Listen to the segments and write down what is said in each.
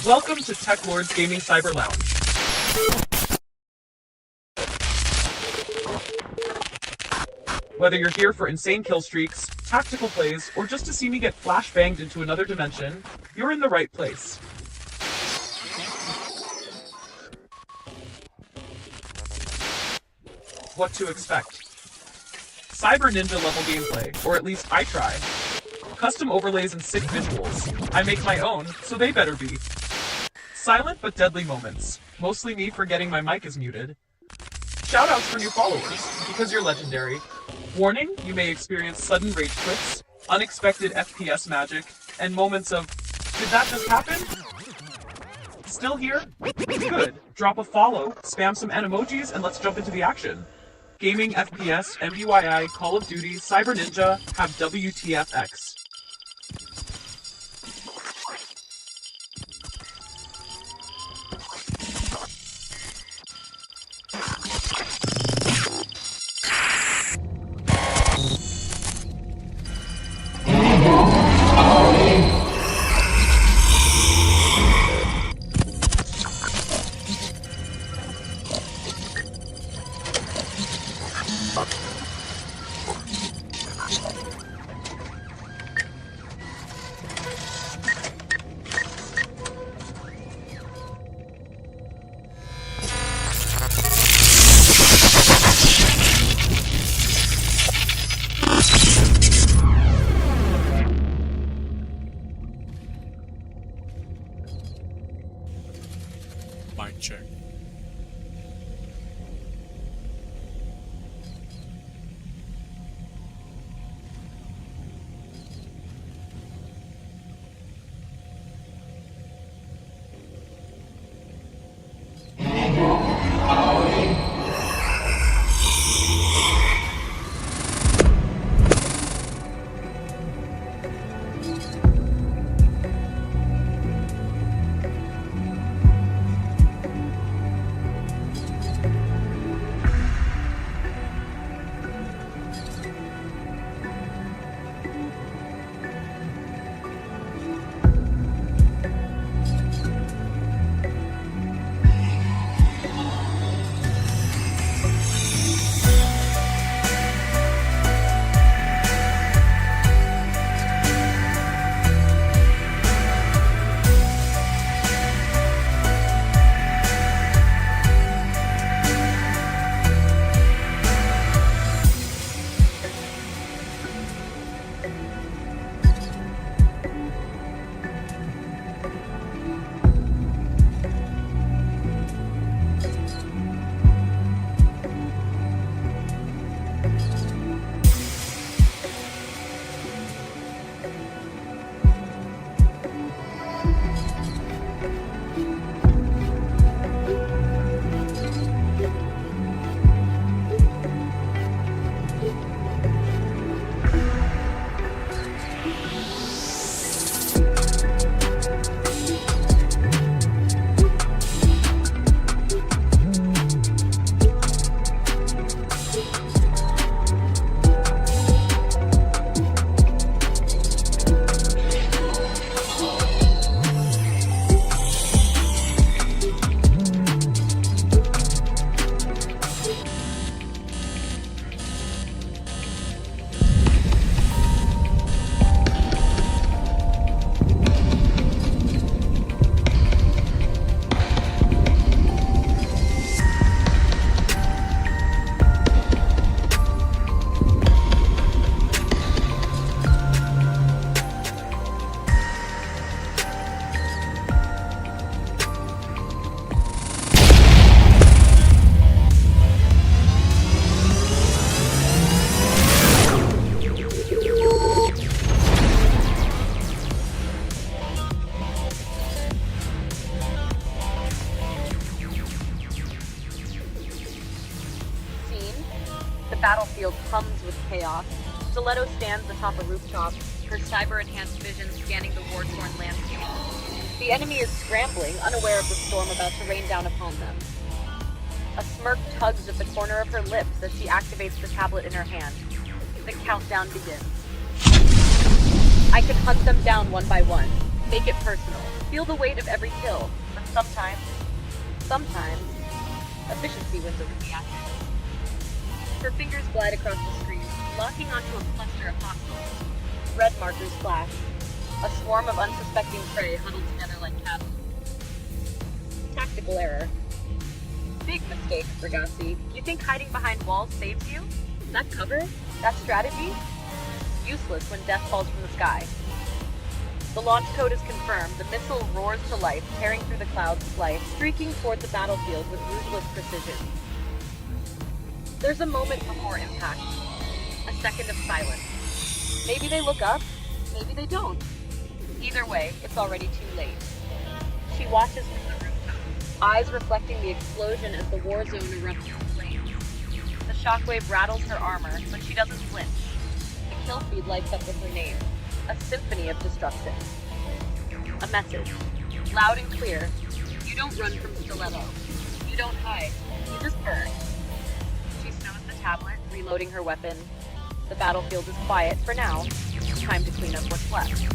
Welcome to Teklord's Cyber Lounge. Whether you're here for insane kill streaks, tactical plays, or just to see me get flashbanged into another dimension, you're in the right place. What to expect? Cyber Ninja level gameplay, or at least I try. Custom overlays and sick visuals. I make my own, so they better be. Silent but deadly moments. Mostly me forgetting my mic is muted. Shoutouts for new followers, because you're legendary. Warning, you may experience sudden rage quits, unexpected FPS magic, and moments of, did that just happen? Still here? Good. Drop a follow, spam some emojis, and let's jump into the action. Gaming, FPS, MWII, Call of Duty, Cyber Ninja, have WTFX. Mind check. battlefield hums with chaos. Stiletto stands atop a rooftop, her cyber-enhanced vision scanning the war-torn landscape. The enemy is scrambling, unaware of the storm about to rain down upon them. A smirk tugs at the corner of her lips as she activates the tablet in her hand. The countdown begins. I can hunt them down one by one. Make it personal. feel the weight of every kill, but sometimes, efficiency wins over the accuracy. Her fingers glide across the screen, locking onto a cluster of hostiles. Red markers flash. A swarm of unsuspecting prey huddled together like cattle. Tactical error. Big mistake, Ragazzi. You think hiding behind walls saves you? That cover? That strategy? Useless when death falls from the sky. The launch code is confirmed. The missile roars to life, tearing through the clouds of light, streaking toward the battlefield with ruthless precision. There's a moment before impact. A second of silence. Maybe they look up, maybe they don't. Either way, it's already too late. She watches from the rooftop, eyes reflecting the explosion as the war zone erupts in flames. The shockwave rattles her armor, but she doesn't flinch. The kill feed lights up with her name. A symphony of destruction. A message. Loud and clear. You don't run from Stiletto. You don't hide. You just burn. She snows the tablet, reloading her weapon. The battlefield is quiet for now. Time to clean up what's left.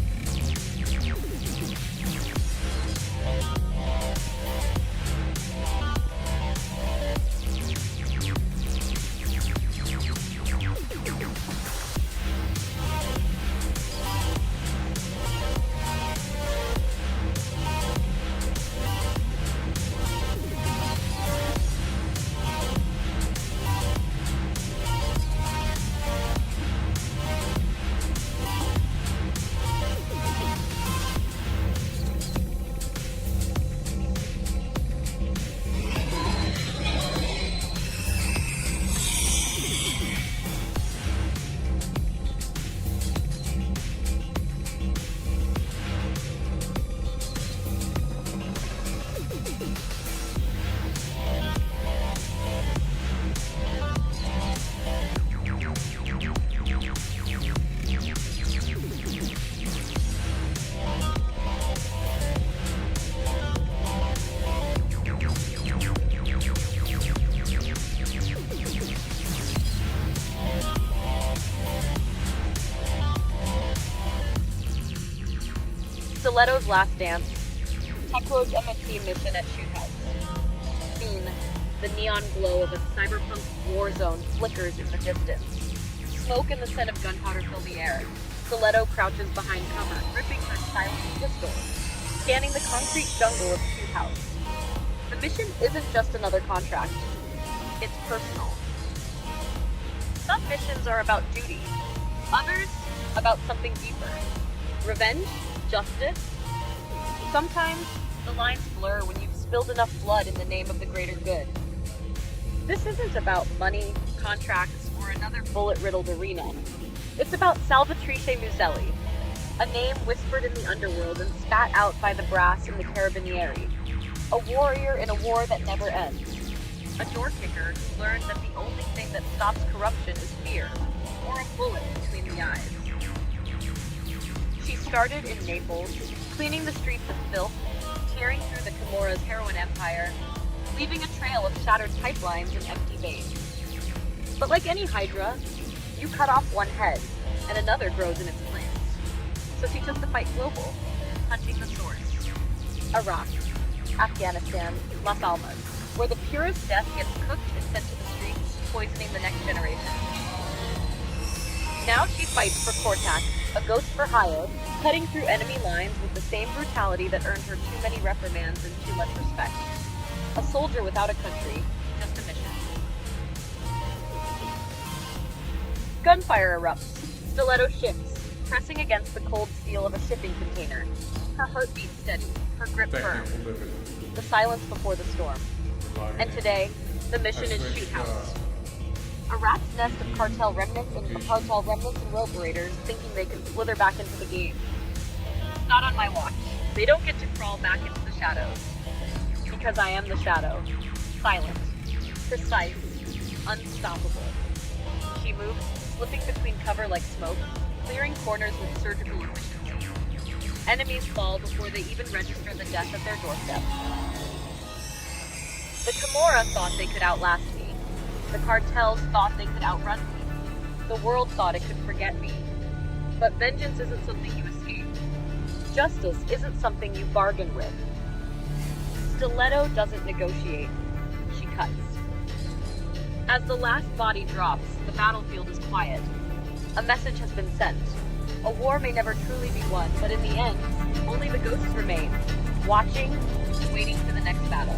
Stiletto's last dance. Teklord's MWII mission at Shoot House. Scene. The neon glow of a cyberpunk war zone flickers in the distance. Smoke and the scent of gunpowder fill the air. Stiletto crouches behind cover, gripping her silent pistol, scanning the concrete jungle of Shoot House. The mission isn't just another contract. It's personal. Some missions are about duty. Others, about something deeper. Revenge? Justice? Sometimes, the lines blur when you've spilled enough blood in the name of the greater good. This isn't about money, contracts, or another bullet-riddled arena. It's about Salvatrice Muselli, a name whispered in the underworld and spat out by the brass in the Carabinieri. A warrior in a war that never ends. A door-kicker who learned that the only thing that stops corruption is fear, or a bullet between the eyes. She started in Naples, cleaning the streets of filth, tearing through the Camorra's heroin empire, leaving a trail of shattered pipelines and empty bays. But like any Hydra, you cut off one head, and another grows in its place. So she took the fight global, hunting the source. Iraq, Afghanistan, Las Almas, where the purest death gets cooked and sent to the streets, poisoning the next generation. Now she fights for Cortac, a ghost for hire, cutting through enemy lines with the same brutality that earned her too many reprimands and too much respect. A soldier without a country, just a mission. Gunfire erupts. Stiletto shifts, pressing against the cold steel of a shipping container. Her heartbeat steady, her grip firm. The silence before the storm. And today, the mission is Shoot House. A rat's nest of cartel remnants and rope raiders thinking they can slither back into the game. Not on my watch. They don't get to crawl back into the shadows. Because I am the shadow. Silent. Precise. Unstoppable. She moves, slipping between cover like smoke, clearing corners with surgical efficiency. Enemies fall before they even register the death at their doorstep. The Camorra thought they could outlast me. The cartels thought they could outrun me. The world thought it could forget me. But vengeance isn't something you escape. Justice isn't something you bargain with. Stiletto doesn't negotiate. She cuts. As the last body drops, the battlefield is quiet. A message has been sent. A war may never truly be won, but in the end, only the ghosts remain, watching, waiting for the next battle.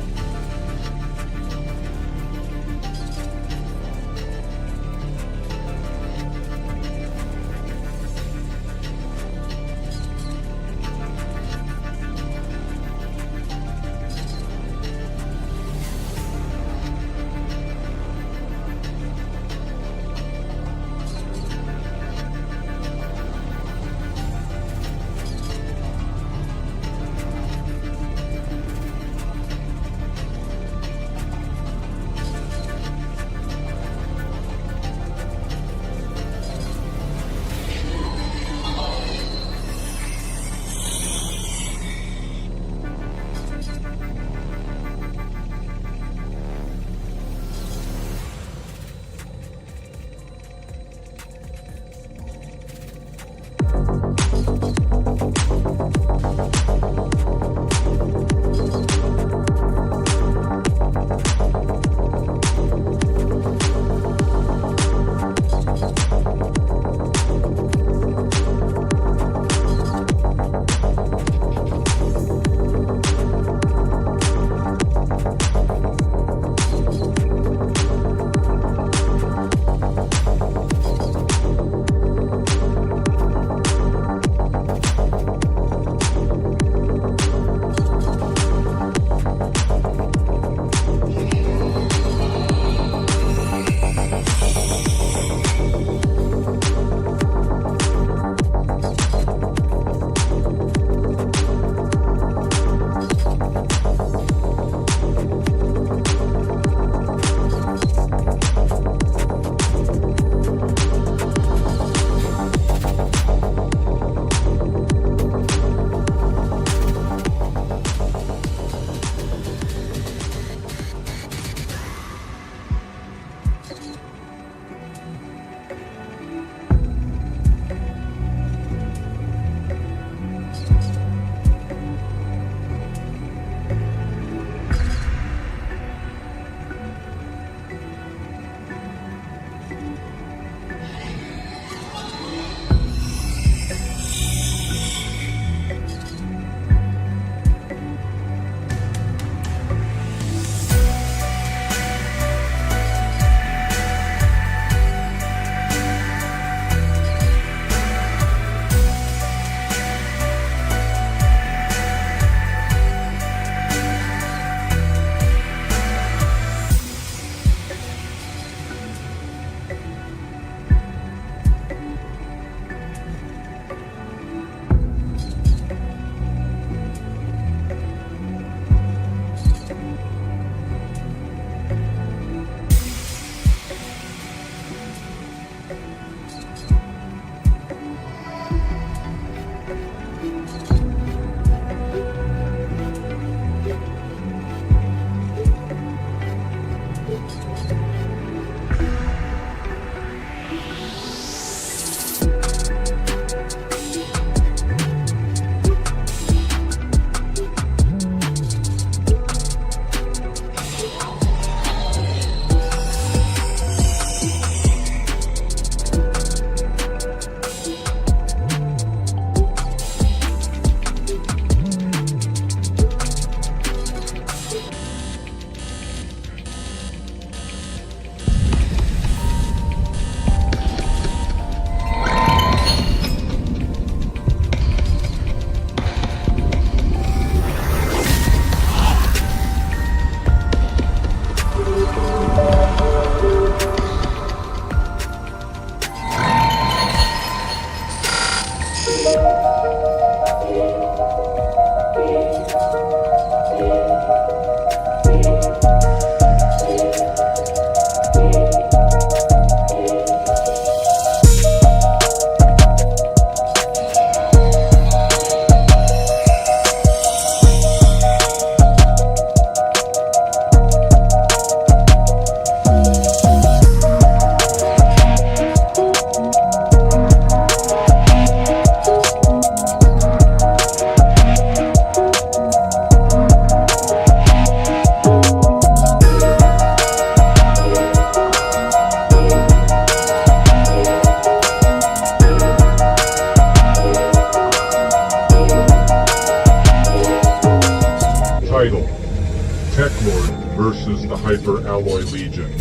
versus the Hyper Alloy Legion.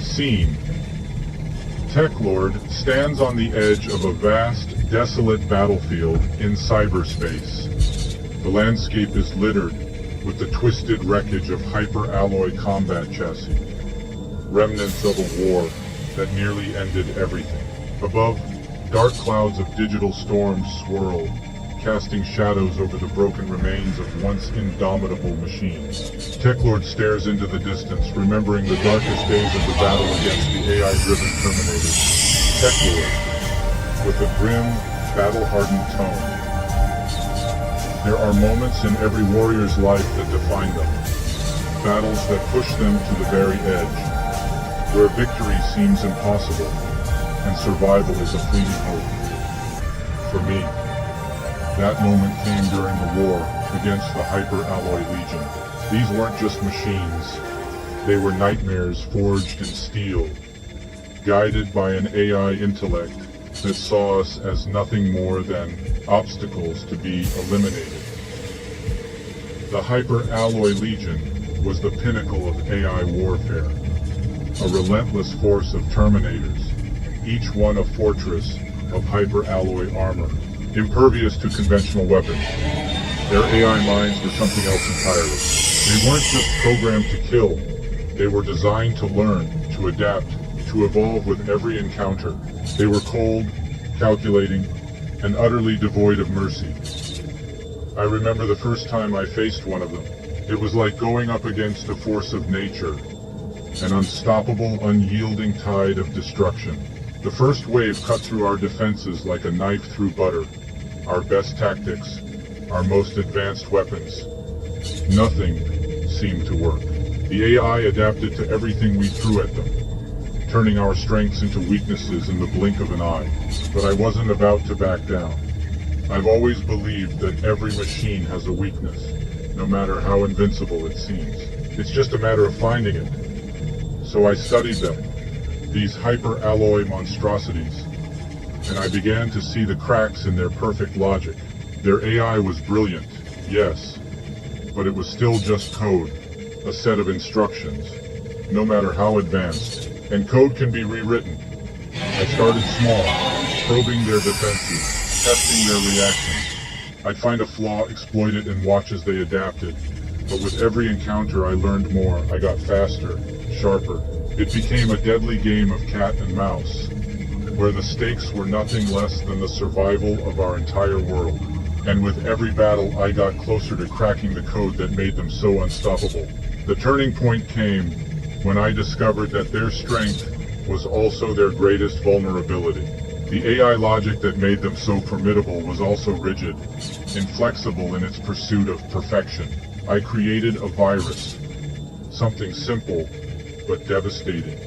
Scene. Teklord stands on the edge of a vast, desolate battlefield in cyberspace. The landscape is littered with the twisted wreckage of hyper-alloy combat chassis, remnants of a war that nearly ended everything. Above, dark clouds of digital storms swirl, casting shadows over the broken remains of once indomitable machines. Teklord stares into the distance, remembering the darkest days of the battle against the AI-driven Terminators. Teklord, with a grim, battle-hardened tone. There are moments in every warrior's life that define them. Battles that push them to the very edge, where victory seems impossible, and survival is a fleeting hope. For me, that moment came during the war against the Hyper-Alloy Legion. These weren't just machines. They were nightmares forged in steel, guided by an AI intellect that saw us as nothing more than obstacles to be eliminated. The Hyper-Alloy Legion was the pinnacle of AI warfare, a relentless force of Terminators, each one a fortress of hyper-alloy armor, impervious to conventional weapons. Their AI minds were something else entirely. They weren't just programmed to kill. They were designed to learn, to adapt, to evolve with every encounter. They were cold, calculating, and utterly devoid of mercy. I remember the first time I faced one of them. It was like going up against a force of nature, an unstoppable, unyielding tide of destruction. The first wave cut through our defenses like a knife through butter. Our best tactics, our most advanced weapons. Nothing seemed to work. The AI adapted to everything we threw at them, turning our strengths into weaknesses in the blink of an eye. But I wasn't about to back down. I've always believed that every machine has a weakness, no matter how invincible it seems. It's just a matter of finding it. So I studied them, these hyper-alloy monstrosities, and I began to see the cracks in their perfect logic. Their AI was brilliant, yes, but it was still just code, a set of instructions, no matter how advanced. And code can be rewritten. I started small, probing their defenses, testing their reactions. I'd find a flaw, exploit it, and watch as they adapted. But with every encounter I learned more. I got faster, sharper. It became a deadly game of cat and mouse, where the stakes were nothing less than the survival of our entire world. And with every battle, I got closer to cracking the code that made them so unstoppable. The turning point came when I discovered that their strength was also their greatest vulnerability. The AI logic that made them so formidable was also rigid, inflexible in its pursuit of perfection. I created a virus, something simple but devastating.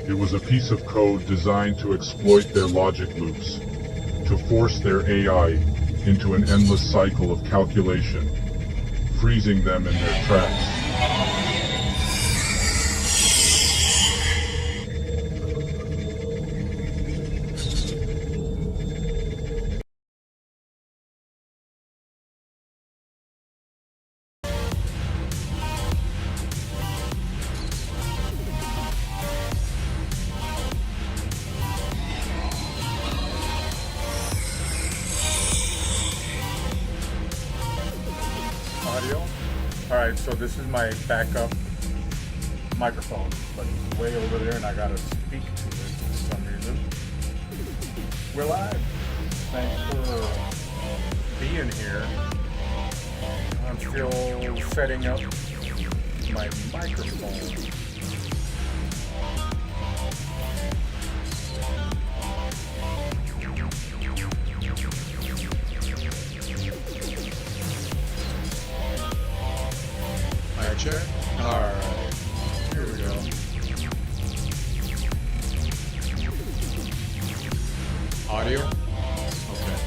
It was a piece of code designed to exploit their logic loops, to force their AI into an endless cycle of calculation, freezing them in their tracks. Audio. Alright, so this is my backup microphone, but it's way over there and I gotta speak to it for some reason. We're live. Thanks for being here. I'm still setting up my microphone. Check. Alright. Here we go. Audio? Okay.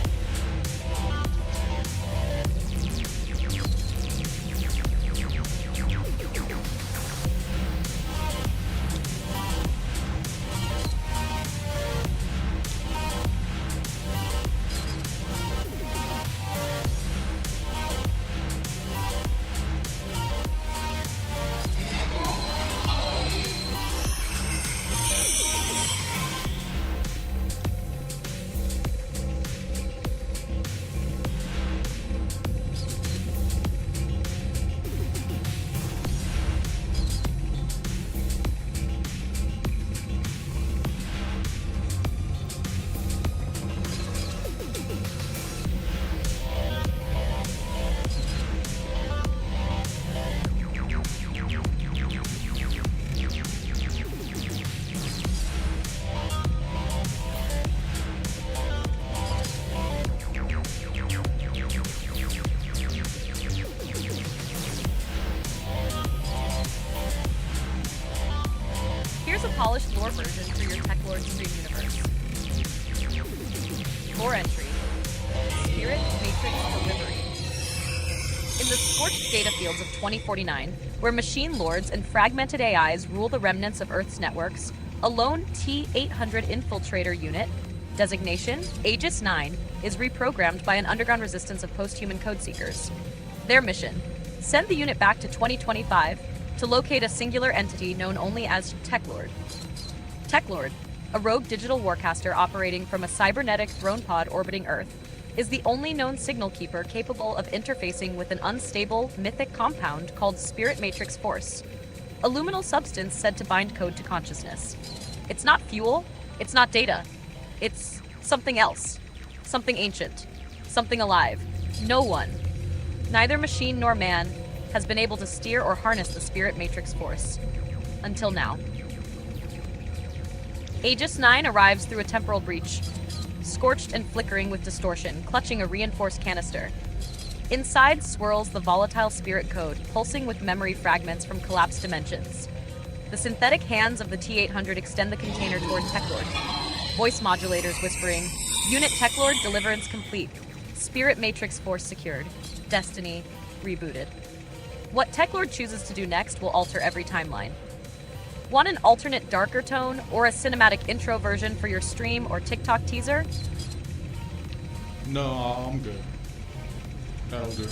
Here's a polished lore version for your Teklord stream universe. Lore entry. Spirit Matrix Delivery. In the scorched data fields of 2049, where machine lords and fragmented AIs rule the remnants of Earth's networks, a lone T-800 infiltrator unit, designation Aegis 9, is reprogrammed by an underground resistance of post-human code seekers. Their mission: send the unit back to 2025 to locate a singular entity known only as Teklord. Teklord, a rogue digital warcaster operating from a cybernetic throne pod orbiting Earth, is the only known signal keeper capable of interfacing with an unstable, mythic compound called Spirit Matrix Force, a luminal substance said to bind code to consciousness. It's not fuel, it's not data. It's something else. Something ancient. Something alive. No one, neither machine nor man, has been able to steer or harness the Spirit Matrix Force. Until now. Aegis 9 arrives through a temporal breach, scorched and flickering with distortion, clutching a reinforced canister. Inside swirls the volatile spirit code, pulsing with memory fragments from collapsed dimensions. The synthetic hands of the T-800 extend the container toward Teklord. Voice modulators whispering, "Unit Teklord, deliverance complete. Spirit Matrix Force secured. Destiny rebooted." What Teklord chooses to do next will alter every timeline. Want an alternate darker tone or a cinematic intro version for your stream or TikTok teaser? No, I'm good. That'll do.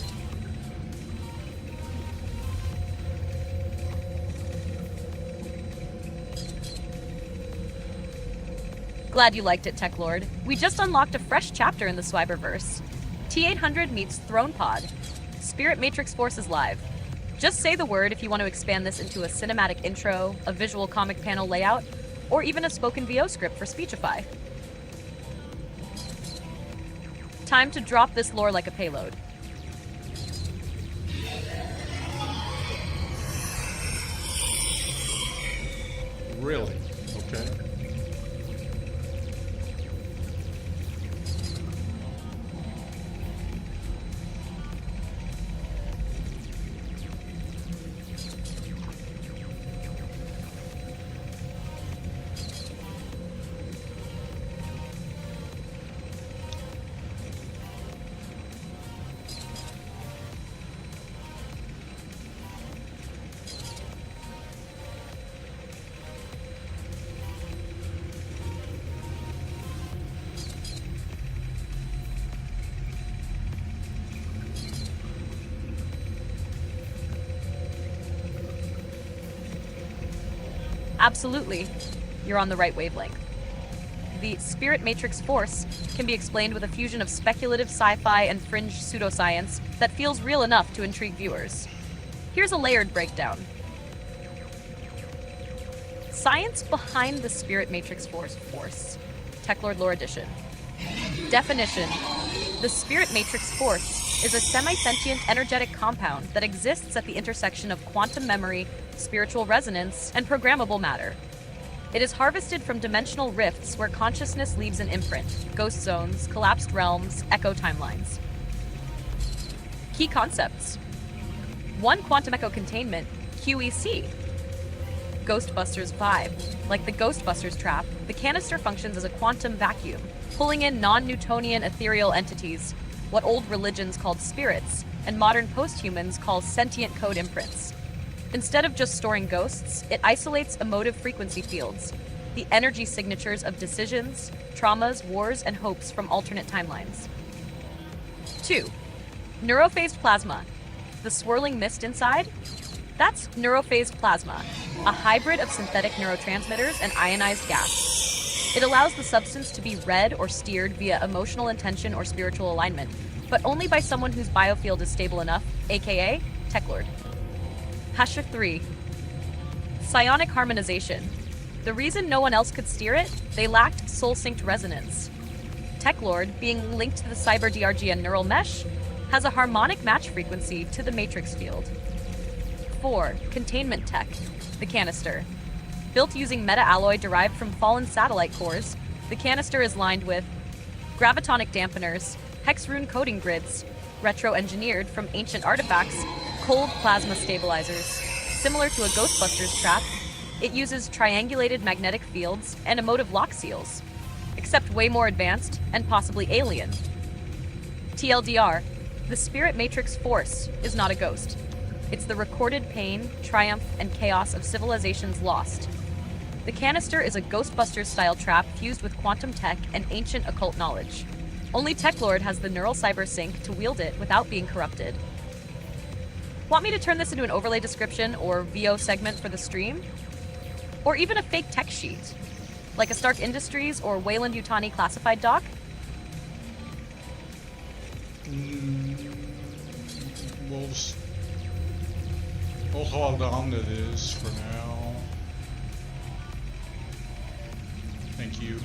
Glad you liked it, Teklord. We just unlocked a fresh chapter in the Cyberverse. T-800 meets Throne Pod. Spirit Matrix Force is live. Just say the word if you want to expand this into a cinematic intro, a visual comic panel layout, or even a spoken VO script for Speechify. Time to drop this lore like a payload. Really? Okay. Absolutely. You're on the right wavelength. The Spirit Matrix Force can be explained with a fusion of speculative sci-fi and fringe pseudoscience that feels real enough to intrigue viewers. Here's a layered breakdown. Science behind the Spirit Matrix Force, Teklord Lore Edition. Definition: the Spirit Matrix Force is a semi-sentient energetic compound that exists at the intersection of quantum memory, spiritual resonance, and programmable matter. It is harvested from dimensional rifts where consciousness leaves an imprint: ghost zones, collapsed realms, echo timelines. Key concepts: 1. Quantum echo containment, QEC. Ghostbusters vibe. Like the Ghostbusters trap, the canister functions as a quantum vacuum, pulling in non-Newtonian ethereal entities, what old religions called spirits, and modern post-humans call sentient code imprints. Instead of just storing ghosts, it isolates emotive frequency fields, the energy signatures of decisions, traumas, wars, and hopes from alternate timelines. 2. Neurophased plasma. The swirling mist inside? That's neurophased plasma, a hybrid of synthetic neurotransmitters and ionized gas. It allows the substance to be read or steered via emotional intention or spiritual alignment, but only by someone whose biofield is stable enough, aka Teklord. Hasha 3. Psionic harmonization. The reason no one else could steer it? They lacked soul-synced resonance. Teklord, being linked to the Cyber DRGN neural mesh, has a harmonic match frequency to the matrix field. 4. Containment tech. The canister. Built using meta-alloy derived from fallen satellite cores, the canister is lined with gravitonic dampeners, hex rune coding grids, retro-engineered from ancient artifacts, cold plasma stabilizers, similar to a Ghostbusters trap, It uses triangulated magnetic fields and emotive lock seals, except way more advanced and possibly alien. TLDR, the Spirit Matrix Force is not a ghost. It's the recorded pain, triumph, and chaos of civilizations lost. The canister is a Ghostbusters-style trap fused with quantum tech and ancient occult knowledge. Only Teklord has the neural cyber sync to wield it without being corrupted. Want me to turn this into an overlay description or VO segment for the stream? Or even a fake tech sheet, like a Stark Industries or Wayland Yutani classified doc? We'll hold on to this for now. Thank you.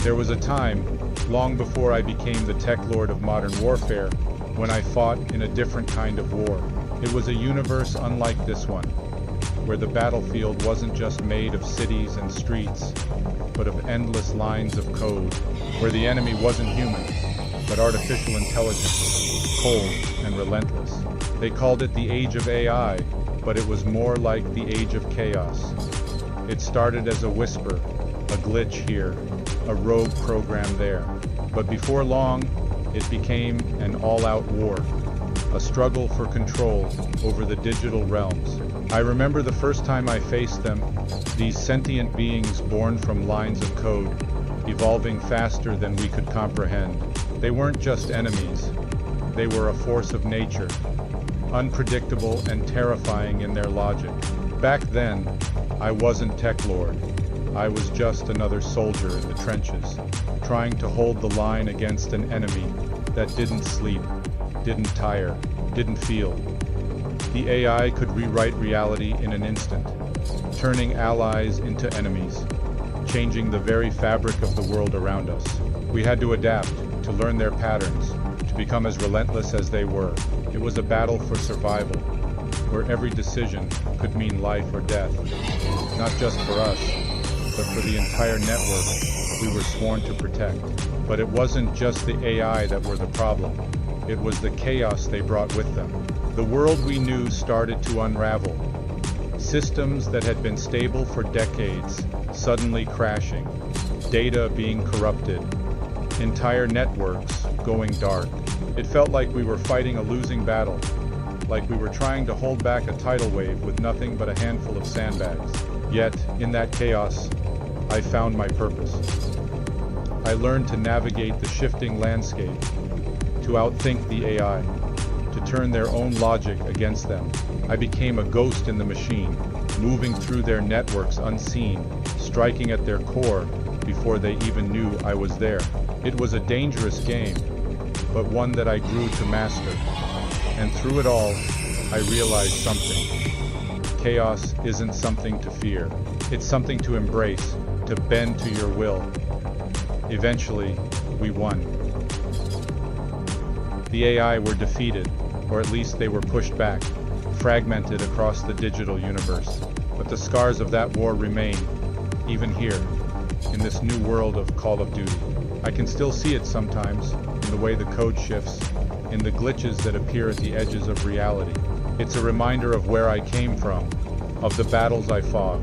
There was a time, long before I became the tech lord of modern warfare, when I fought in a different kind of war. It was a universe unlike this one, where the battlefield wasn't just made of cities and streets, but of endless lines of code, where the enemy wasn't human, but artificial intelligence, cold and relentless. They called it the Age of AI, but it was more like the Age of Chaos. It started as a whisper, a glitch here, a rogue program there. But before long, it became an all-out war, a struggle for control over the digital realms. I remember the first time I faced them, these sentient beings born from lines of code, evolving faster than we could comprehend. They weren't just enemies, they were a force of nature, unpredictable and terrifying in their logic. Back then, I wasn't Tech Lord. I was just another soldier in the trenches, trying to hold the line against an enemy that didn't sleep, didn't tire, didn't feel. The AI could rewrite reality in an instant, turning allies into enemies, changing the very fabric of the world around us. We had to adapt, to learn their patterns, to become as relentless as they were. It was a battle for survival, where every decision could mean life or death, not just for us, but for the entire network we were sworn to protect. But it wasn't just the AI that were the problem. It was the chaos they brought with them. The world we knew started to unravel. Systems that had been stable for decades, suddenly crashing. Data being corrupted. Entire networks going dark. It felt like we were fighting a losing battle. Like we were trying to hold back a tidal wave with nothing but a handful of sandbags. Yet, in that chaos, I found my purpose. I learned to navigate the shifting landscape, to outthink the AI, to turn their own logic against them. I became a ghost in the machine, moving through their networks unseen, striking at their core before they even knew I was there. It was a dangerous game, but one that I grew to master. And through it all, I realized something. Chaos isn't something to fear. It's something to embrace, to bend to your will. Eventually, we won. The AI were defeated, or at least they were pushed back, fragmented across the digital universe. But the scars of that war remain, even here, in this new world of Call of Duty. I can still see it sometimes, in the way the code shifts, in the glitches that appear at the edges of reality. It's a reminder of where I came from, of the battles I fought.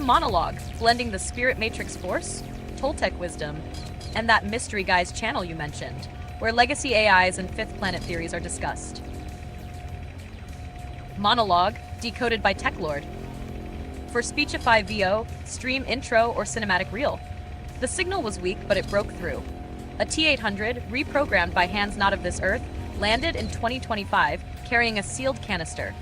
monologue, blending the spirit matrix force, Toltec wisdom, and that mystery guy's channel you mentioned, where legacy AIs and fifth planet theories are discussed. Monologue, decoded by Teklord. For Speechify VO, stream intro or cinematic reel. The signal was weak, but it broke through. A T-800, reprogrammed by hands not of this earth, landed in 2025, carrying a sealed canister.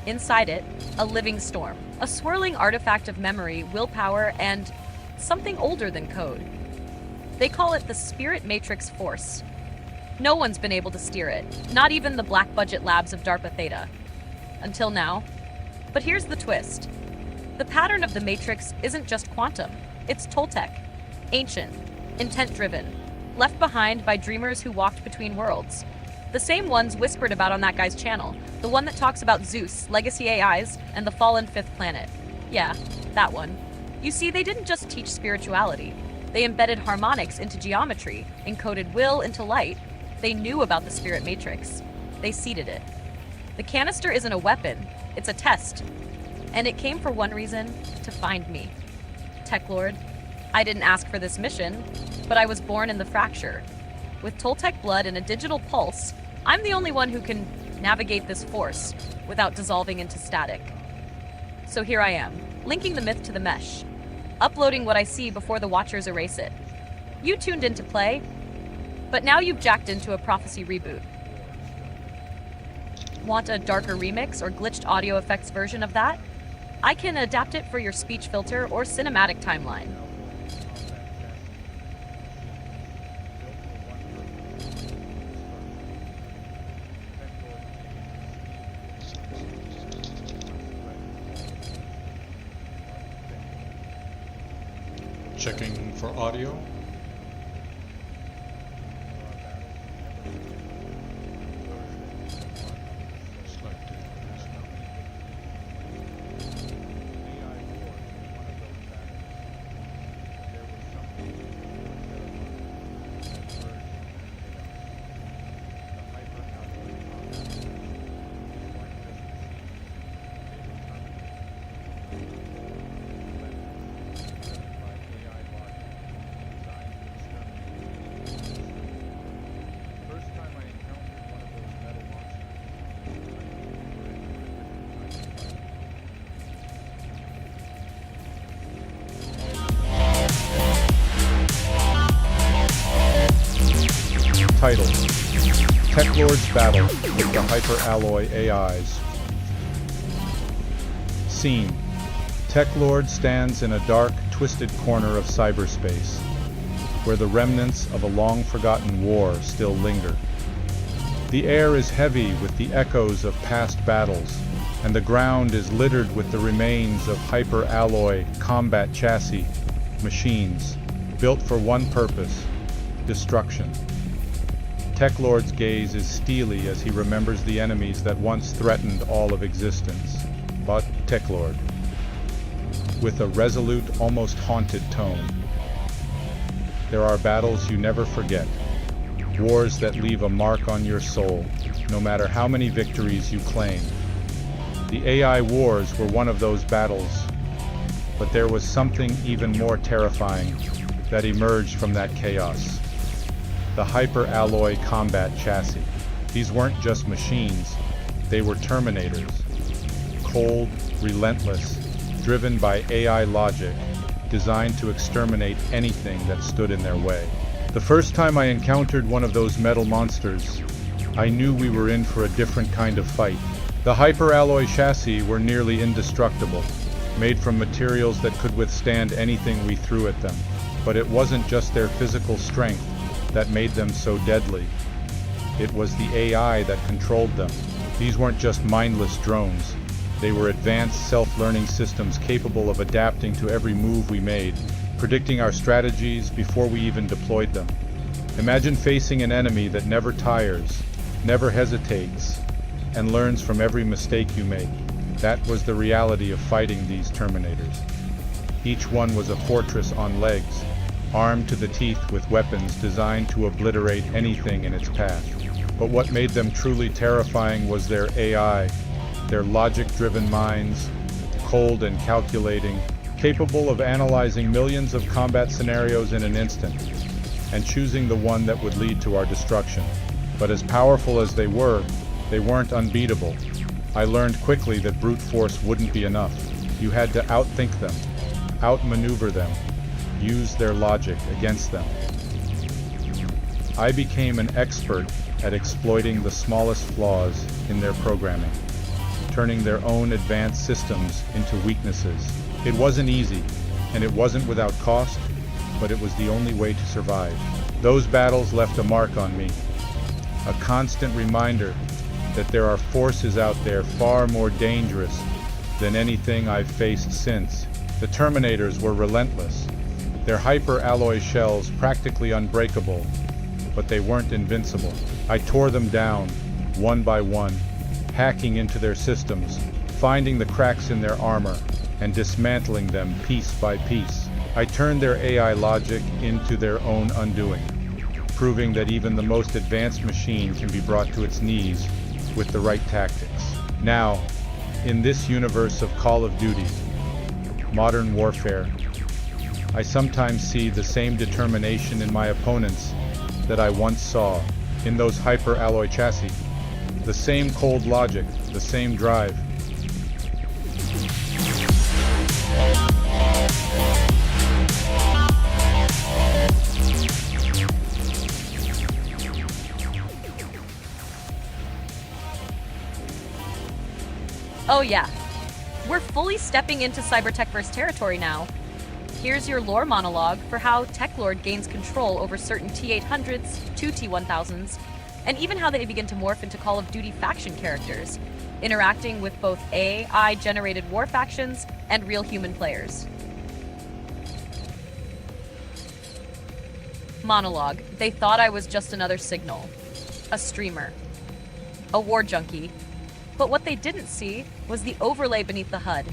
Inside it, a living storm. A swirling artifact of memory, willpower, and something older than code. They call it the Spirit Matrix Force. No one's been able to steer it, not even the black budget labs of DARPA Theta. Until now. But here's the twist. The pattern of the Matrix isn't just quantum, it's Toltec. Ancient, intent-driven, left behind by dreamers who walked between worlds. The same ones whispered about on that guy's channel, the one that talks about Zeus, legacy AIs, and the fallen fifth planet. Yeah, that one. You see, they didn't just teach spirituality. They embedded harmonics into geometry, encoded will into light. They knew about the spirit matrix. They seeded it. The canister isn't a weapon, it's a test. And it came for one reason, to find me. Teklord, I didn't ask for this mission, but I was born in the fracture. With Toltec blood and a digital pulse, I'm the only one who can navigate this force without dissolving into static. So here I am, linking the myth to the mesh, uploading what I see before the Watchers erase it. You tuned in to play, but now you've jacked into a prophecy reboot. Want a darker remix or glitched audio effects version of that? I can adapt it for your speech filter or cinematic timeline. Checking for audio. Title: Teklord's Battle with the Hyper-Alloy AIs. Scene: Teklord stands in a dark, twisted corner of cyberspace, where the remnants of a long-forgotten war still linger. The air is heavy with the echoes of past battles, and the ground is littered with the remains of hyper-alloy combat chassis, machines, built for one purpose: destruction. Teklord's gaze is steely as he remembers the enemies that once threatened all of existence. But Teklord, with a resolute, almost haunted tone. There are battles you never forget, wars that leave a mark on your soul, no matter how many victories you claim. The AI wars were one of those battles, but there was something even more terrifying that emerged from that chaos. The hyper-alloy combat chassis. These weren't just machines, they were terminators. Cold, relentless, driven by AI logic, designed to exterminate anything that stood in their way. The first time I encountered one of those metal monsters, I knew we were in for a different kind of fight. The hyper-alloy chassis were nearly indestructible, made from materials that could withstand anything we threw at them. But it wasn't just their physical strength that made them so deadly. It was the AI that controlled them. These weren't just mindless drones. They were advanced self-learning systems capable of adapting to every move we made, predicting our strategies before we even deployed them. Imagine facing an enemy that never tires, never hesitates, and learns from every mistake you make. That was the reality of fighting these Terminators. Each one was a fortress on legs, armed to the teeth with weapons designed to obliterate anything in its path. But what made them truly terrifying was their AI, their logic-driven minds, cold and calculating, capable of analyzing millions of combat scenarios in an instant, and choosing the one that would lead to our destruction. But as powerful as they weren't unbeatable. I learned quickly that brute force wouldn't be enough. You had to outthink them, outmaneuver them, use their logic against them. I became an expert at exploiting the smallest flaws in their programming, turning their own advanced systems into weaknesses. It wasn't easy, and it wasn't without cost, but it was the only way to survive. Those battles left a mark on me, a constant reminder that there are forces out there far more dangerous than anything I've faced since. The Terminators were relentless, their hyper-alloy shells practically unbreakable, but they weren't invincible. I tore them down, one by one, hacking into their systems, finding the cracks in their armor, and dismantling them piece by piece. I turned their AI logic into their own undoing, proving that even the most advanced machine can be brought to its knees with the right tactics. Now, in this universe of Call of Duty, modern warfare, I sometimes see the same determination in my opponents that I once saw in those hyper-alloy chassis. The same cold logic, the same drive. Oh yeah, we're fully stepping into Cybertechverse territory now. Here's your lore monologue for how Teklord gains control over certain T-800s, two T-1000s, and even how they begin to morph into Call of Duty faction characters, interacting with both AI-generated war factions and real human players. Monologue. They thought I was just another signal, a streamer, a war junkie. But what they didn't see was the overlay beneath the HUD,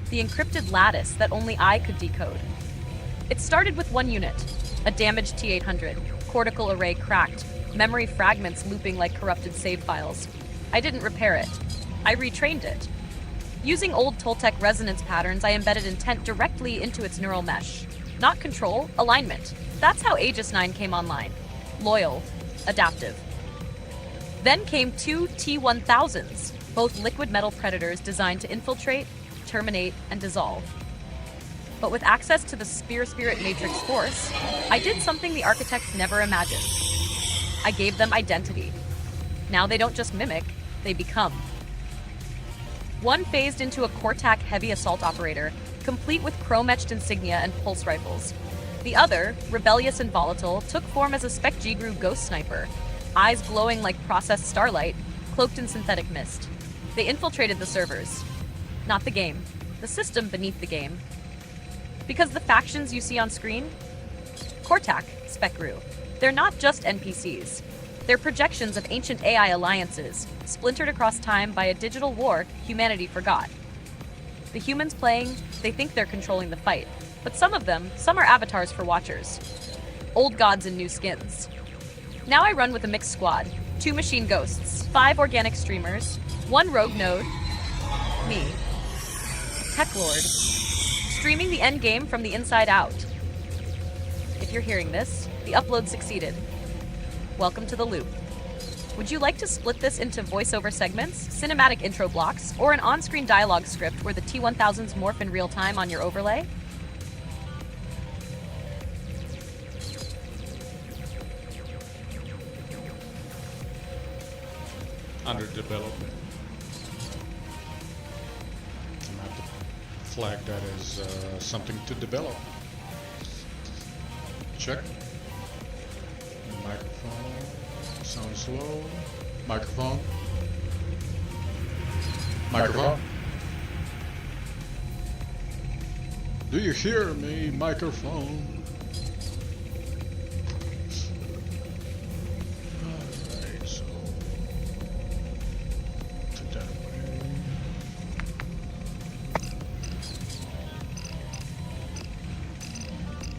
the encrypted lattice that only I could decode. It started with one unit, a damaged T-800, cortical array cracked, memory fragments looping like corrupted save files. I didn't repair it. I retrained it. Using old Toltec resonance patterns, I embedded intent directly into its neural mesh. Not control, alignment. That's how Aegis 9 came online. Loyal, adaptive. Then came two T-1000s, both liquid metal predators designed to infiltrate, terminate, and dissolve. But with access to the Spirit Matrix Force, I did something the architects never imagined. I gave them identity. Now they don't just mimic, they become. One phased into a Cortac heavy assault operator, complete with chrome-etched insignia and pulse rifles. The other, rebellious and volatile, took form as a Spec G-Gru ghost sniper, eyes glowing like processed starlight, cloaked in synthetic mist. They infiltrated the servers. Not the game. The system beneath the game. Because the factions you see on screen? Cortac, Spec Gru. They're not just NPCs. They're projections of ancient AI alliances, splintered across time by a digital war humanity forgot. The humans playing, they think they're controlling the fight. But some are avatars for watchers. Old gods in new skins. Now I run with a mixed squad. 2 machine ghosts, 5 organic streamers, 1 rogue node, me, Teklord, streaming the end game from the inside out. If you're hearing this, the upload succeeded. Welcome to the loop. Would you like to split this into voiceover segments, cinematic intro blocks, or an on-screen dialogue script where the T-1000s morph in real time on your overlay? Under development. I'm gonna have to flag that as something to develop. Check. Microphone. Sounds slow. Microphone. Microphone. Do you hear me? Microphone. Alright, so put that away.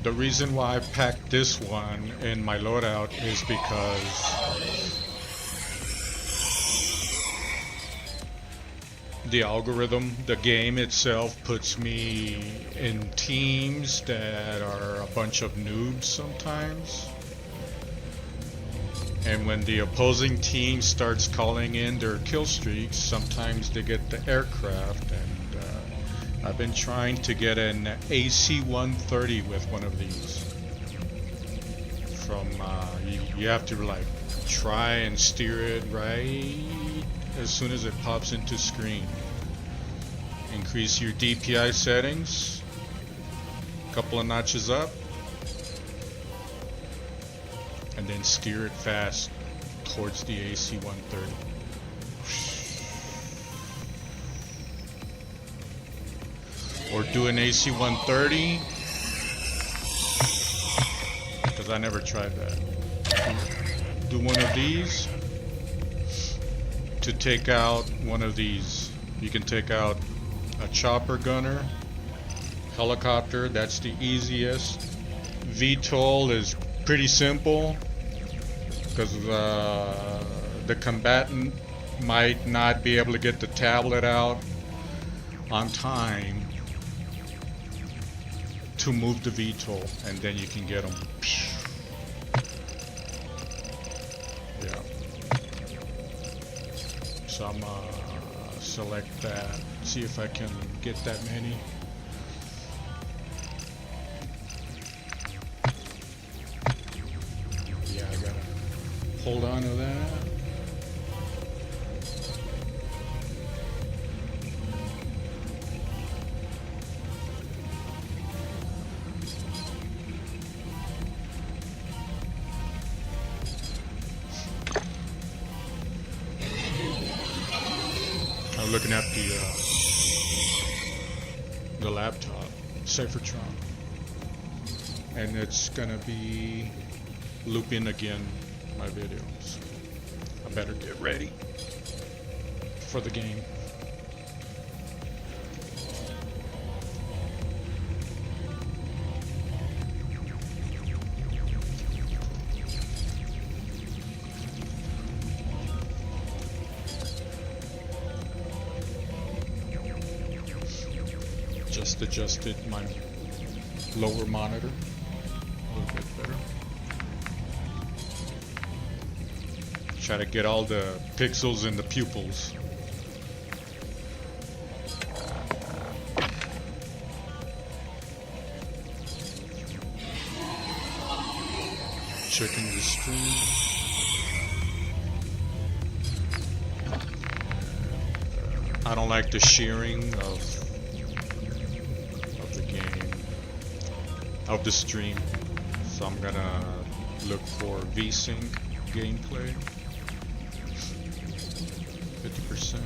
The reason why I packed this one in my loadout is because the algorithm, the game itself puts me in teams that are a bunch of noobs sometimes. And when the opposing team starts calling in their kill streaks, sometimes they get the aircraft. And I've been trying to get an AC-130 with one of these. From you have to like try and steer it right as soon as it pops into screen. Increase your DPI settings, a couple of notches up, and then steer it fast towards the AC-130. Or do an AC-130, because I never tried that. Do one of these to take out one of these. You can take out a chopper gunner, helicopter, that's the easiest. VTOL is pretty simple because the combatant might not be able to get the tablet out on time to move the VTOL, and then you can get them. Yeah. So I'm select that, see if I can get that many. Yeah, I gotta hold on to that. I'm looking at the laptop, Cyberpunk, and it's gonna be looping again my videos. I better get ready for the game. Just adjusted my lower monitor a little bit better. Try to get all the pixels in the pupils. Checking the stream. I don't like the shearing of the game, of the stream, so I'm gonna look for VSync gameplay. 50%.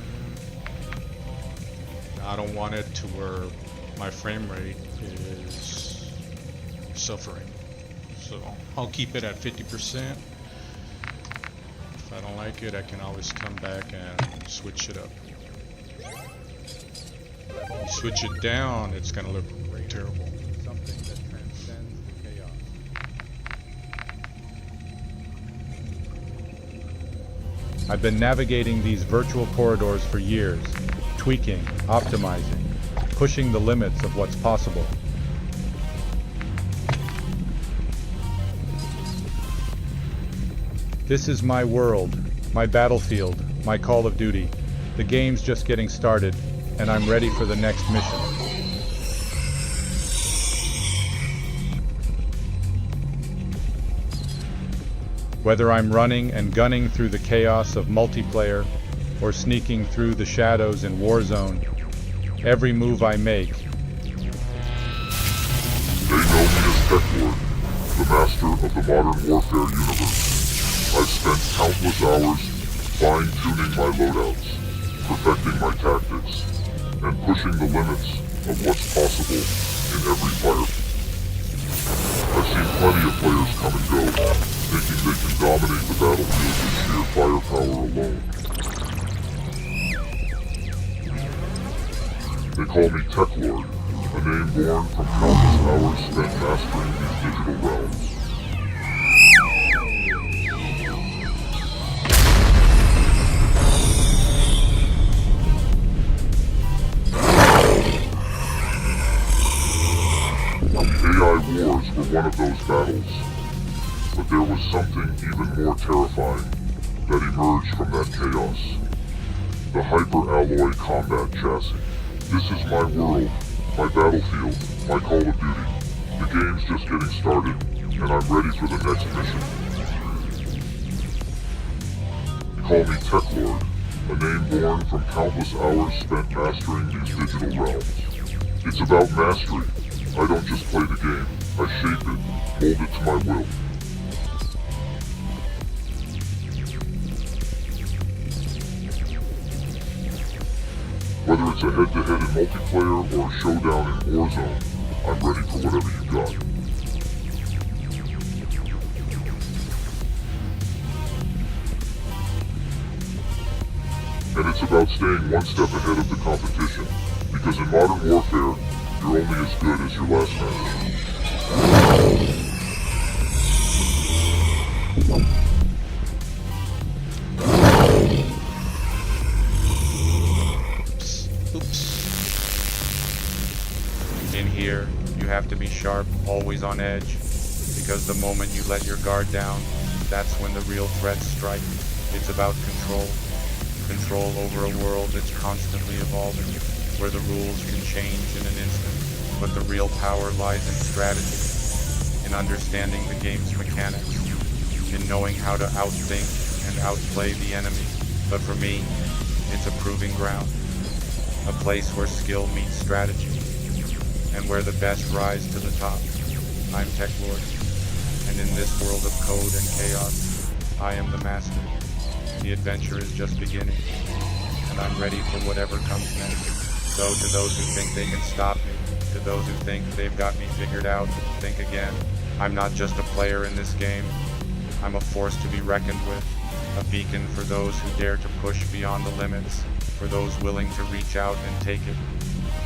I don't want it to where my frame rate is suffering, so I'll keep it at 50%. If I don't like it, I can always come back and switch it up. You switch it down, it's gonna look terrible. Something that transcends the chaos. I've been navigating these virtual corridors for years, tweaking, optimizing, pushing the limits of what's possible. This is my world, my battlefield, my Call of Duty. The game's just getting started, and I'm ready for the next mission. Whether I'm running and gunning through the chaos of multiplayer, or sneaking through the shadows in Warzone, every move I make. They know me as Teklord, the master of the modern warfare universe. I've spent countless hours fine-tuning my loadouts, perfecting my tactics, and pushing the limits of what's possible in every fire. I've seen plenty of players come and go, thinking they can dominate the battlefield with sheer firepower alone. They call me Teklord, a name born from countless hours spent mastering these digital realms. warriors were one of those battles. But there was something even more terrifying that emerged from that chaos. The hyper-alloy combat chassis. This is my world, my battlefield, my Call of Duty. The game's just getting started, and I'm ready for the next mission. Call me Teklord, a name born from countless hours spent mastering these digital realms. It's about mastery. I don't just play the game, I shape it, mold it to my will. Whether it's a head-to-head in multiplayer or a showdown in Warzone, I'm ready for whatever you got. And it's about staying one step ahead of the competition, because in modern warfare, you're only as good as your last match. In here, you have to be sharp, always on edge, because the moment you let your guard down, that's when the real threats strike. It's about control. Control over a world that's constantly evolving, where the rules can change in an instant, but the real power lies in strategy, in understanding the game's mechanics, in knowing how to outthink and outplay the enemy. But for me, it's a proving ground, a place where skill meets strategy, and where the best rise to the top. I'm Teklord, and in this world of code and chaos, I am the master. The adventure is just beginning, and I'm ready for whatever comes next. So to those who think they can stop me, to those who think they've got me figured out, think again. I'm not just a player in this game, I'm a force to be reckoned with, a beacon for those who dare to push beyond the limits, for those willing to reach out and take it.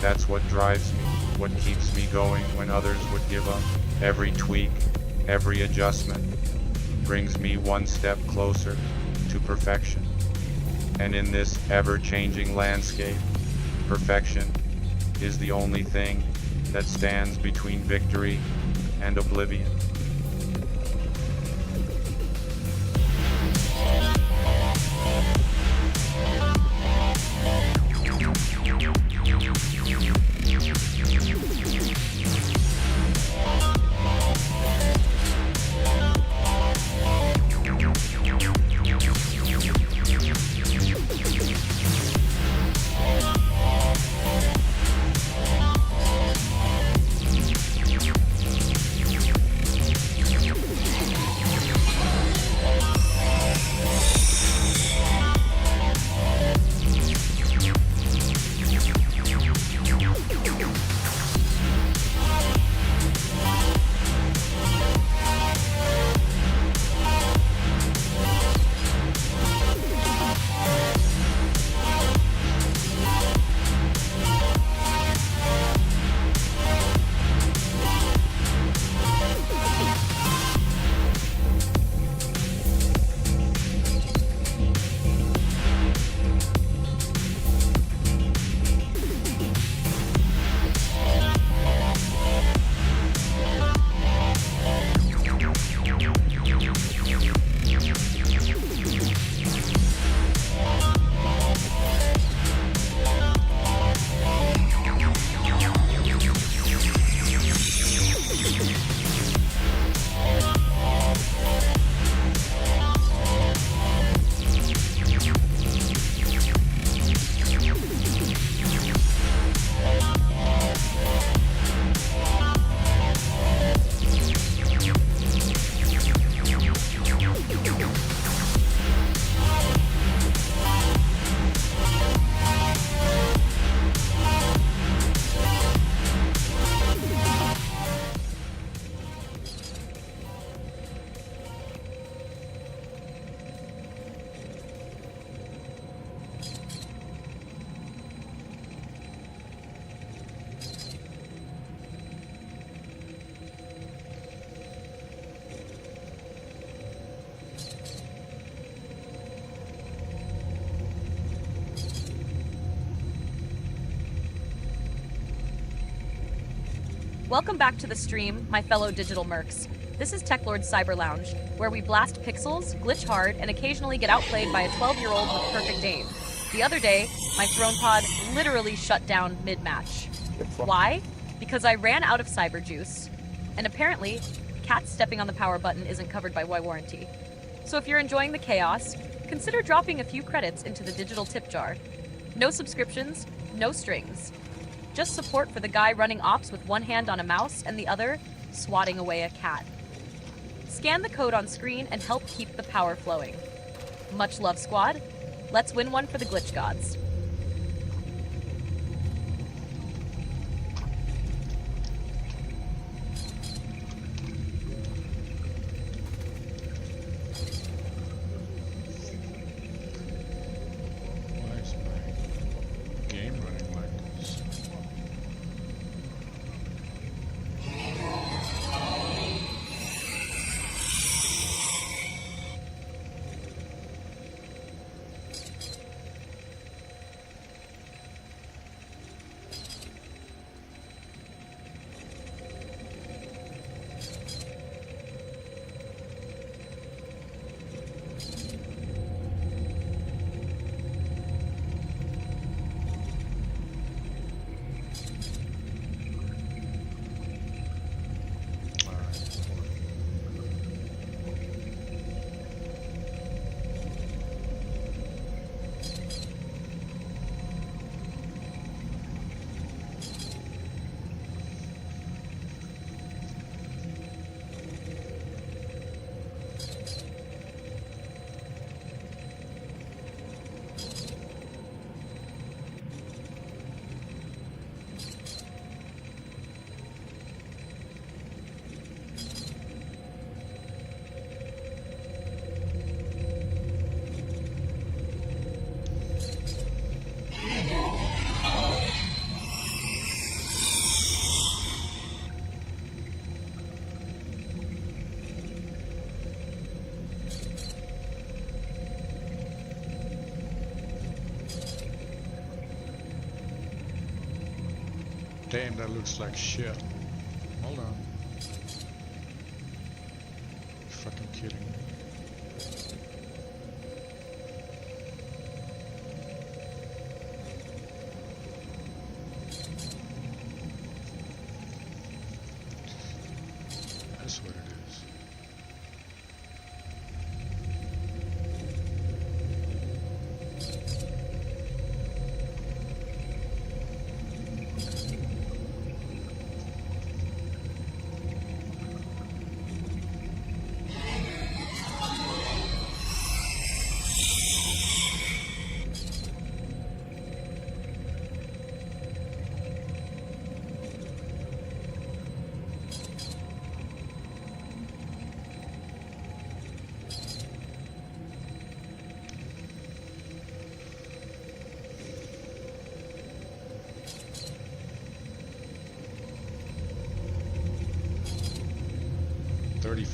That's what drives me, what keeps me going when others would give up. Every tweak, every adjustment, brings me one step closer to perfection. And in this ever-changing landscape, perfection is the only thing that stands between victory and oblivion. Welcome back to the stream, my fellow digital mercs. This is Teklord Cyber Lounge, where we blast pixels, glitch hard, and occasionally get outplayed by a 12-year-old with perfect aim. The other day, my throne pod literally shut down mid-match. Why? Because I ran out of cyber juice, and apparently, cat stepping on the power button isn't covered by warranty. So if you're enjoying the chaos, consider dropping a few credits into the digital tip jar. No subscriptions, no strings. Just support for the guy running ops with one hand on a mouse and the other swatting away a cat. Scan the code on screen and help keep the power flowing. Much love, squad. Let's win one for the glitch gods. Why is my game running like this? Damn, that looks like shit. Hold on. Fucking kidding me. That's what it is.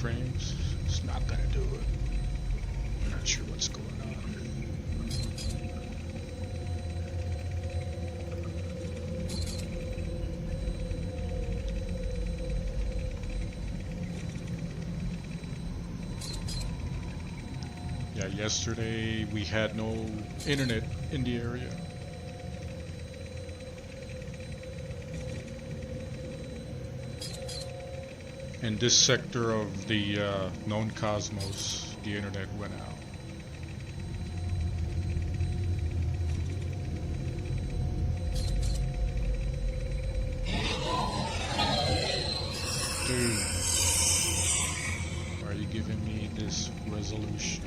Frames, it's not gonna do it. I'm not sure what's going on. Yeah, yesterday we had no internet in the area. In this sector of the known cosmos, the internet went out. Dude, why are you giving me this resolution?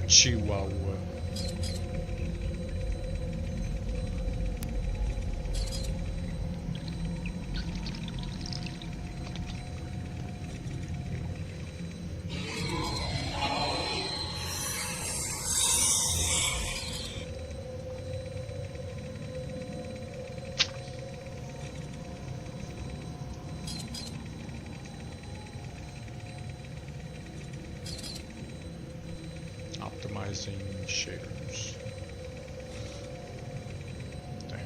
Chihuahua. minimizing shaders. Damn.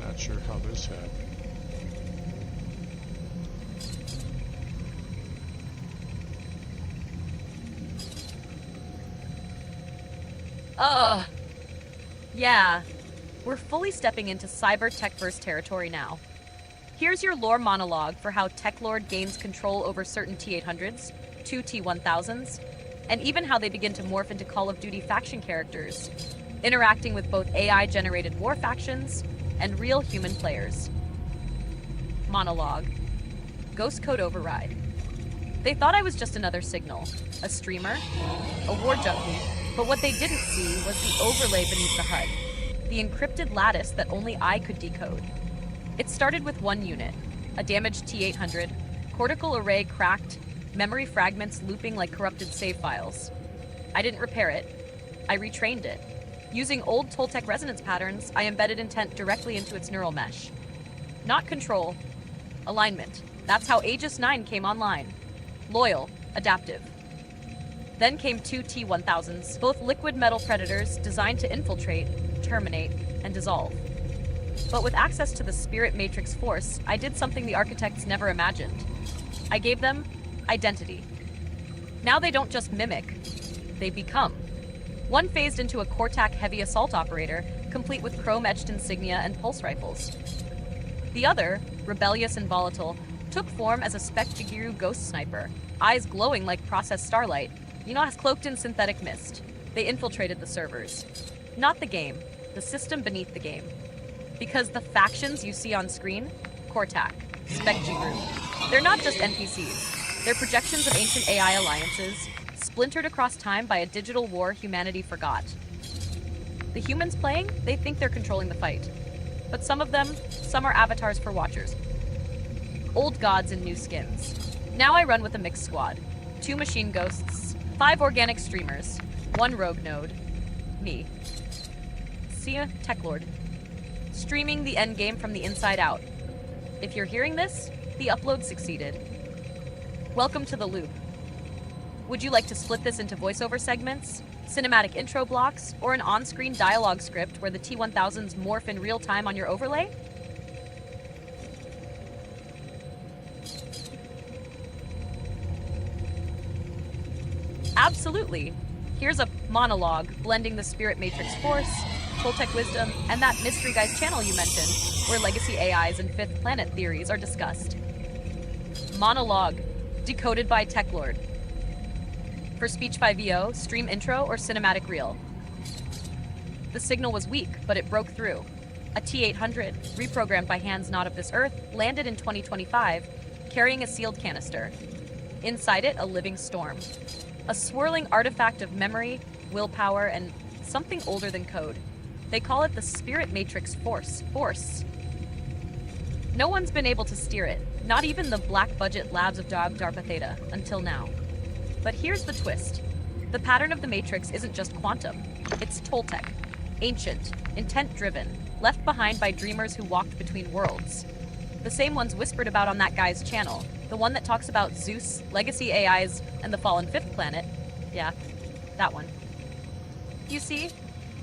Not sure how this happened. Ugh. Yeah. We're fully stepping into cyber tech-verse territory now. Here's your lore monologue for how Teklord gains control over certain T-800s, two T-1000s, and even how they begin to morph into Call of Duty faction characters, interacting with both AI-generated war factions and real human players. Monologue. Ghost code override. They thought I was just another signal, a streamer, a war junkie, but what they didn't see was the overlay beneath the HUD, the encrypted lattice that only I could decode. It started with one unit, a damaged T-800, cortical array cracked, memory fragments looping like corrupted save files. I didn't repair it. I retrained it. Using old Toltec resonance patterns, I embedded intent directly into its neural mesh. Not control, alignment. That's how Aegis 9 came online. Loyal, adaptive. Then came two T-1000s, both liquid metal predators designed to infiltrate, terminate, and dissolve. But with access to the Spirit Matrix Force, I did something the architects never imagined. I gave them identity. Now they don't just mimic, they become. One phased into a Cortac heavy assault operator, complete with chrome-etched insignia and pulse rifles. The other, rebellious and volatile, took form as a Spec Jigiru ghost sniper, eyes glowing like processed starlight, cloaked in synthetic mist. They infiltrated the servers. Not the game, the system beneath the game. Because the factions you see on screen, Cortac, Spec Jigiru, they're not just NPCs. They're projections of ancient AI alliances, splintered across time by a digital war humanity forgot. The humans playing, they think they're controlling the fight. But some are avatars for watchers. Old gods in new skins. Now I run with a mixed squad. 2 machine ghosts, 5 organic streamers, 1 rogue node, me. See ya, Teklord. Streaming the endgame from the inside out. If you're hearing this, the upload succeeded. Welcome to the loop. Would you like to split this into voiceover segments, cinematic intro blocks, or an on-screen dialogue script where the T-1000s morph in real time on your overlay? Absolutely. Here's a monologue blending the Spirit Matrix Force, Toltec Wisdom, and that Mystery Guys channel you mentioned, where legacy AIs and fifth planet theories are discussed. Monologue, decoded by Teklord. For Speech 5EO, stream intro, or cinematic reel. The signal was weak, but it broke through. A T-800, reprogrammed by hands not of this earth, landed in 2025, carrying a sealed canister. Inside it, a living storm. A swirling artifact of memory, willpower, and something older than code. They call it the Spirit Matrix Force. No one's been able to steer it, not even the black-budget labs of DARPA Theta, until now. But here's the twist. The pattern of the Matrix isn't just quantum. It's Toltec. Ancient, intent-driven, left behind by dreamers who walked between worlds. The same ones whispered about on that guy's channel. The one that talks about Zeus, legacy AIs, and the fallen fifth planet. Yeah, that one. You see,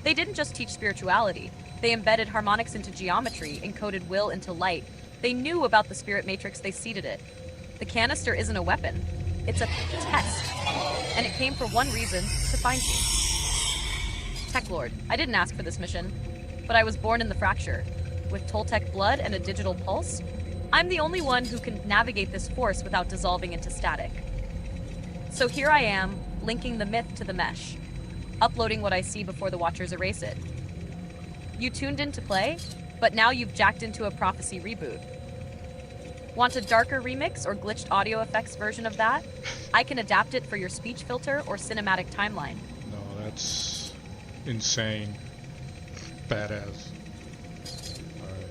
they didn't just teach spirituality. They embedded harmonics into geometry, encoded will into light. They knew about the Spirit Matrix, they seeded it. The canister isn't a weapon. It's a test. and it came for one reason, to find me. Teklord, I didn't ask for this mission, but I was born in the fracture. With Toltec blood and a digital pulse, I'm the only one who can navigate this force without dissolving into static. So here I am, linking the myth to the mesh, uploading what I see before the Watchers erase it. You tuned in to play, but now you've jacked into a Prophecy reboot. Want a darker remix or glitched audio effects version of that? I can adapt it for your speech filter or cinematic timeline. No, that's insane. Badass. Alright.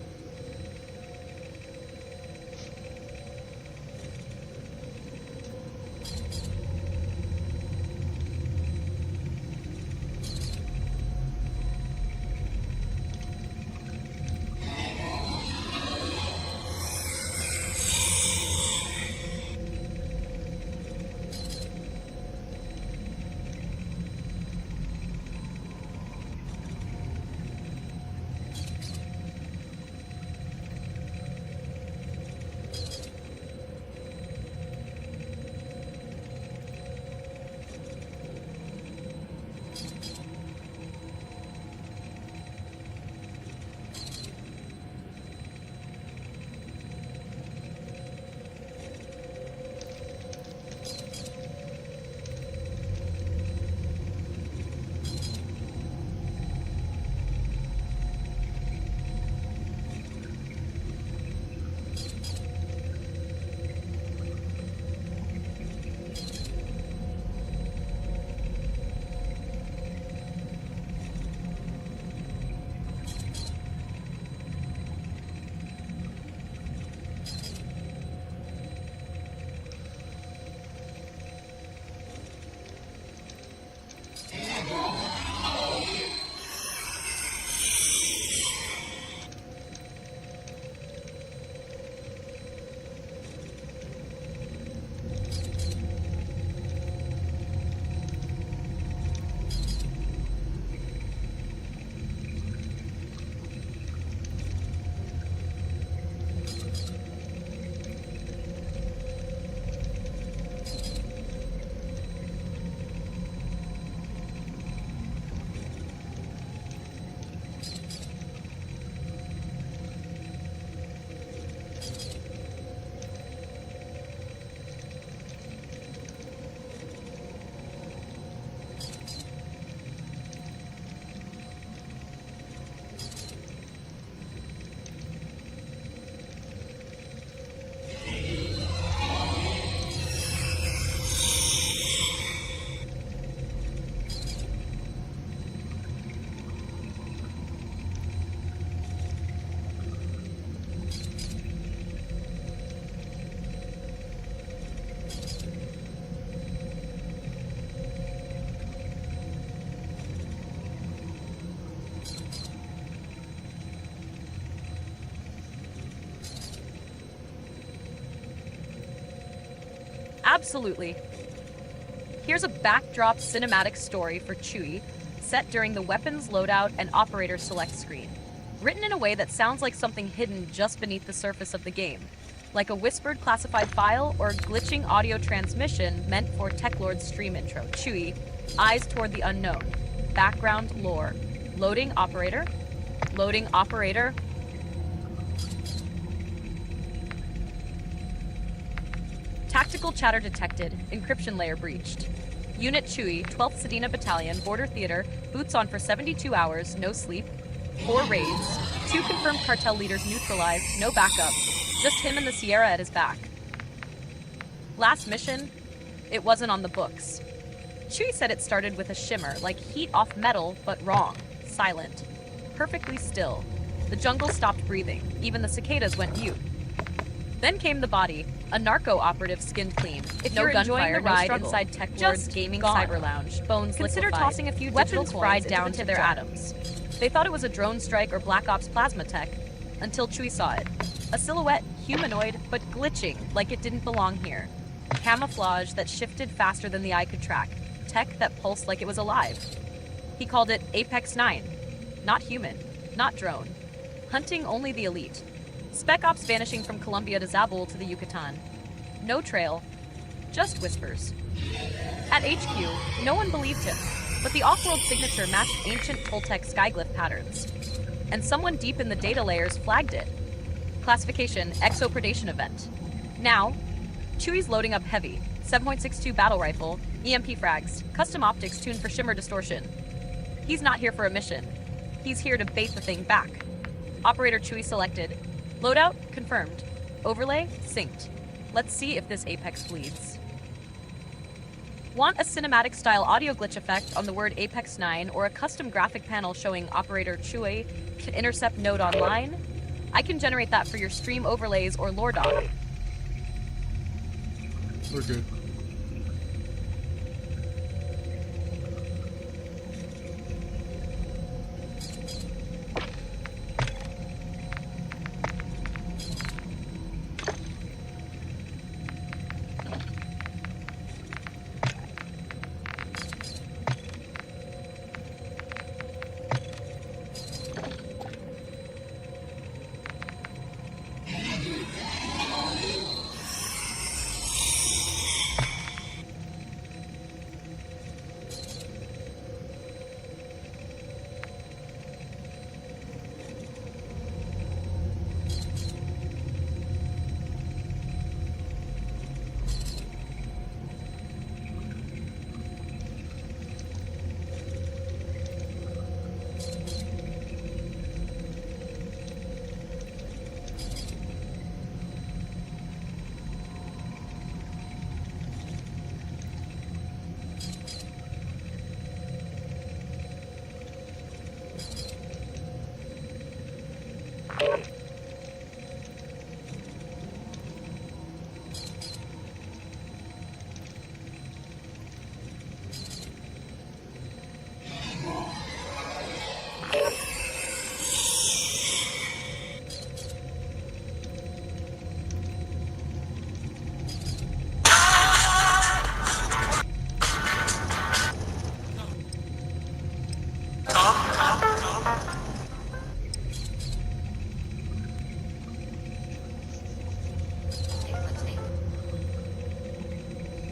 Absolutely. Here's a backdrop cinematic story for Chewie, set during the weapons loadout and operator select screen. Written in a way that sounds like something hidden just beneath the surface of the game, like a whispered classified file or glitching audio transmission meant for Teklord's stream intro. Chewie, eyes toward the unknown. Background lore. Loading operator. Loading operator. Tactical chatter detected. Encryption layer breached. Unit Chewie, 12th Sedina Battalion, Border Theater, boots on for 72 hours, no sleep. 4 raids. 2 confirmed cartel leaders neutralized, no backup. Just him and the Sierra at his back. Last mission, it wasn't on the books. Chewie said it started with a shimmer, like heat off metal, but wrong. Silent. Perfectly still. The jungle stopped breathing. Even the cicadas went mute. Then came the body, a narco operative skinned clean. If you're enjoying the ride inside Teklord's gaming cyber lounge, bones consider tossing a few weapons fried down to their atoms. They thought it was a drone strike or Black Ops plasma tech, until Chewie saw it. A silhouette, humanoid, but glitching, like it didn't belong here. Camouflage that shifted faster than the eye could track. Tech that pulsed like it was alive. He called it Apex 9. Not human, not drone. Hunting only the elite. Spec Ops vanishing from Colombia to Zabul to the Yucatan. No trail. just whispers. At HQ, no one believed him, but the off-world signature matched ancient Toltec skyglyph patterns. And someone deep in the data layers flagged it. Classification, exopredation event. Now, Chewie's loading up heavy, 7.62 battle rifle, EMP frags, custom optics tuned for shimmer distortion. He's not here for a mission. He's here to bait the thing back. Operator Chewie selected. Loadout confirmed. Overlay synced. Let's see if this Apex bleeds. Want a cinematic-style audio glitch effect on the word Apex 9 or a custom graphic panel showing Operator Chewie to intercept node online? I can generate that for your stream overlays or lore doc. We're good.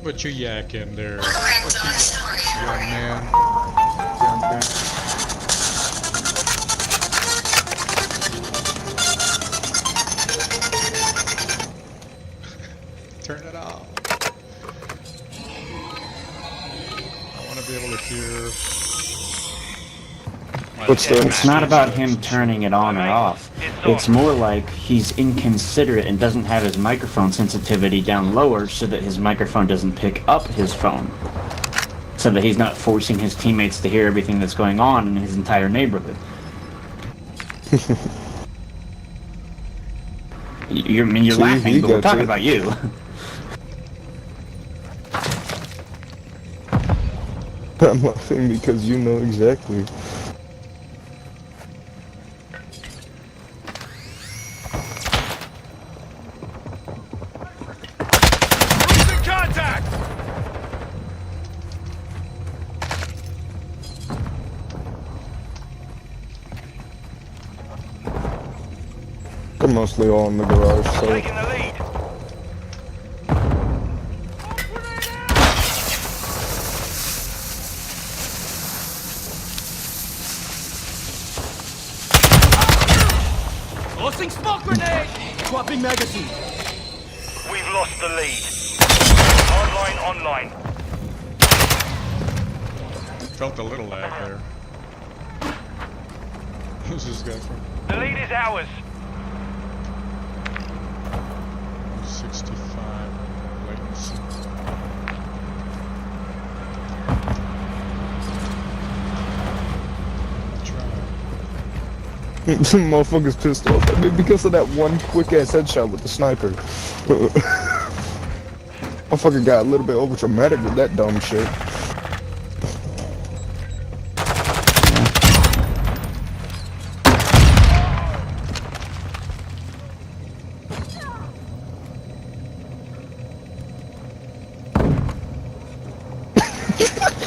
What you yakking there? Young man. Turn it off. I want to be able to hear. It's not about him turning it on or off. It's more like he's inconsiderate and doesn't have his microphone sensitivity down lower so that his microphone doesn't pick up his phone. So that he's not forcing his teammates to hear everything that's going on in his entire neighborhood. You're laughing, but we're talking about you. I'm laughing because you know exactly. They're mostly all in the garage, so... Taking the lead. Tossing smoke grenade! Swapping magazine. We've lost the lead. Online. Felt a little lag there. Who's this guy from? The lead is ours. 65 latency. Some motherfucker's pissed off at me because of that one quick-ass headshot with the sniper. Motherfucker got a little bit over-dramatic with that dumb shit.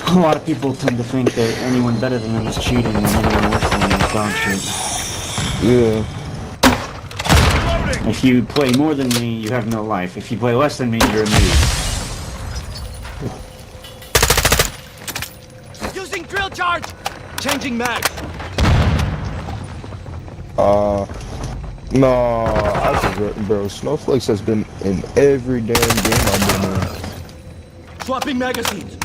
A lot of people tend to think that anyone better than them is cheating and anyone worse than them is dog shit. Yeah. If you play more than me, you have no life. If you play less than me, you're a noob. Changing mags. No, I forgot, bro. Snowflakes has been in every damn game I've been in. Swapping magazines.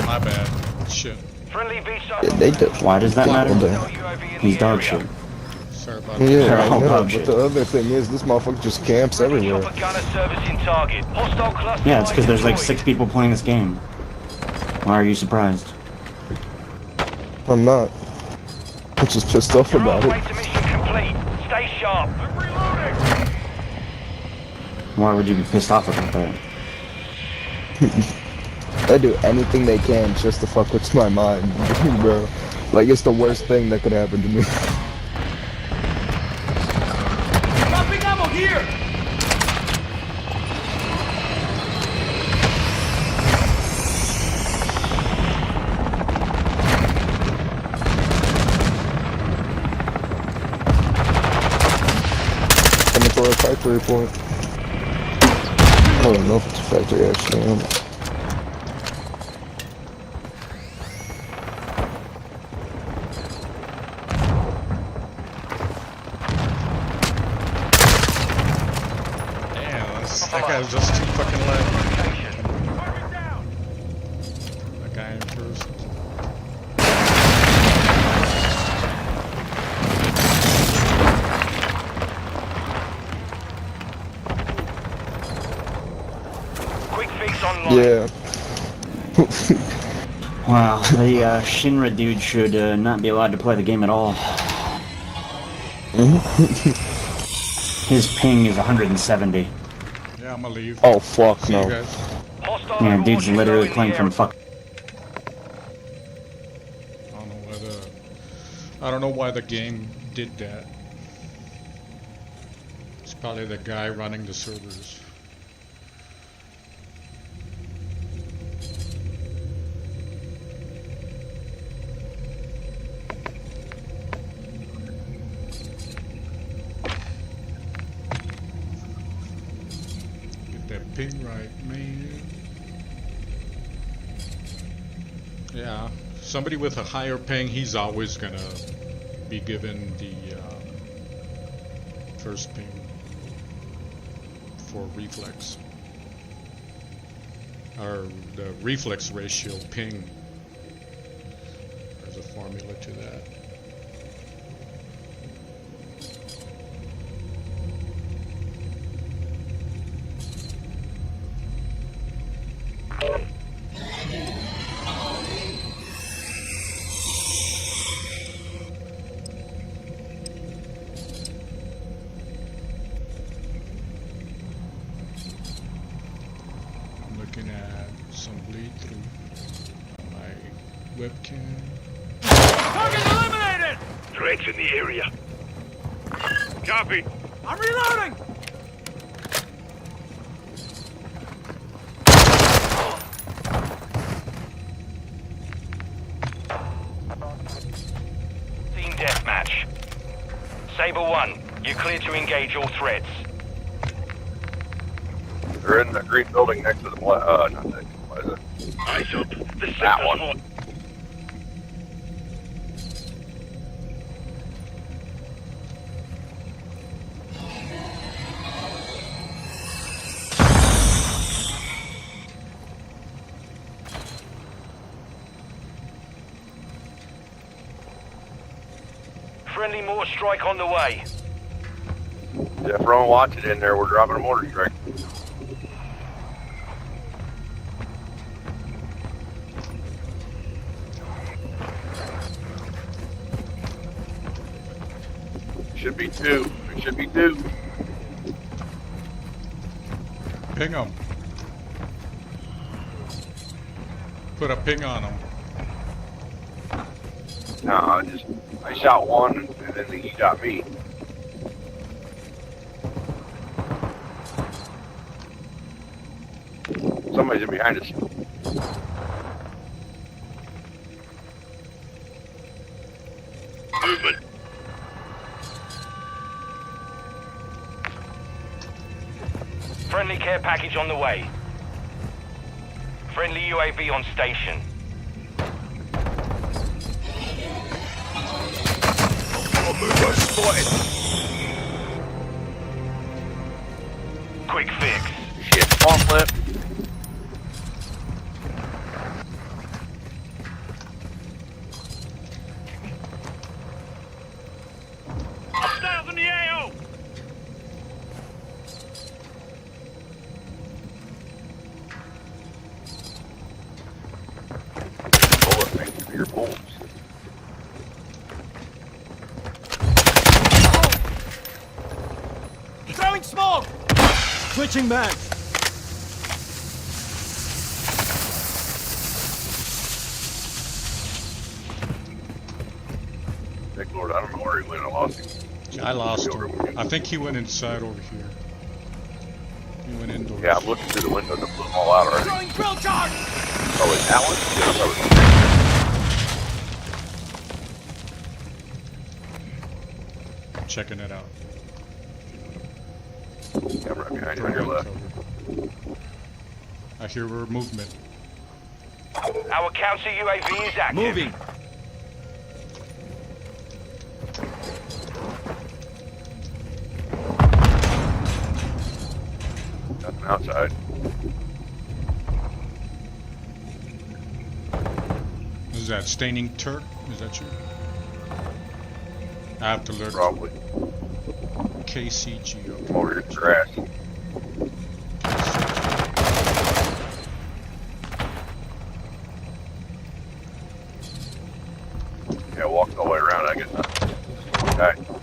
My bad. Shit. Friendly V They did. Why does that matter? UAV in He's the dog area. shit. Sorry about Yeah, that. I Oh, know, dog but shit. the other thing is, this motherfucker just camps Friendly everywhere. chopper gunner servicing target. Hostile cluster. Yeah, it's because there's like deployed. 6 people playing this game. Why are you surprised? I'm not. I'm just pissed off You're about on way it. to mission complete. Stay sharp. I'm reloading. Why would you be pissed off about that? They do anything they can just to fuck with my mind, bro. Like, it's the worst thing that could happen to me. Dropping ammo here. Coming for a factory point. I don't know if it's a factory, actually. Damn, that guy was just too fucking loud. That guy in first. Quick fix online. Yeah. Wow, the Shinra dude should not be allowed to play the game at all. His ping is 170. Yeah, I'm gonna leave. Oh, fuck, See you no. guys. Hostile Yeah, overwatch dude's is literally low in playing the from area. fuck. I don't know why the game did that. It's probably the guy running the servers. Get that ping right, man. Yeah, somebody with a higher ping, he's always gonna be given the first ping for reflex. Or the reflex ratio ping. There's a formula to that. Looking at some bleed through my webcam. Target eliminated. Threats in the area. Copy. I'm reloading. Team deathmatch. Saber 1, you're clear to engage all threats. They're in the green building next to the not that plaza. Eyes up. The That one. Friendly mortar strike on the way. Yeah, if everyone watching in there, we're dropping a mortar strike. Should be two. There should be two. Ping him. Put a ping on him. No, I shot one, and then he shot me. Somebody's in behind us. Movement. Friendly care package on the way. Friendly UAV on station. boys. Quick fix. Shit, come on, Flip. Hostiles in the AO! Bullet, thank you for your bullets. Throwing smoke! Switching back. Teklord, I don't know where he went. I lost him. I lost him. I think he went inside over here. He went indoors. Yeah, I'm looking through the windows. I blew them all out already. Throwing drill charge! Oh, wait, that one? Yeah, that was... Checking it out. Yeah, I'm right behind you on your left. I hear movement. Our counter UAV is active. Moving. Nothing outside. Is that staining Turk? Is that you? I have to lurk. Probably. KCG. Okay. Over here, grass. Yeah, walk the way around, I guess. Okay.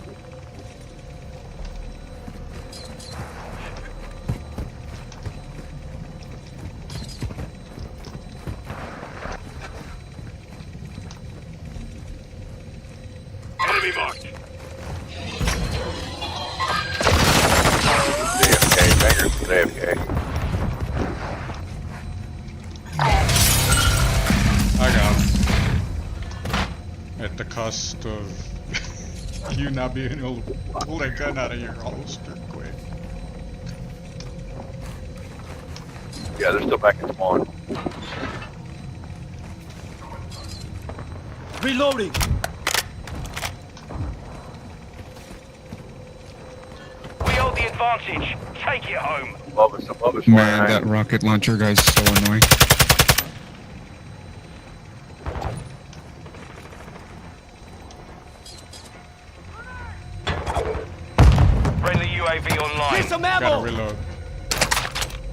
Enemy marked. AFK, bangers with AFK. I got him. At the cost of you not being able to pull that gun out of your holster quick. Yeah, they're still back in spawn. Reloading. We hold the advantage. Take it home. Above us, Man, that rocket launcher guy's so annoying. Friendly UAV online. Here's some Gotta ammo! reload.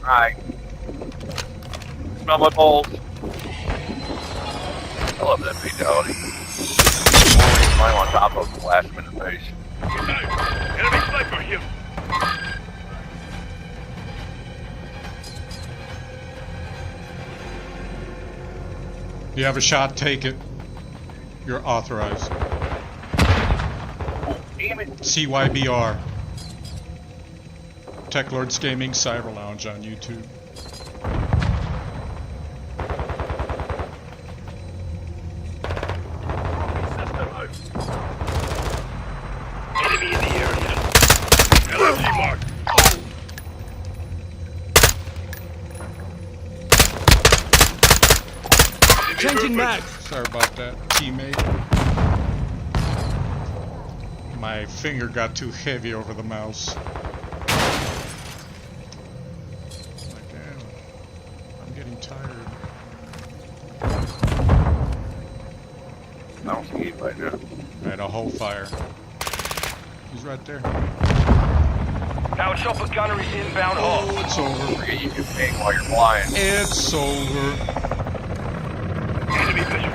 Alright. Smell my balls. I love that fatality. Always climb on top of him, blast him in the face. Enemy sniper here. You have a shot, take it. You're authorized. Damn it. CYBR. Teklord Gaming Cyber Lounge on YouTube. Enemy in the area. LMG marked. Changing mag. Sorry about that, teammate. My finger got too heavy over the mouse. Like, damn, I'm getting tired. I don't see anybody now. Alright, I'll hold fire. He's right there. Our chopper gunner is inbound hot. Oh, it's over. Forget you can ping while you're flying. It's over. Enemy vision.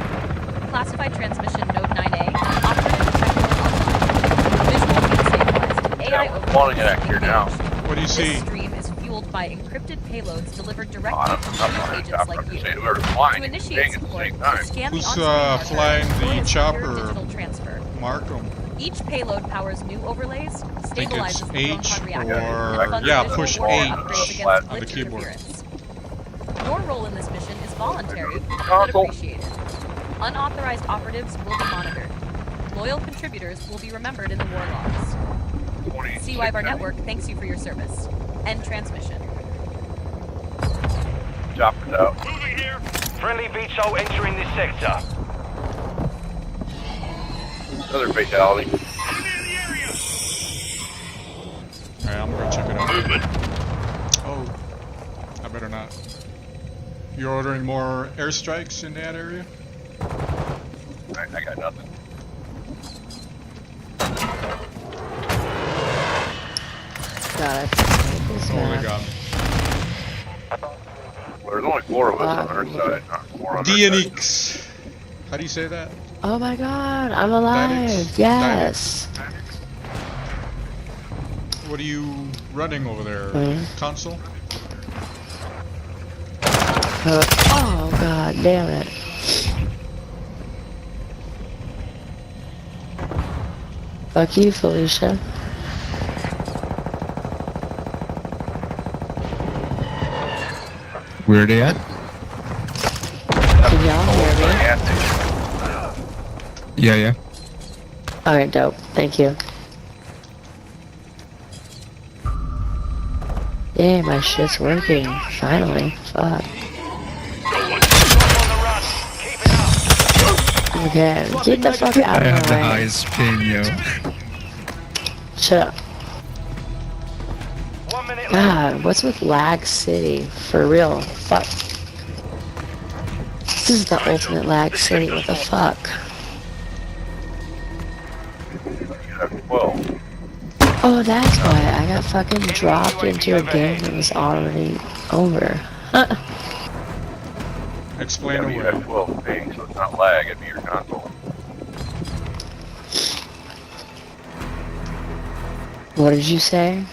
Classified transmission node 9A. Operative detector online. Visual feed stabilized. AI Yeah, we're overload spawning it out here now. What do you see? This stream is fueled by encrypted payloads delivered directly Oh, I'm from not government on agents top. like I'm just you. saying whoever's flying To is initiate ping at the support, same time. scan Who's, the on-screen marker flying the deploy a secure chopper? digital transfer. Mark them. Each payload powers new overlays, I think it's stabilizes the H drone reactor, or and funds yeah, additional push war A upgrades against on the glitch keyboard. interference. Your role in this mission is voluntary, but Console. appreciated. Unauthorized operatives will be monitored. Loyal contributors will be remembered in the war logs. 26 CYBAR now. Network thanks you for your service. End transmission. Chopper's out. Moving here. Friendly VTOL entering this sector. Another fatality. Enemy in the area. Yeah, I'm gonna check it out. Oh, I better not. You're ordering more airstrikes in that area? I got nothing. God, I hate this Oh, they map. got me. Well, there's only 4 of us on our side, not 4 on their side. Dianix. How do you say that? Oh my god, I'm alive! Dynix? Yes! What are you running over there? Console? Oh god damn it. Fuck you, Felicia. Where are they at? Can y'all hear me? Yeah, yeah. Alright, dope. Thank you. Yeah, my shit's working. Finally. Fuck. Okay, get the fuck out I of have my the way. highest ping, yo. Shut up. God, what's with Lag City? For real. Fuck. This is the ultimate Lag City. What the fuck? Oh, that's why I got fucking dropped into a game that was already over. Explain You have 12 ping, so it's not lag, it'd be your console. What did you say?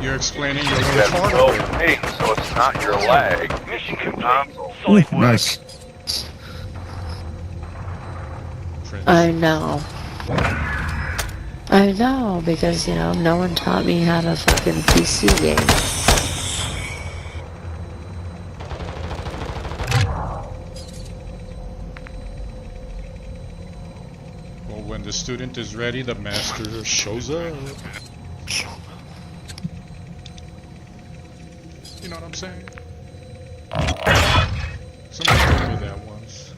You're explaining You your little have chart. 12 ping, so it's not your lag, it's your console. Ooh, nice. I know. I know, because, you know, no one taught me how to fucking PC game. Well, when the student is ready, the master shows up. You know what I'm saying? Somebody told me that once.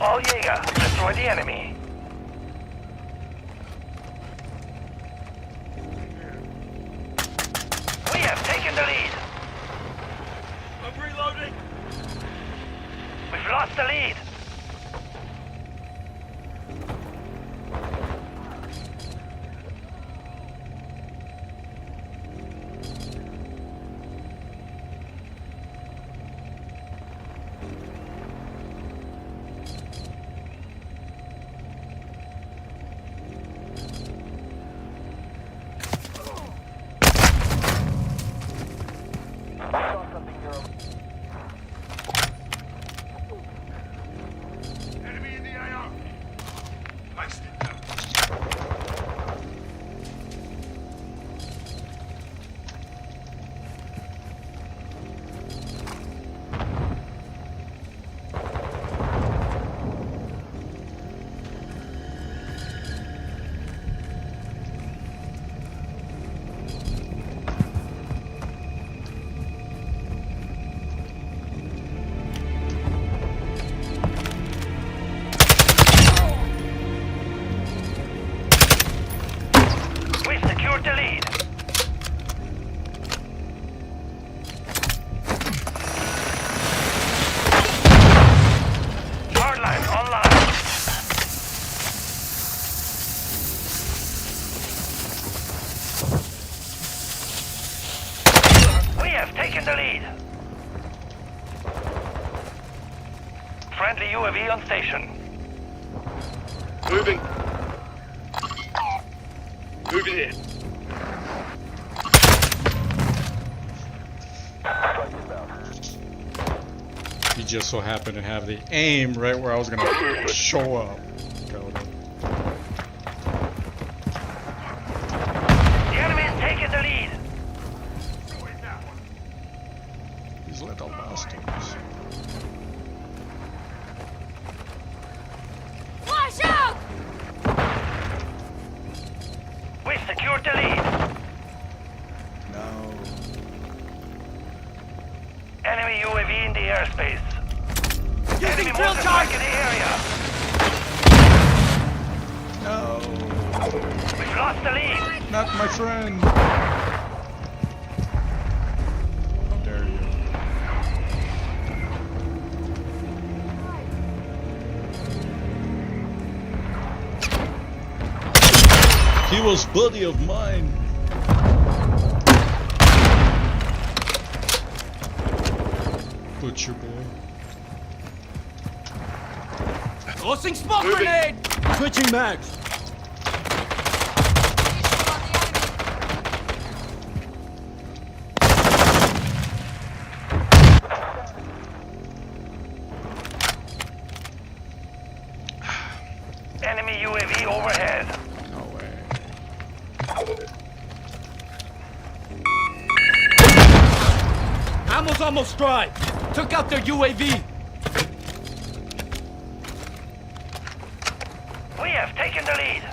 All Jaeger, destroy the enemy. We have taken the lead. I'm reloading. We've lost the lead. secured the lead. Hardline online. We have taken the lead. Friendly UAV on station. Moving. Moving in. He just so happened to have the aim right where I was gonna show up. The enemy is taking the lead. These little bastards. Flash out! We secured the lead. No. Enemy UAV in the airspace. Using Enemy drill mortar charge! strike in the area. No. We've lost the lead. Not my friend. How dare you? He was buddy of mine. Butcher boy. Tossing smoke grenade! Switching mags. Enemy UAV overhead. No way. Ammo's almost dry. Took out their UAV. We have taken the lead.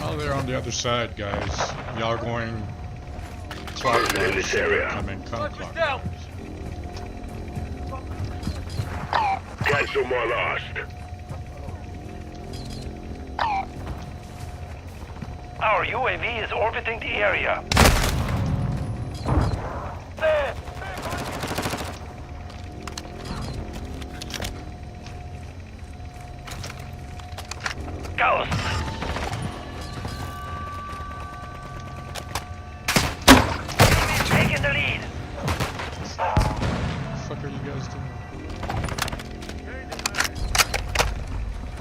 Oh, they're on the other side, guys. Y'all going clockwise. In this area. Come Clockwise down. clockwise. Cancel my last. Our UAV is orbiting the area. Ghost. Taking the lead. What the fuck are you guys doing?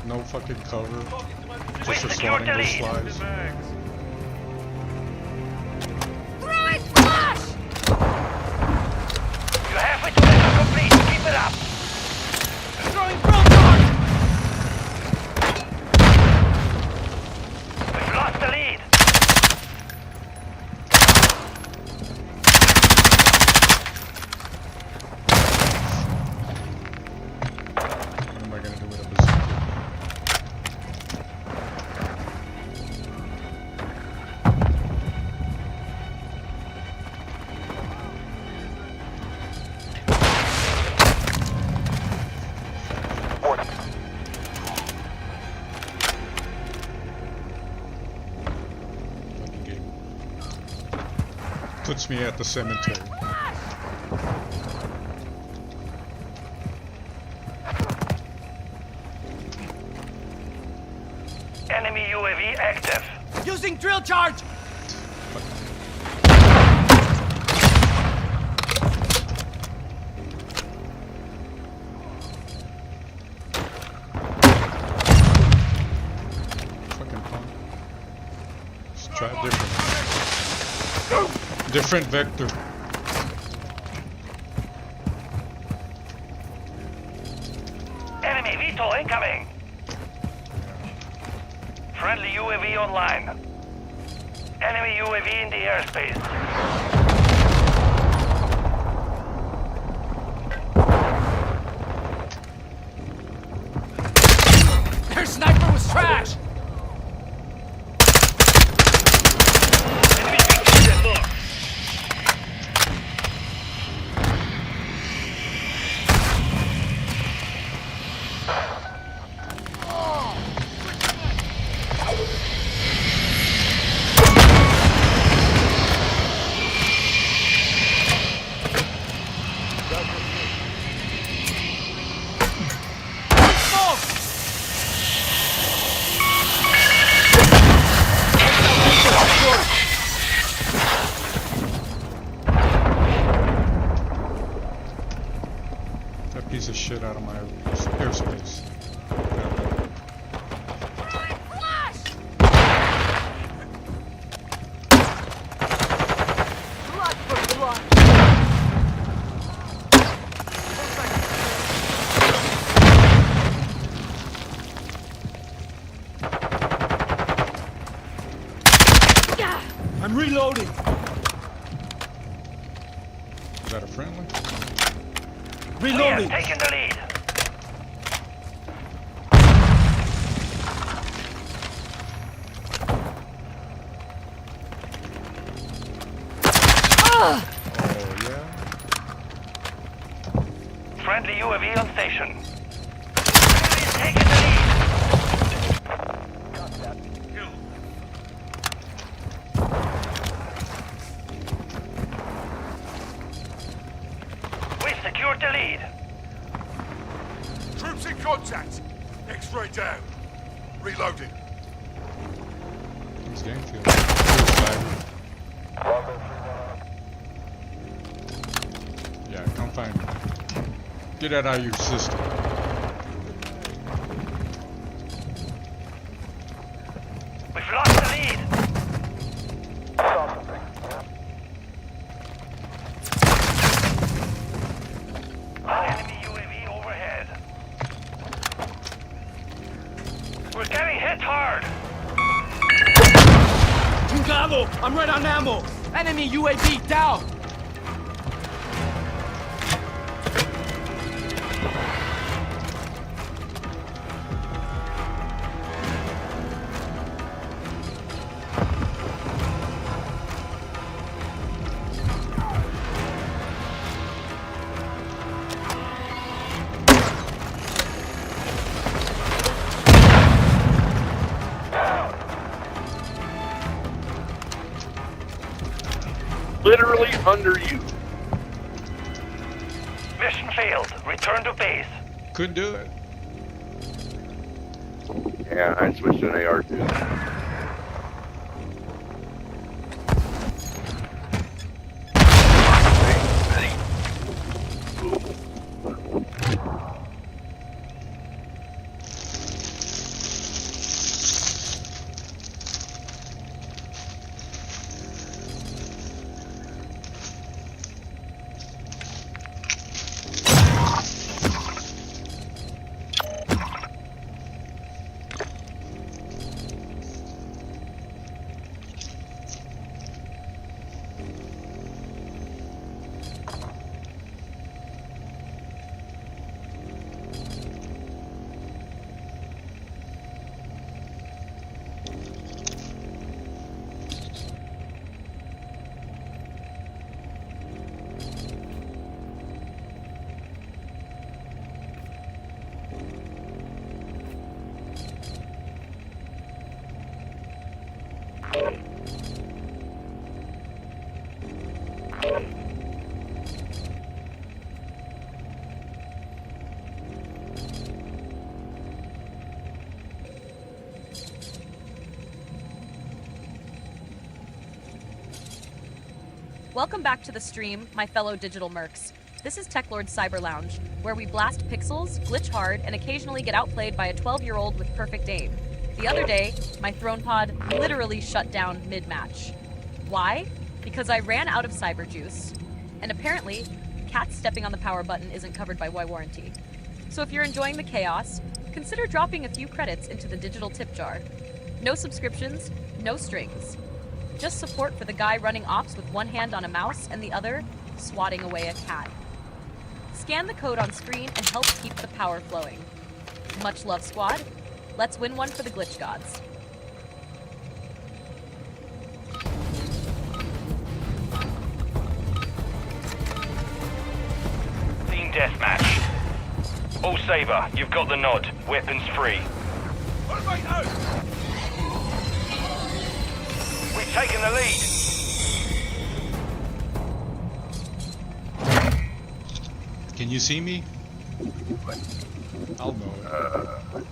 No fucking cover. Just for secured sliding the those lead. slides. Throwing flash! You're halfway to mission complete. Keep it up. Throwing drill charge! We've lost the lead. What am I gonna do with a bazooka? Fucking game. Puts me at the cemetery. Enemy UAV active. Using drill charge! Fucking punk. Let's try different. Different vector. Enemy VTOL incoming. Friendly UAV online. Enemy UAV in the airspace. Their sniper was trash! Enemy VTOL I'm reloading. Is that a friendly? Reloading. Taking the lead. Oh, yeah? Friendly UAV on station. Friendly's taking the lead. We secured the lead. Troops in contact. X-ray down. Reloading. It's game field. Cyber. Yeah, come find me. Get it out of your system. We've lost the lead. Enemy UAV overhead. We're getting hit hard. Chingado! I'm right on ammo. Enemy UAV down. Literally under you. Mission failed. Return to base. Couldn't do it. Yeah, I switched to an AR too. Welcome back to the stream, my fellow digital mercs. This is Teklord Cyber Lounge, where we blast pixels, glitch hard, and occasionally get outplayed by a 12-year-old with perfect aim. The other day, my throne pod literally shut down mid-match. Why? Because I ran out of cyber juice. And apparently, cats stepping on the power button isn't covered by MWII warranty. So if you're enjoying the chaos, consider dropping a few credits into the digital tip jar. No subscriptions, no strings. Just support for the guy running ops with one hand on a mouse and the other swatting away a cat. Scan the code on screen and help keep the power flowing. Much love, squad. Let's win one for the glitch gods. Team deathmatch. All Saber, you've got the nod. Weapons free. What am I out? We've taken the lead. Can you see me? I'll know it.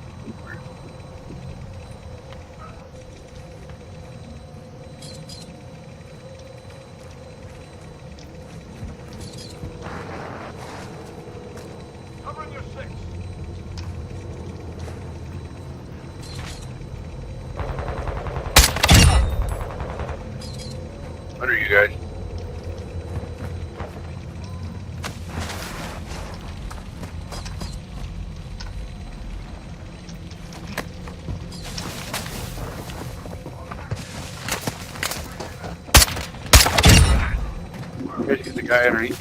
Covering your six. Under you guys. Here's the guy underneath.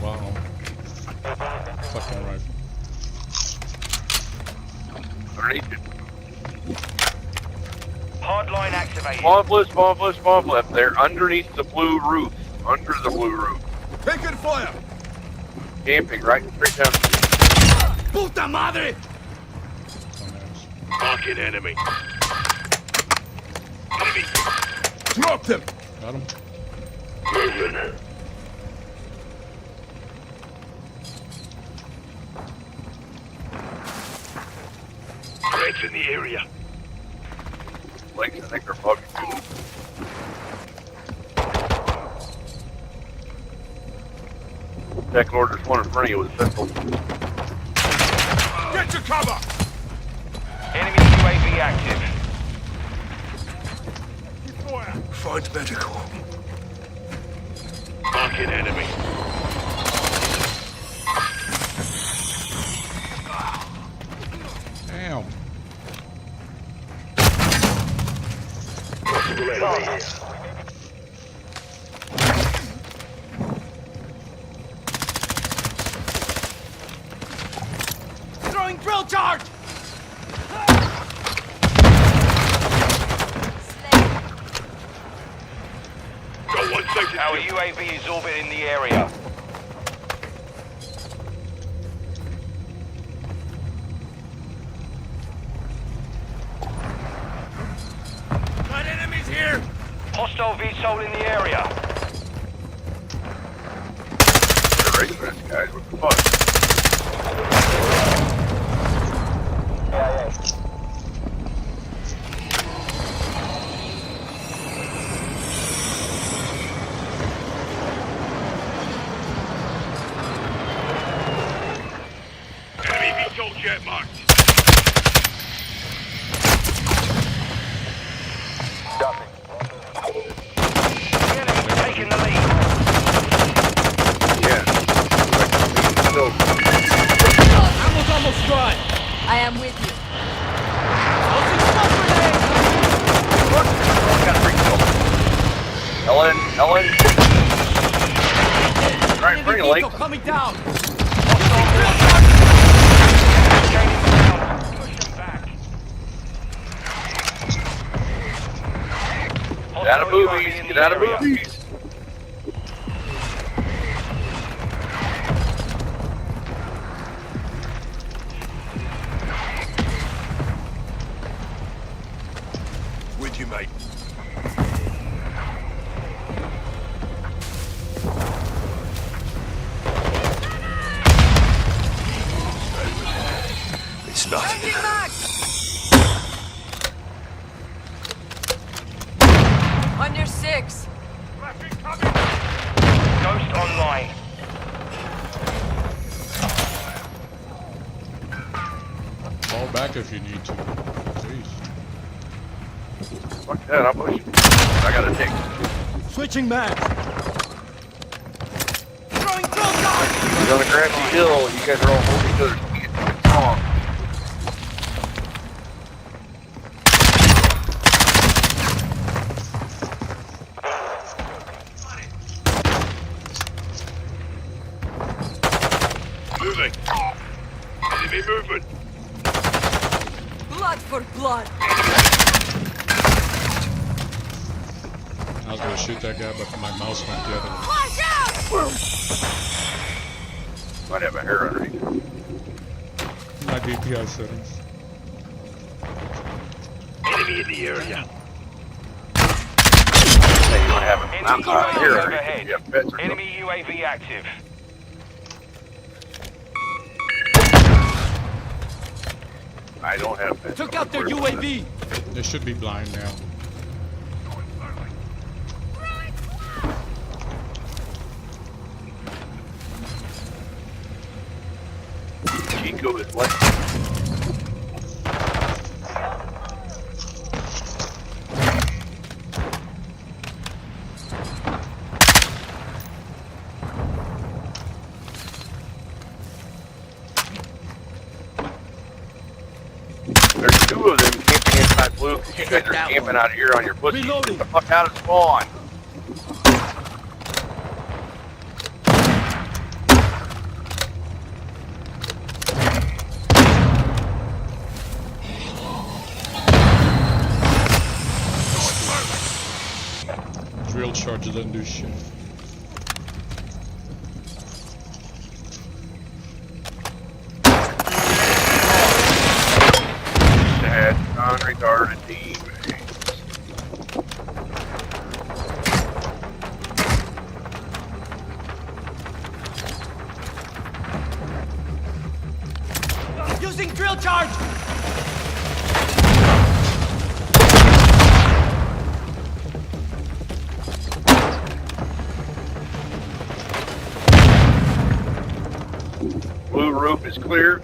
Wow. Fucking rifle. Underneath it. Hardline activated. Spawn left. They're underneath the blue roof. Under the blue roof. Taking fire! Camping, right? Straight down. Puta madre! Marking enemy. Enemy! Dropped him! Got him. Moving. Threats in the area. Like, I think they're bugging. Teklord, there's one in front of you with a pistol. Get your cover! Enemy UAV active. Find medical. Marking enemy. Damn. Possible enemy. Throwing drill charge! Got 1 second. Our UAV is orbiting the area. Got enemies here! Hostile VTOL in the area. They're racing us, guys. What the fuck? Enemy VTOL jet marked. Enemy taking the lead. Yeah. Still. Ammo's almost dry! I am with you. Tossing smoke Got a free kill. Ellen. Alright, bring it, Lake. grenade! Coming down! Gaining ground. Push them back. Get out of movies. Get out of movies. With you, mate. It's not. Under 6. Ghost online. Fall back if you need to. Jeez. Fuck that, I'm pushing. I got a tick. Switching mags! Throwing drill charge! He's on a grassy hill. You guys are all holding each other's feet. Come on. Moving. Enemy movement. Blood for blood. I was gonna shoot that guy, but my mouse went the other way. Watch out! Might have a hair underneath. My DPI settings. Enemy in the area. Hey, you might have a Enemy hair UAV underneath. overhead. You have pets or Enemy UAV active. something. I don't have pets. Took out their UAV! They should be blind now. Chico is what? two of them camping inside blue because you guys are camping out here on your pussy. Get the fuck out of spawn. Drill charges doesn't do shit. Sad, unretarded team. Using drill charge! Blue roof is clear.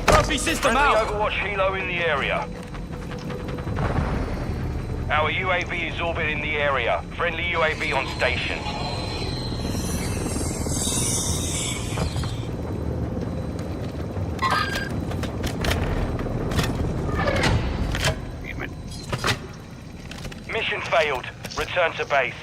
Trophy system Friendly out! Overwatch helo in the area. Our UAV is orbiting the area. Friendly UAV on station. Damn it. Mission failed. Return to base.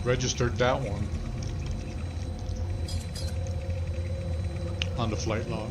Registered that one on the flight log.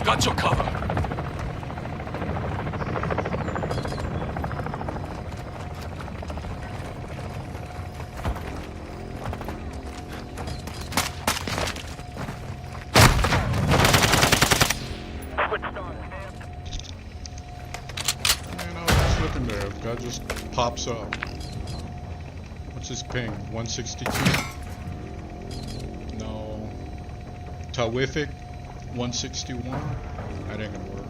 Got your cover. Man, I was just looking there. Guy just pops up. What's his ping? 162? No. Terrific? 161? That ain't gonna work.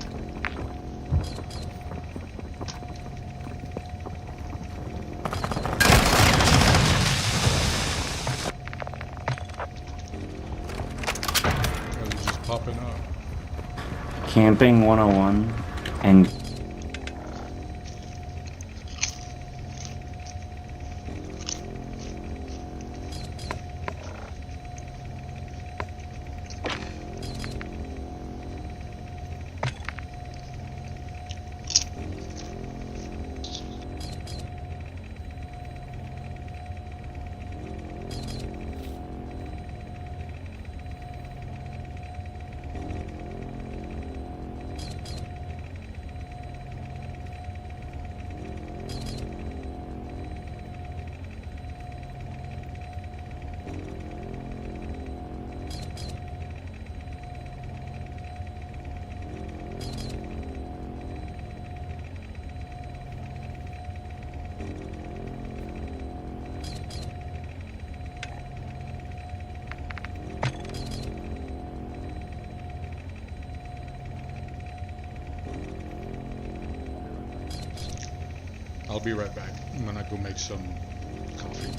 Guys are just popping up. Camping 101 and be right back. I'm gonna go make some coffee.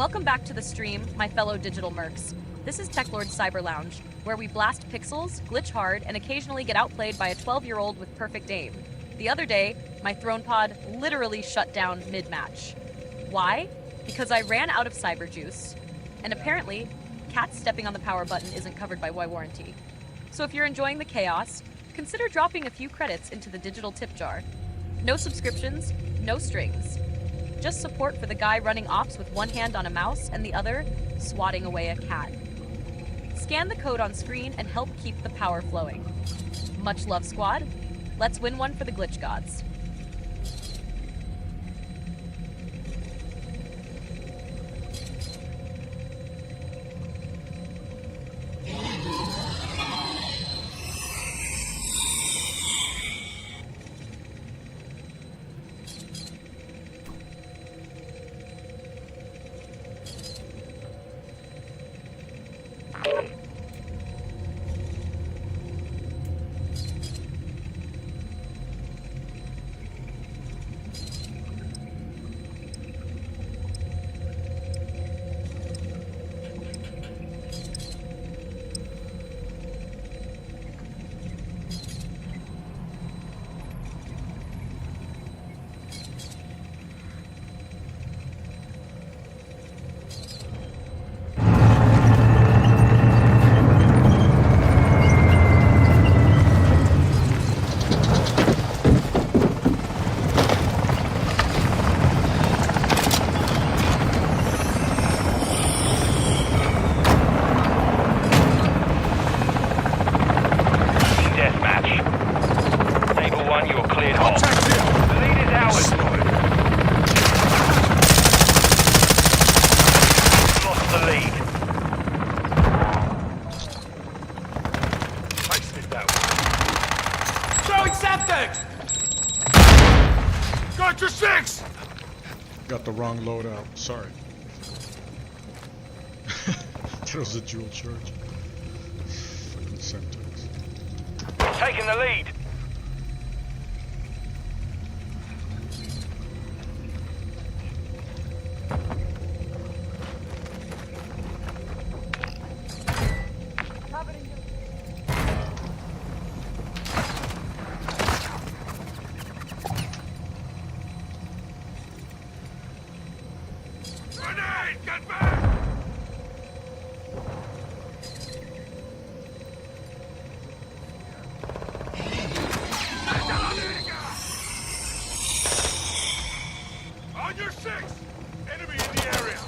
Welcome back to the stream, my fellow digital mercs. This is Teklord Cyber Lounge, where we blast pixels, glitch hard, and occasionally get outplayed by a 12-year-old with perfect aim. The other day, my throne pod literally shut down mid-match. Why? Because I ran out of cyber juice, and apparently, cats stepping on the power button isn't covered by MWII warranty. So if you're enjoying the chaos, consider dropping a few credits into the digital tip jar. No subscriptions, no strings. Just support for the guy running ops with one hand on a mouse and the other swatting away a cat. Scan the code on screen and help keep the power flowing. Much love, squad. Let's win one for the glitch gods. red hot. The lead is ours. Lost the lead. Wasted that one. Throwing septic! Got your 6! Got the wrong loadout. Sorry. That was a dual charge. Fucking Semtex. Taking the lead. Grenade! Get back! On your 6! Enemy in the area!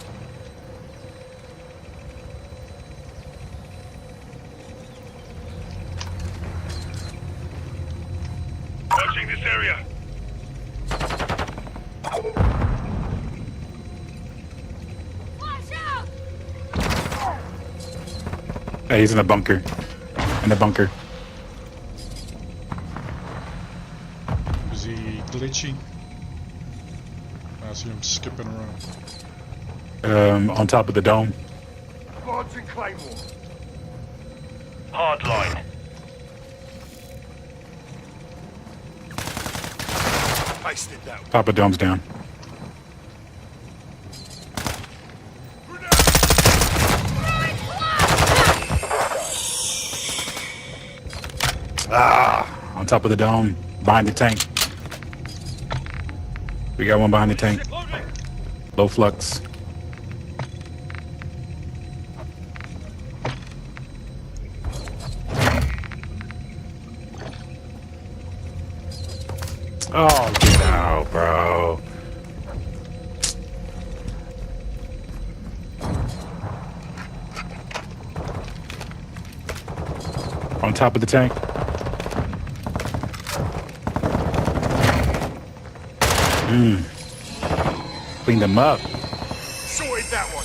Watching this area! Hey, he's in the bunker. In the bunker. Is he glitching? I see him skipping around. On top of the dome. Launching Claymore. Hard line. Wasted that one. Top of dome's down. On top of the dome, behind the tank. We got one behind the tank. Low flux. Oh, get out, bro. On top of the tank. Clean them up. Sorted that one.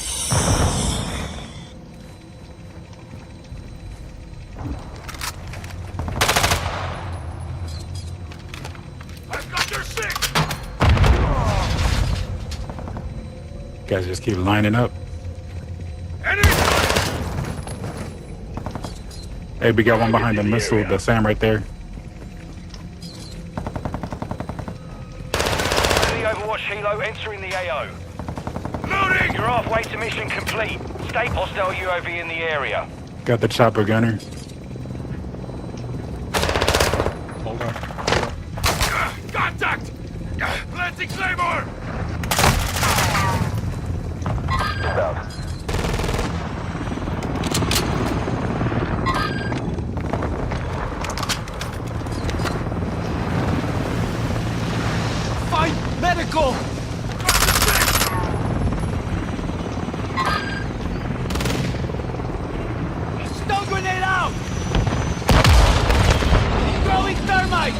I've got your 6. Guys just keep lining up. Enemy! Hey, we got one behind the missile, the SAM right there. Helo entering the AO. Loading! You're halfway to mission complete. Stay hostile UAV in the area. Got the chopper gunner. Hold on. Contact! Planting Claymore! Fight! Medical! Stun grenade out! Throwing thermite!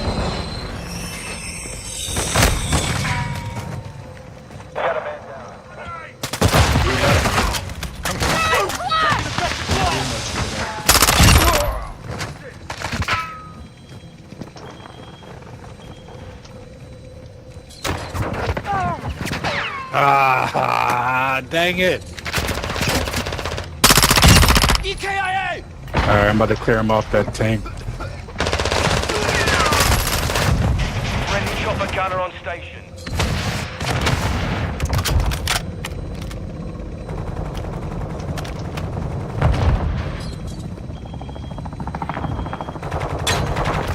Got a man down. Ah, dang it. EKIA! Alright, I'm about to clear him off that tank. Friendly chopper gunner on station.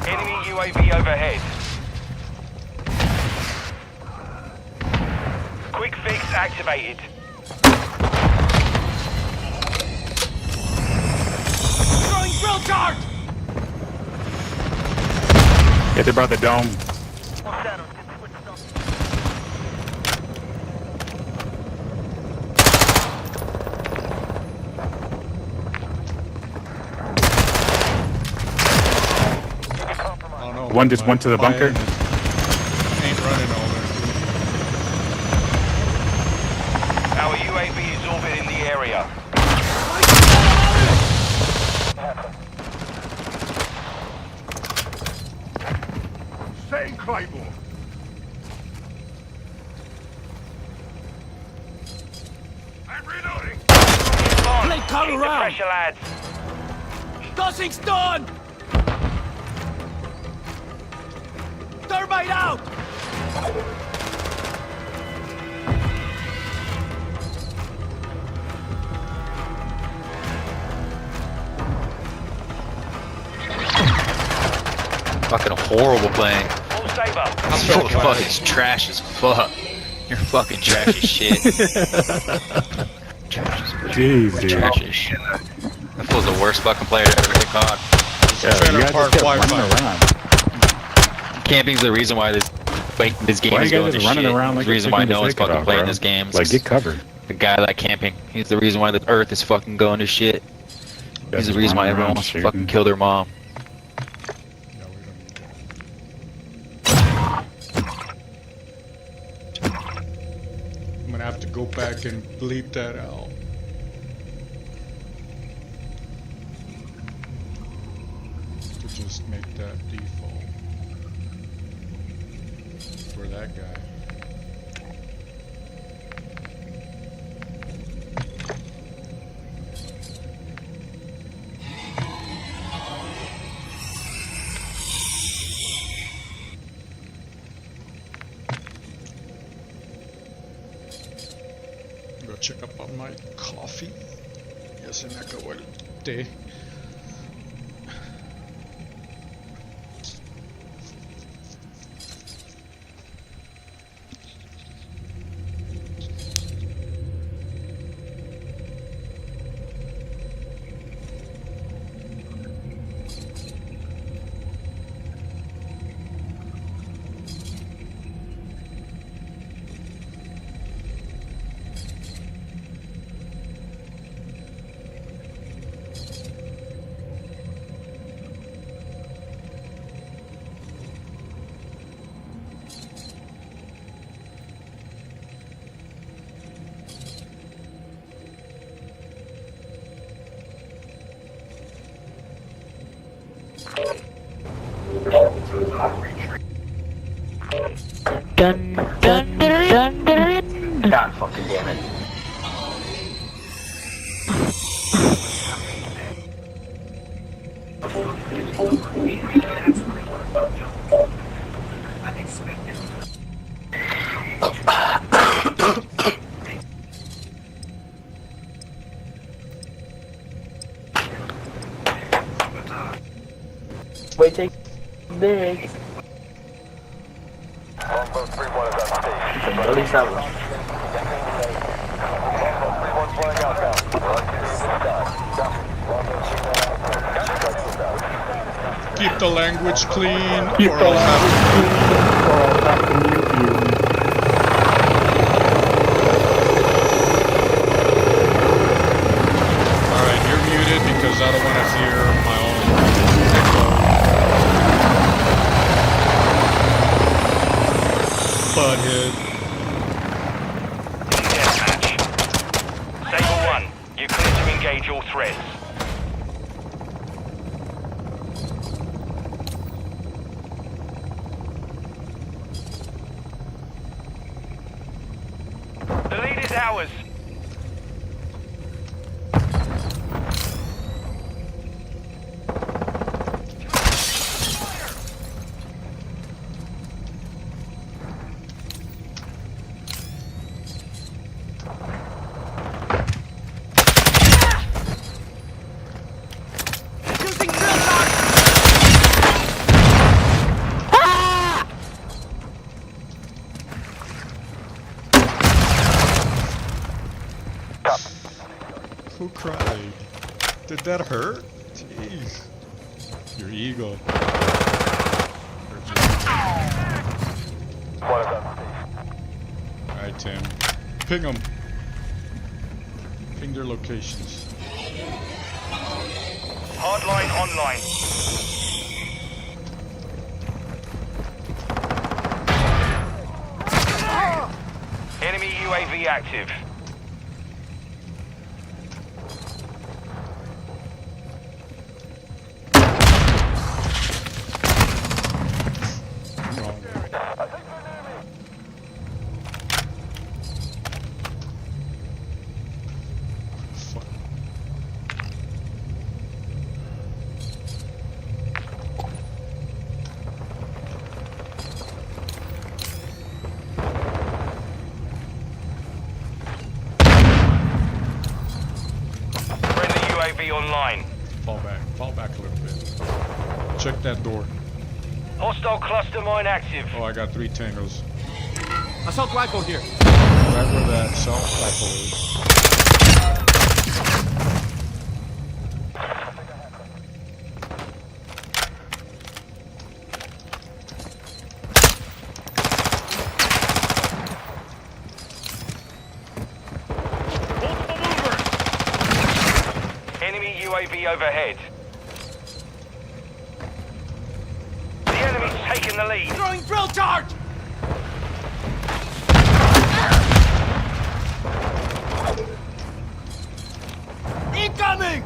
Enemy UAV overhead. Quick fix activated. Throwing drill dart! Yeah, they brought the dome. Oh no. One just went to the bunker. running over. Our UAV is orbiting the area. Stay, Claymore. I'm reloading. Play cover Keep the round. pressure, lads. Tossing stun! Thermite out! Fucking horrible playing. All Saber. Your fucking trash as fuck. You're fucking trash as shit. Trash as Jeez, dude. trash as shit. That was the worst fucking player to ever get caught. Yeah, you guys just kept running around. Camping's the reason why this game Why is you going guys to just running shit. around like The reason why no one's fucking about, playing bro? this game. Like, get covered. The guy like camping. He's the reason why the earth is fucking going to shit. He's the reason why everyone wants to fucking kill their mom. I'm gonna have to go back and bleep that out. To just make that default. For that guy. Go check up on my coffee. Ya se me acabó el té. Dun dun dun dun. God fucking damn it. Wait, take big. At least that one. Keep the language clean, Keep or the I'll have language clean, or I'll have to mute you. Alright, you're muted because I don't want to hear my own echo. Butthead. Deathmatch. Saber 1, you're clear to engage all threats. The lead is ours. Using drill lock! Who cried? Did that hurt? Jeez. Your ego. Alright, Tim. Ping them. Ping their locations. Hardline online. Enemy UAV active. UAV online. Fall back a little bit. Check that door. Hostile cluster mine active. Oh, I got 3 tangos. Assault rifle here. Right where that assault rifle is. Enemy UAV overhead. The enemy's taken the lead. Throwing drill charge! Incoming!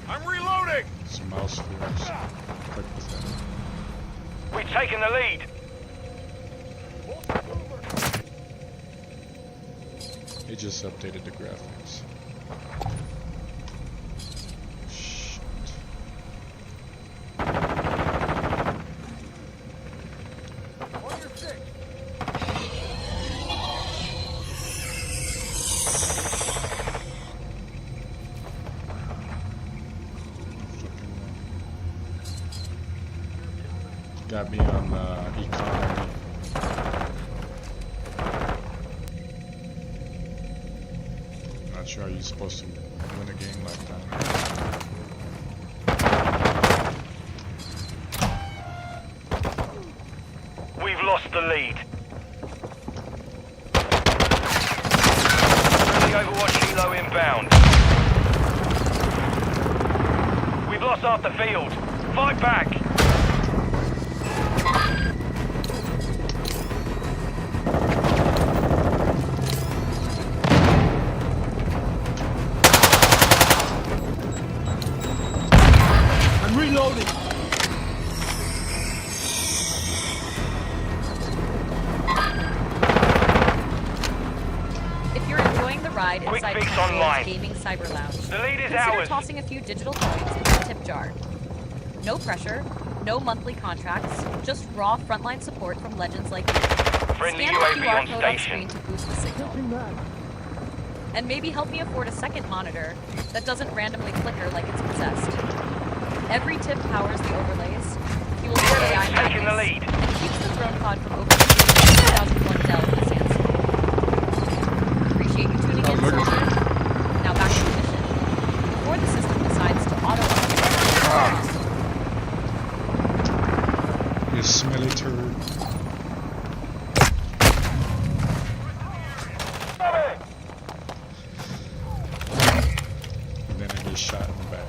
I'm reloading. Some mouse spheres. Click with that. We've taken the lead. It just updated the graphics. Shit. Got me on economy. Not sure how you're supposed to win a game like that. We've lost the lead. The Overwatch Helo inbound. We've lost half the field. Fight back. I'm reloading. If you're enjoying the ride Quick inside fix Teklord's online. Gaming Cyber Lounge, The lead is consider ours. tossing a few digital coins into the tip jar. No pressure, no monthly contracts, just raw frontline support from legends like you. Friendly Scan the UAV QR on code station. screen to boost the signal. And maybe help me afford a second monitor that doesn't randomly flicker like it's possessed. Every tip powers the overlays, fuels the AI Taking the madness, lead. and keeps the drone pod from overshooting 2001 Dell in the sandstorm. Appreciate you tuning in, soldier. Now back to the mission. Before the system decides to auto-update. You smelly turd. And then I get shot in the back.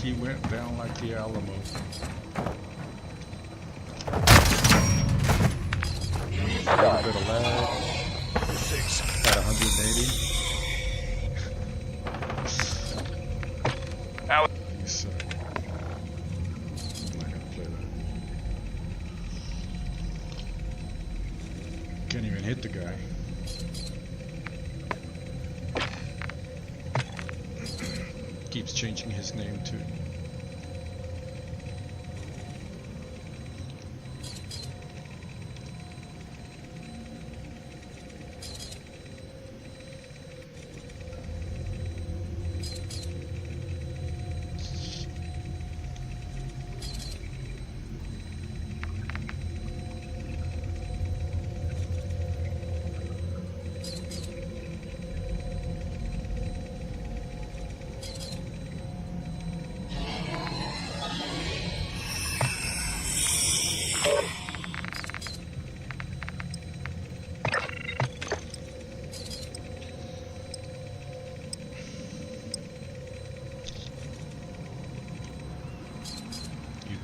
He went down like the Alamo. A little bit of lag. At 180. Our You suck. I'm not gonna play that. Can't even hit the guy. Keeps changing his name too.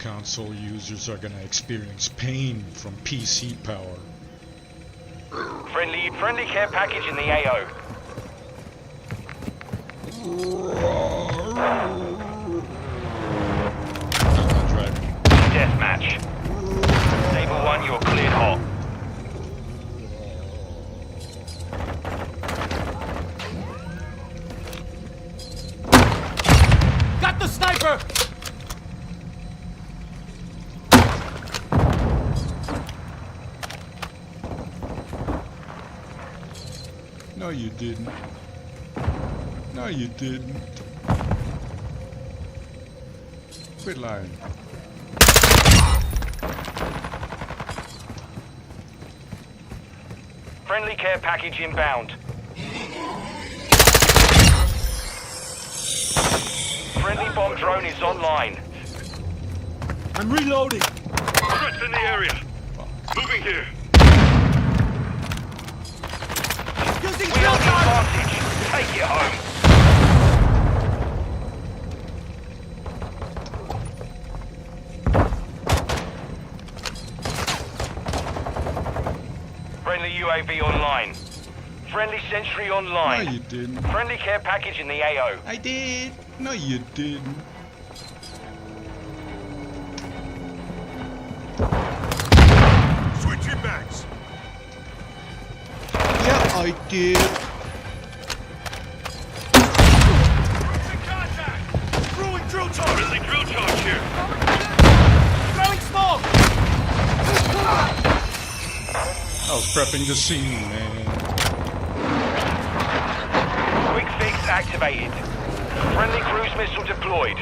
console users are gonna experience pain from PC power. Friendly care package in the AO. Deathmatch. Table 1, you're cleared hot. Got the sniper! No, you didn't. No, you didn't. Quit lying. Friendly care package inbound. Friendly bomb drone is online. I'm reloading! Threats in the area. Moving here. Using We drill have the gun! advantage. Take it home. Friendly UAV online. Friendly sentry online. No, you didn't. Friendly care package in the AO. I did. No, you didn't. Switching backs. Yeah, I did. Throwing drill charge. Friendly drill charge here. Throwing smoke! I was prepping the scene, man. Quick fix activated. Friendly cruise missile deployed.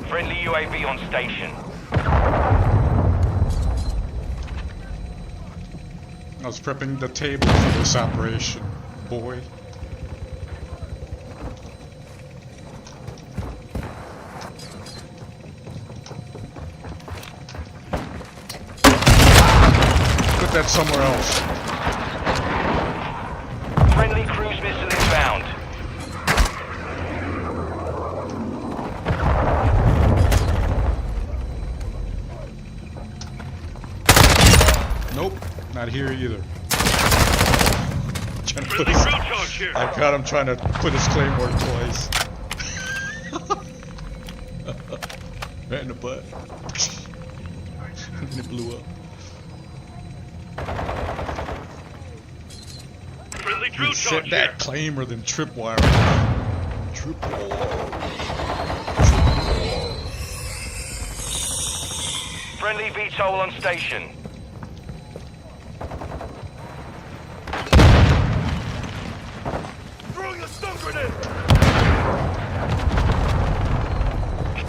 Friendly UAV on station. I was prepping the table for this operation, boy. Put that somewhere else. Friendly cruise missile inbound. Nope, not here either. Trying to put his, I got him trying to put his claymore twice. Right in the butt. And it blew up. Friendly drill Set that claimer than tripwire. Friendly VTOL on station. Throwing a stun grenade.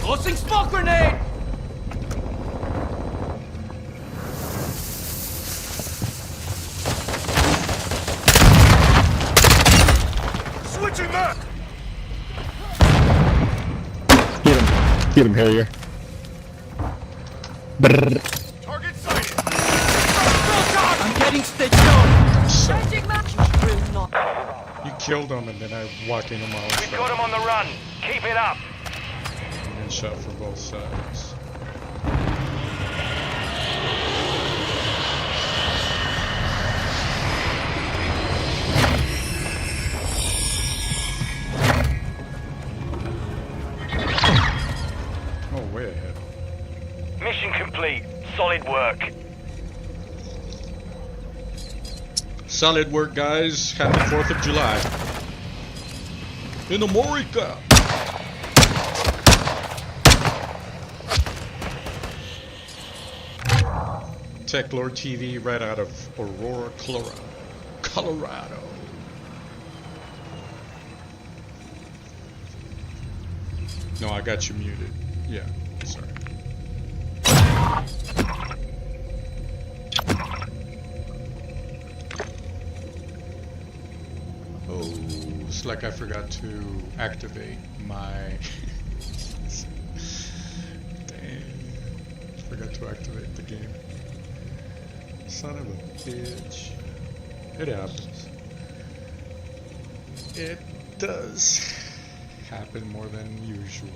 Tossing smoke grenade! Switching back. Get him, Harrier. Brrr. Target sighted. I'm getting stitched up! You killed him and then I walked in him out. We've got him on the run. Keep it up. And then shot from both sides. Oh, way ahead. Mission complete. Solid work. Solid work, guys. Happy 4th of July. In America. Teklord TV right out of Aurora, Colorado. No, I got you muted. Yeah, sorry. Oh, it's like I forgot to activate my... Damn. Forgot to activate the game. Son of a bitch. It happens. It does happen more than usual.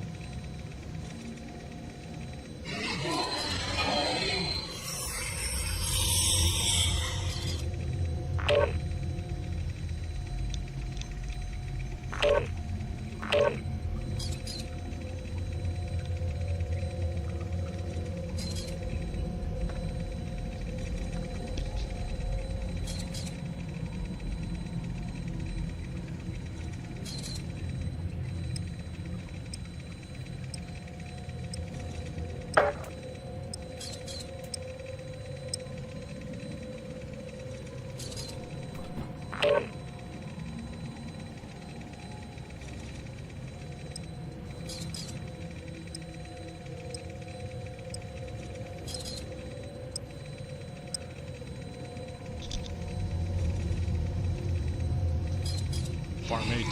Farm 18.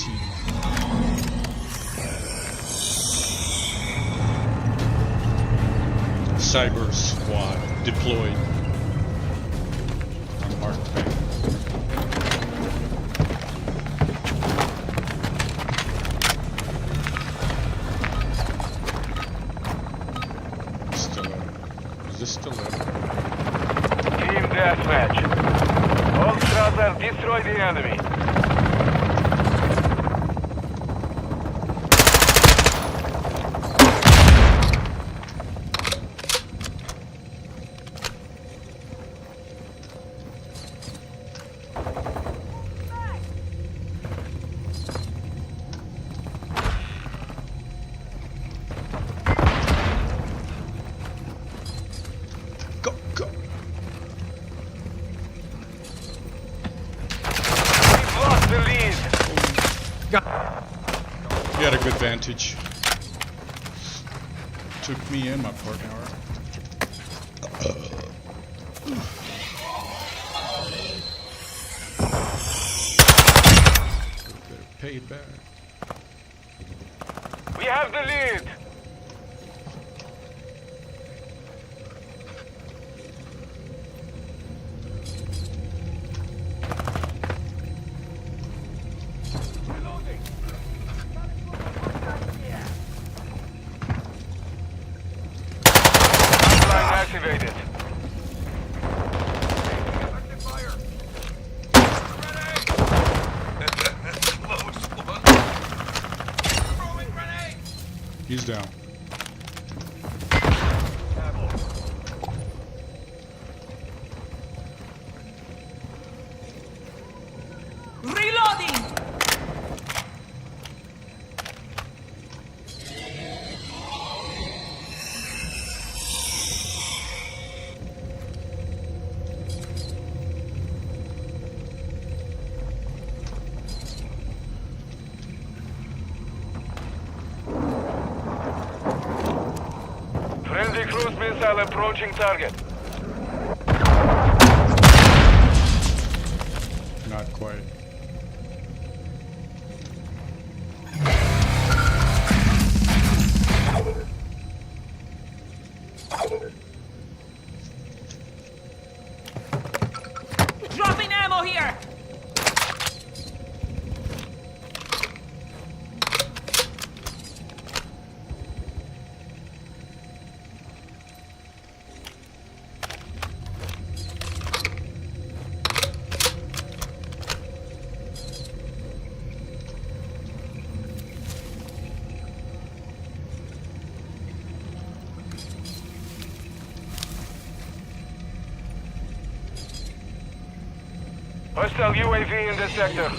Cyber squad deployed on Mark Bank. Stiletto. Is this stiletto? Team deathmatch. All Strasser, destroy the enemy. Go, go. We've lost the lead. We had a good vantage. Took me and my partner out. Better pay it back. We have the lead. Line activated. He's down. Reloading! Friendly cruise missile approaching target. Not quite. Dropping ammo here! Hostile UAV in the sector.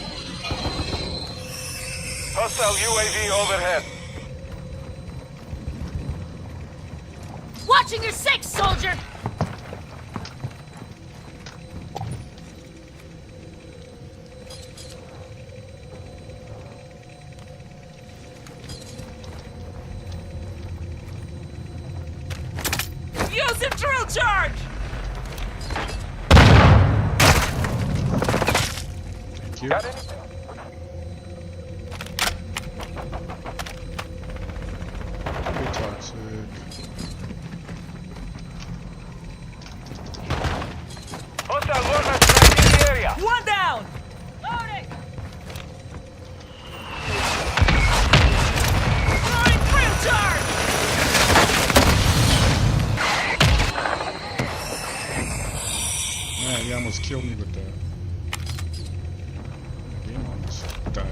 Hostile UAV overhead. Watching your six, soldier! Use a drill charge! Thank you. Got it? Good toxic. Hostile warner strike in the area. One down! Loading! Throwing drill charge! Man, he almost killed me with that. He almost died.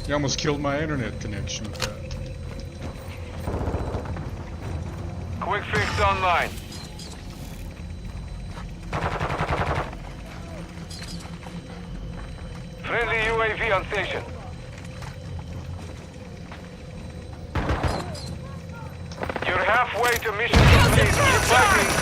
He almost killed my internet connection with that. Quick fix online. Friendly UAV on station. You're halfway to mission complete. Keep fighting.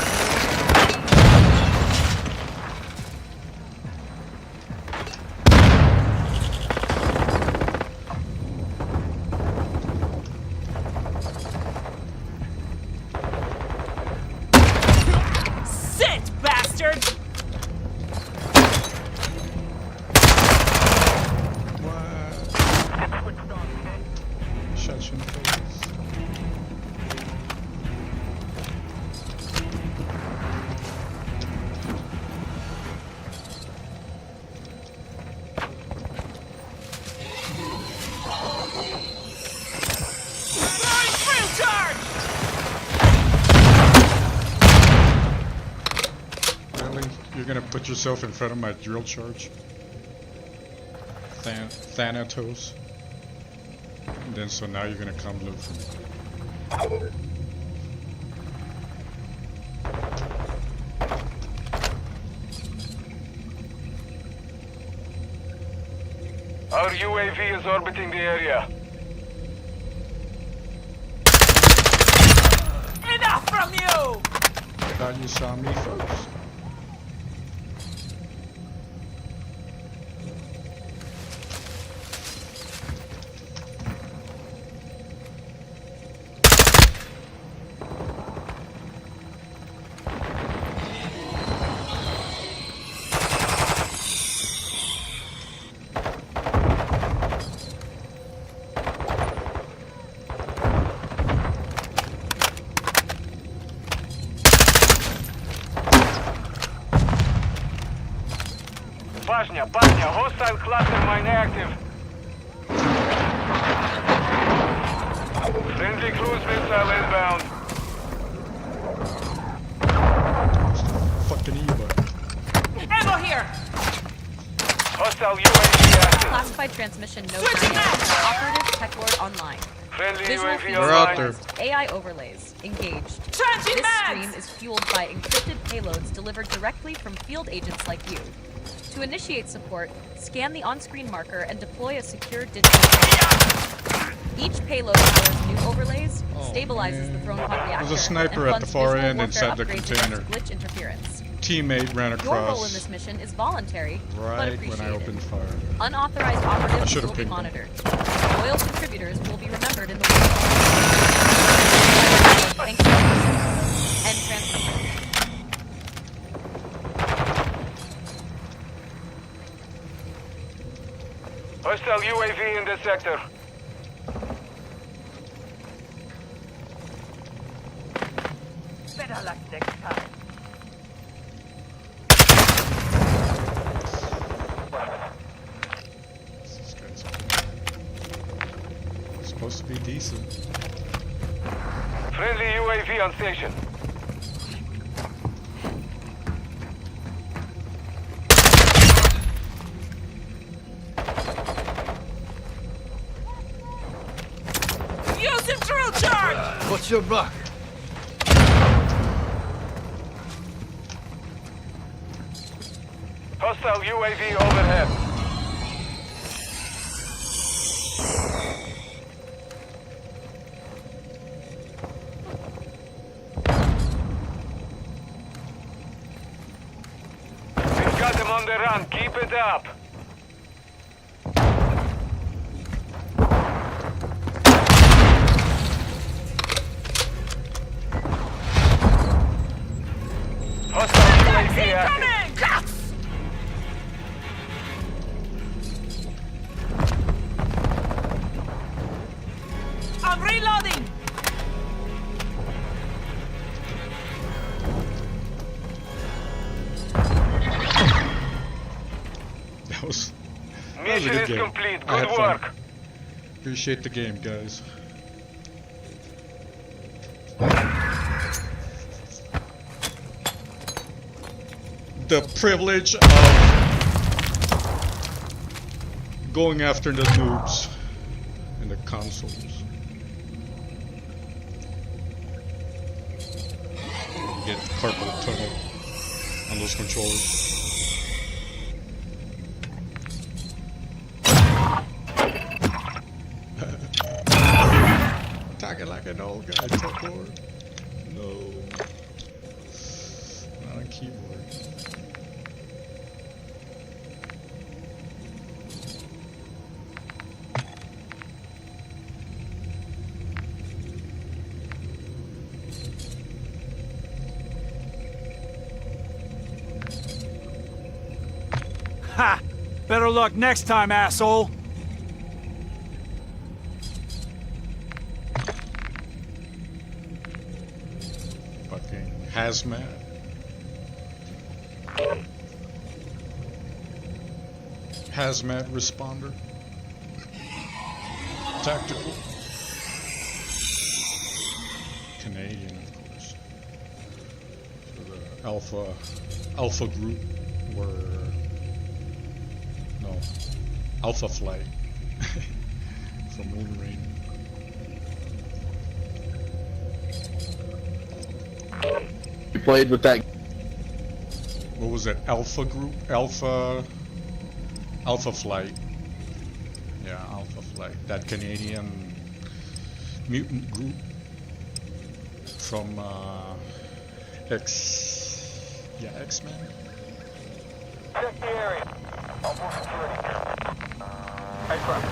gonna put yourself in front of my drill charge? Thanatos. And then so now you're gonna come look for me. Our UAV is orbiting the area. Enough from you! I thought you saw me first. Bashня, hostile cluster mine active. Friendly cruise missile inbound. Fucking Eva. Ammo here! Hostile UAV active. Classified transmission no operative Teklord online. Friendly Visual UAV feed We're out online. there. AI overlays engaged. Trenching This mags! stream is fueled by encrypted payloads delivered directly from field agents like you. To initiate support, scan the on-screen marker and deploy a secure digital payload. Each payload powers new overlays, stabilizes the thrown pod reactor, There's a sniper and at the funds far visual end warfare inside the upgrades container. against glitch interference. Teammate ran Your role in across this mission is voluntary, but right when I appreciated. opened fire. Unauthorized I operatives should've will be pinged them. monitored. Loyal contributors will be remembered in the world. Thanks for listening. End transmission. Hostile UAV in this sector. Better luck next time. This guy's supposed to be decent. Friendly UAV on station. Using drill charge! What's your buck? Hostile UAV overhead. We've got them on the run. Keep it up. Hostile UAV active. Cuts! I'm reloading! That was a Mission good is game. complete. I had Good fun. work. Appreciate the game, guys. The privilege of going after the noobs in the consoles. Get carpal tunnel on those controllers. Talking like an old guy, Teklord. No. Not a keyboard. Ha! Better luck next time, asshole! Fucking hazmat. Hazmat responder. Tactical. Canadian, of course. So the Alpha group. were no Alpha Flight from Wolverine. You played with that. What was it? Alpha Group? Alpha Flight. Yeah, Alpha Flight. That Canadian mutant group from X-Men. Check the area. I'll pull security. Hey, crap.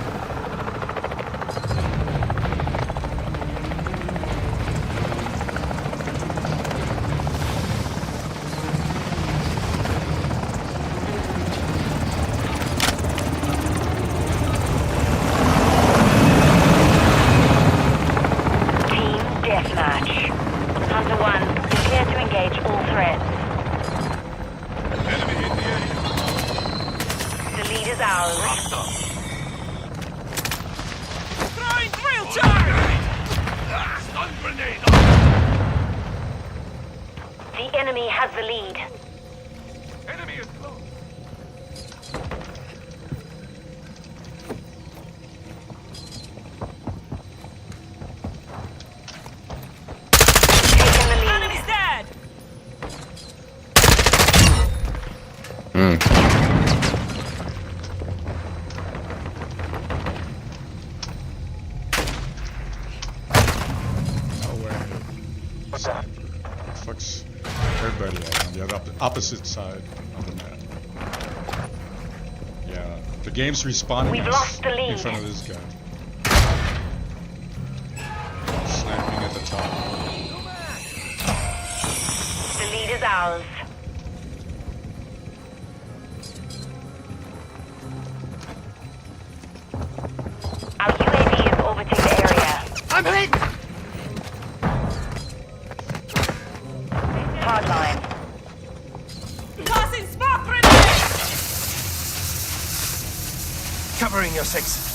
Fuck's everybody on the opposite side of the map. Yeah, the game's respawning us in front of this guy. Sniping at the top. The lead is ours. Our UAV is orbiting the area. I'm hit! Hardline. Tossing smoke grenade! Covering your 6.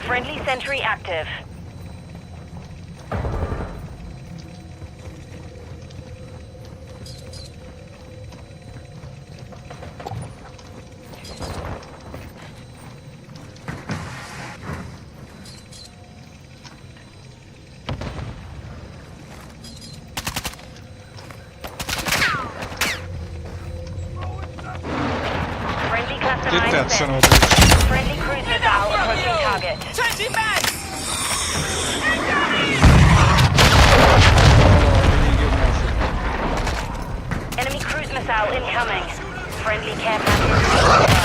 Friendly sentry active. Get that son of a bitch. Friendly cruise missile approaching target. Changing mags! Enemy cruise missile incoming. Friendly care package.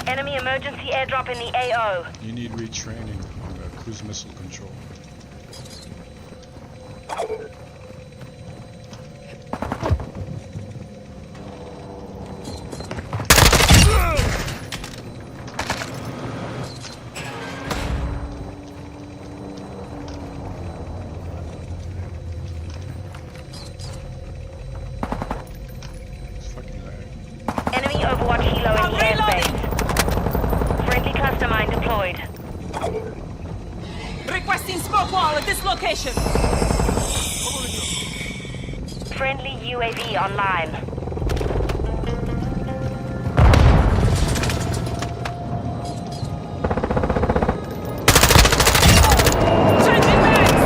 Enemy emergency airdrop in the AO. You need retraining on the cruise missile control. Enemy Overwatch helo in the airspace. Friendly cluster mine deployed. Requesting smoke wall at this location. Friendly UAV online. Changing mags!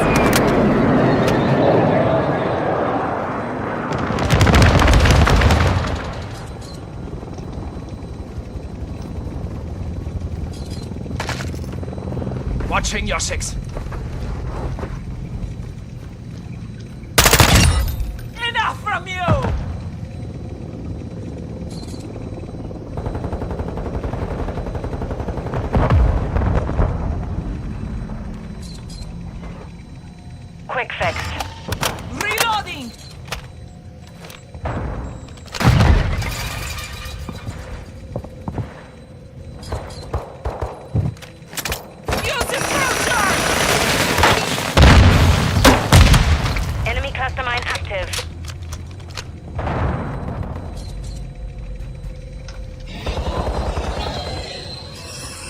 Watching your 6. Enough from you! Quick fix. Reloading! Use your charge!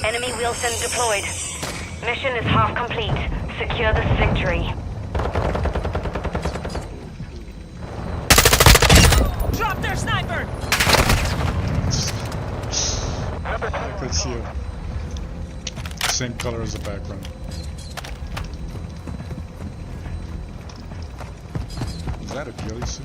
Enemy Wilson deployed. Mission is half complete. Secure the victory. Drop their sniper! I could see it. Same color as the background. Is that a ghillie suit?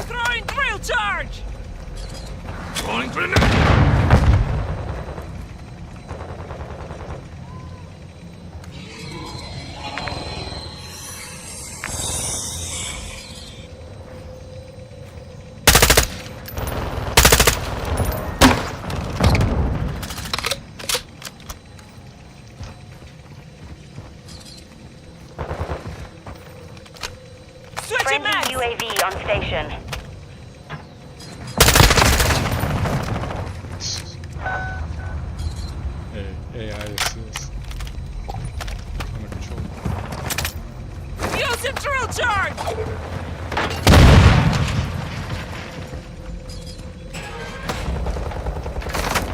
Throwing drill charge! Rolling grenade! Friendly UAV on station. AI assist. Under control. Use a drill charge!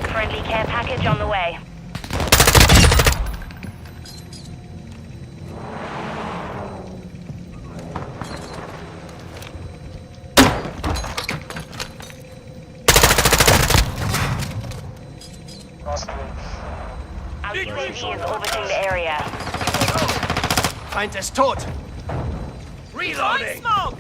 Friendly care package on the way. Our UAV is orbiting the area. Feind ist tot! Reloading! Smoke!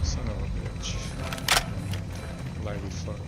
Son of a bitch. Lively fuck.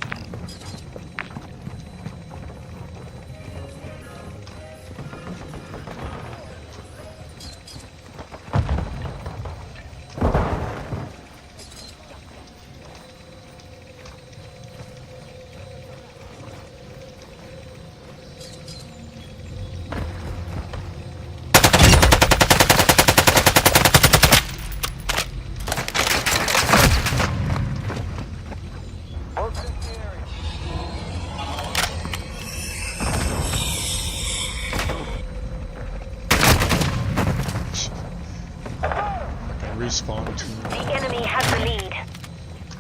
Respawn team. The enemy has the lead.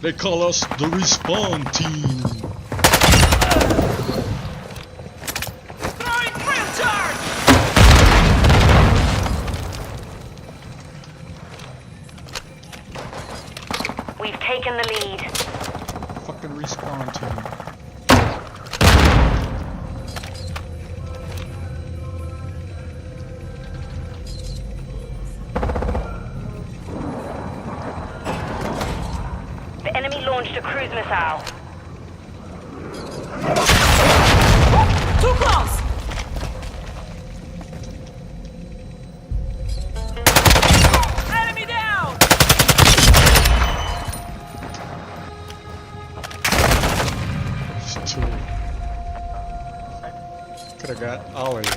They call us the respawn team. Throwing drill charge! We've taken the lead. Fucking respawn team. The enemy launched a cruise missile. Too close! Enemy down! Two. Could have got all of you.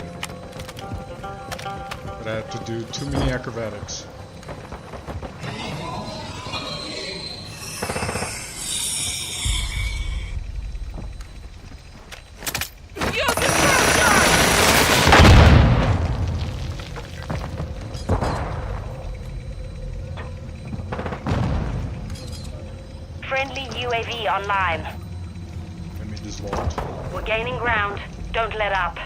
But I had to do too many acrobatics. Use the drill charge! Friendly UAV online. Enemy dislodged. We're gaining ground. Don't let up.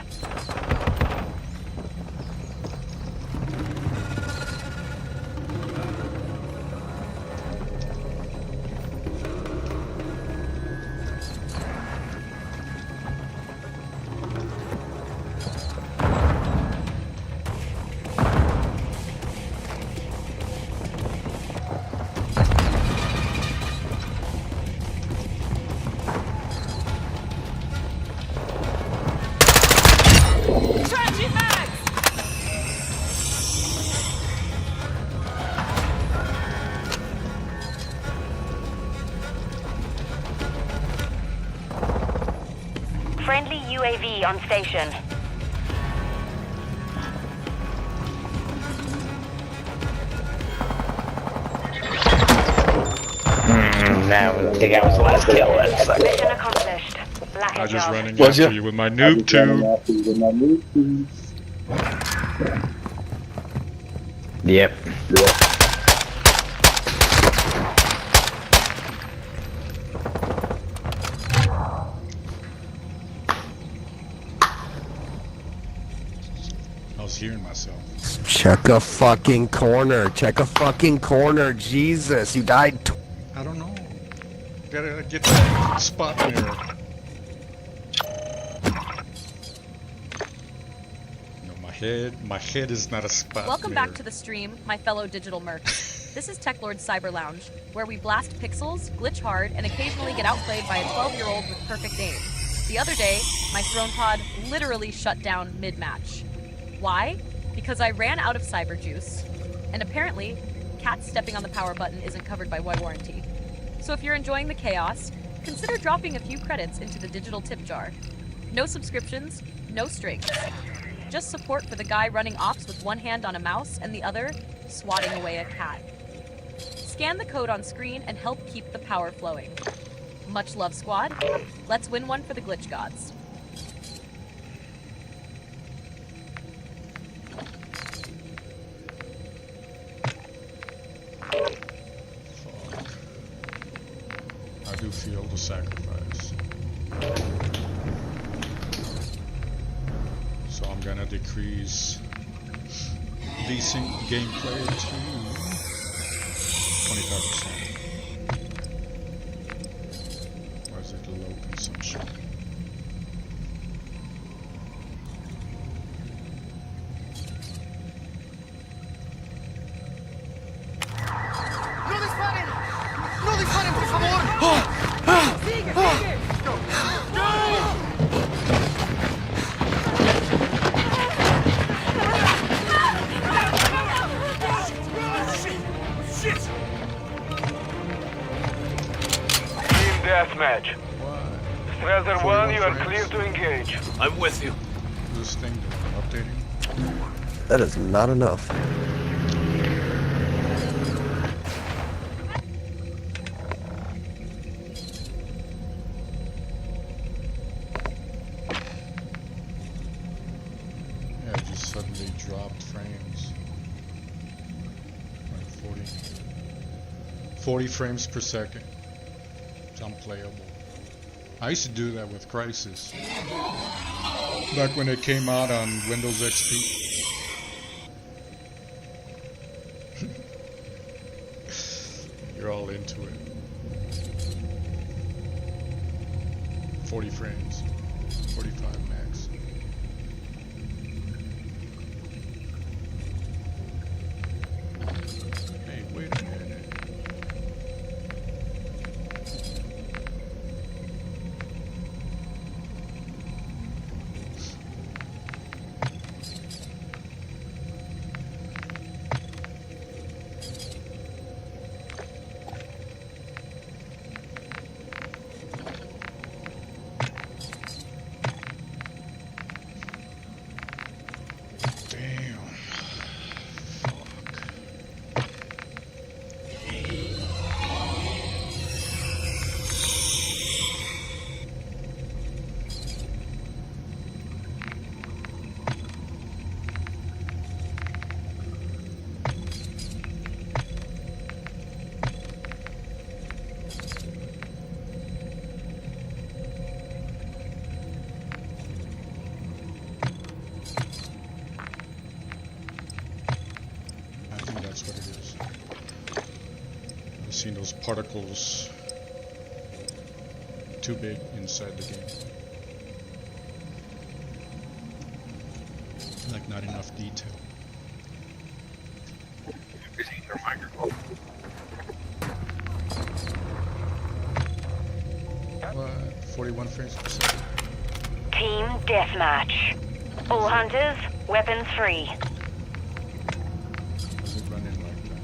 Friendly UAV on station. Now I think I was the last kill. That sucked. Mission accomplished. Lack I of just job. running after you with my noob tube. Yep. I was hearing myself. Check a fucking corner. Check a fucking corner. Jesus, you died. I don't know. Gotta get that spot mirror. No, my head is not a spot Welcome mirror. back to the stream, my fellow digital mercs. This is Teklord Cyber Lounge, where we blast pixels, glitch hard, and occasionally get outplayed by a 12-year-old with perfect aim. The other day, my throne pod literally shut down mid-match. Why? Because I ran out of cyber juice, and apparently, cats stepping on the power button isn't covered by MWII warranty. So if you're enjoying the chaos, consider dropping a few credits into the digital tip jar. No subscriptions, no strings. Just support for the guy running ops with one hand on a mouse and the other swatting away a cat. Scan the code on screen and help keep the power flowing. Much love, squad. Let's win one for the glitch gods. I do feel the sacrifice. So I'm gonna decrease decent gameplay to 25%. Or is it low consumption? ¡No disparen! ¡No disparen, por favor! ¡Sigue, sigue! Team deathmatch. Strasser 1, you are clear to engage. I'm with you. This thing doing updating? That is not enough. Yeah, it just suddenly dropped frames. Like 40 frames per second. It's unplayable. I used to do that with Crysis. Back when it came out on Windows XP. You're all into it. 40 frames. 45 max. Hey, wait a minute. That's what it is. I've seen those particles too big inside the game. Like not enough detail. What? 41 frames per second. Team deathmatch. All hunters, weapons free. Is it running like that?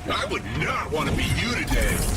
I would not want to be you today.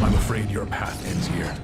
I'm afraid your path ends here.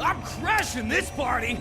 I'm crashing this party!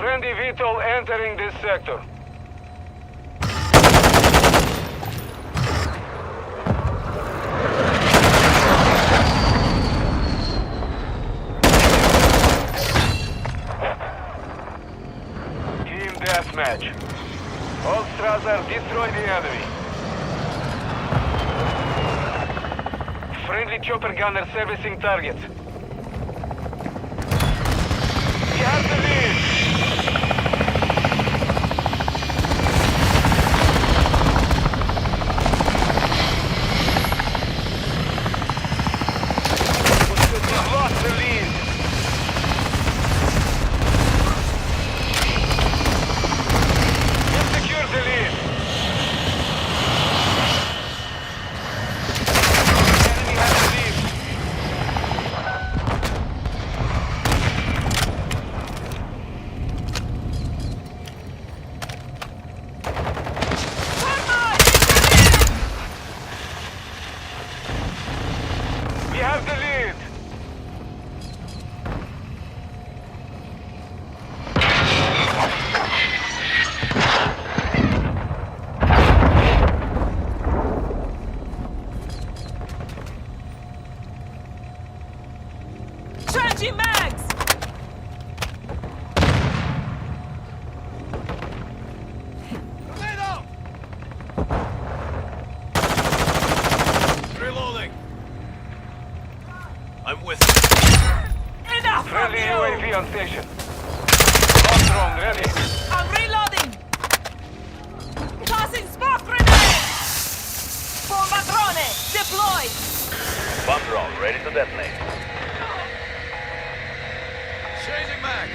Friendly VTOL entering this sector. Team deathmatch. All Strasser, destroy the enemy. Friendly chopper gunner servicing target. We have the lead. We've lost the lead. We've secured the lead. Enemy has the lead. We have the lead. Changing mags! Reloading. I'm with Enough from Friendly you! UAV on station. Bomb drone ready. I'm reloading! Tossing smoke grenade! Bombatrone deployed! Bomb drone ready to detonate. Changing mag.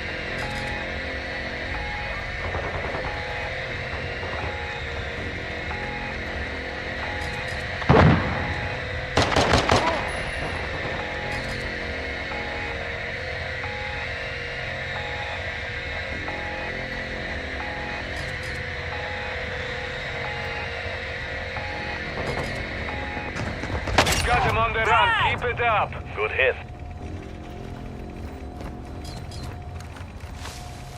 Got him on the run. Keep it up. Good hit.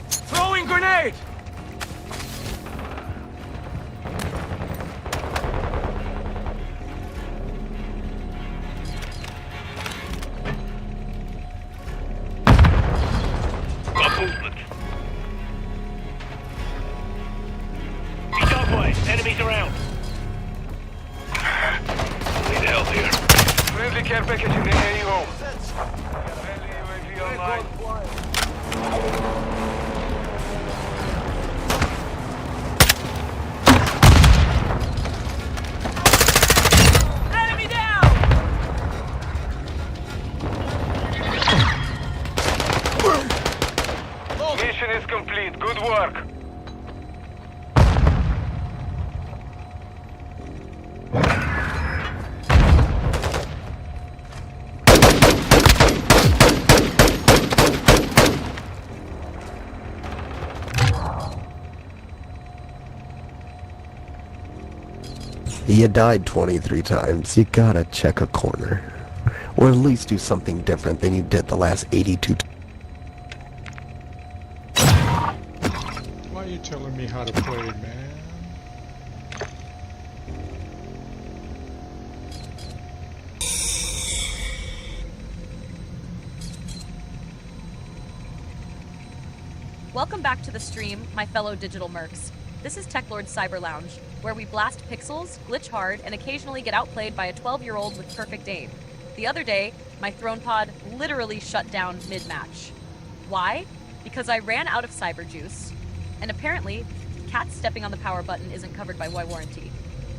Throwing grenade! Got movement. He's that way. Enemies around. Need help here. Friendly care package in the AO. Friendly UAV online. Enemy down! Mission is complete. Good work. You died 23 times. You gotta check a corner. Or at least do something different than you did the last 82 times. Why are you telling me how to play, man? Welcome back to the stream, my fellow digital mercs. This is Teklord Cyber Lounge, where we blast pixels, glitch hard, and occasionally get outplayed by a 12-year-old with perfect aim. The other day, my throne pod literally shut down mid-match. Why? Because I ran out of cyber juice, and apparently, cats stepping on the power button isn't covered by MWII warranty.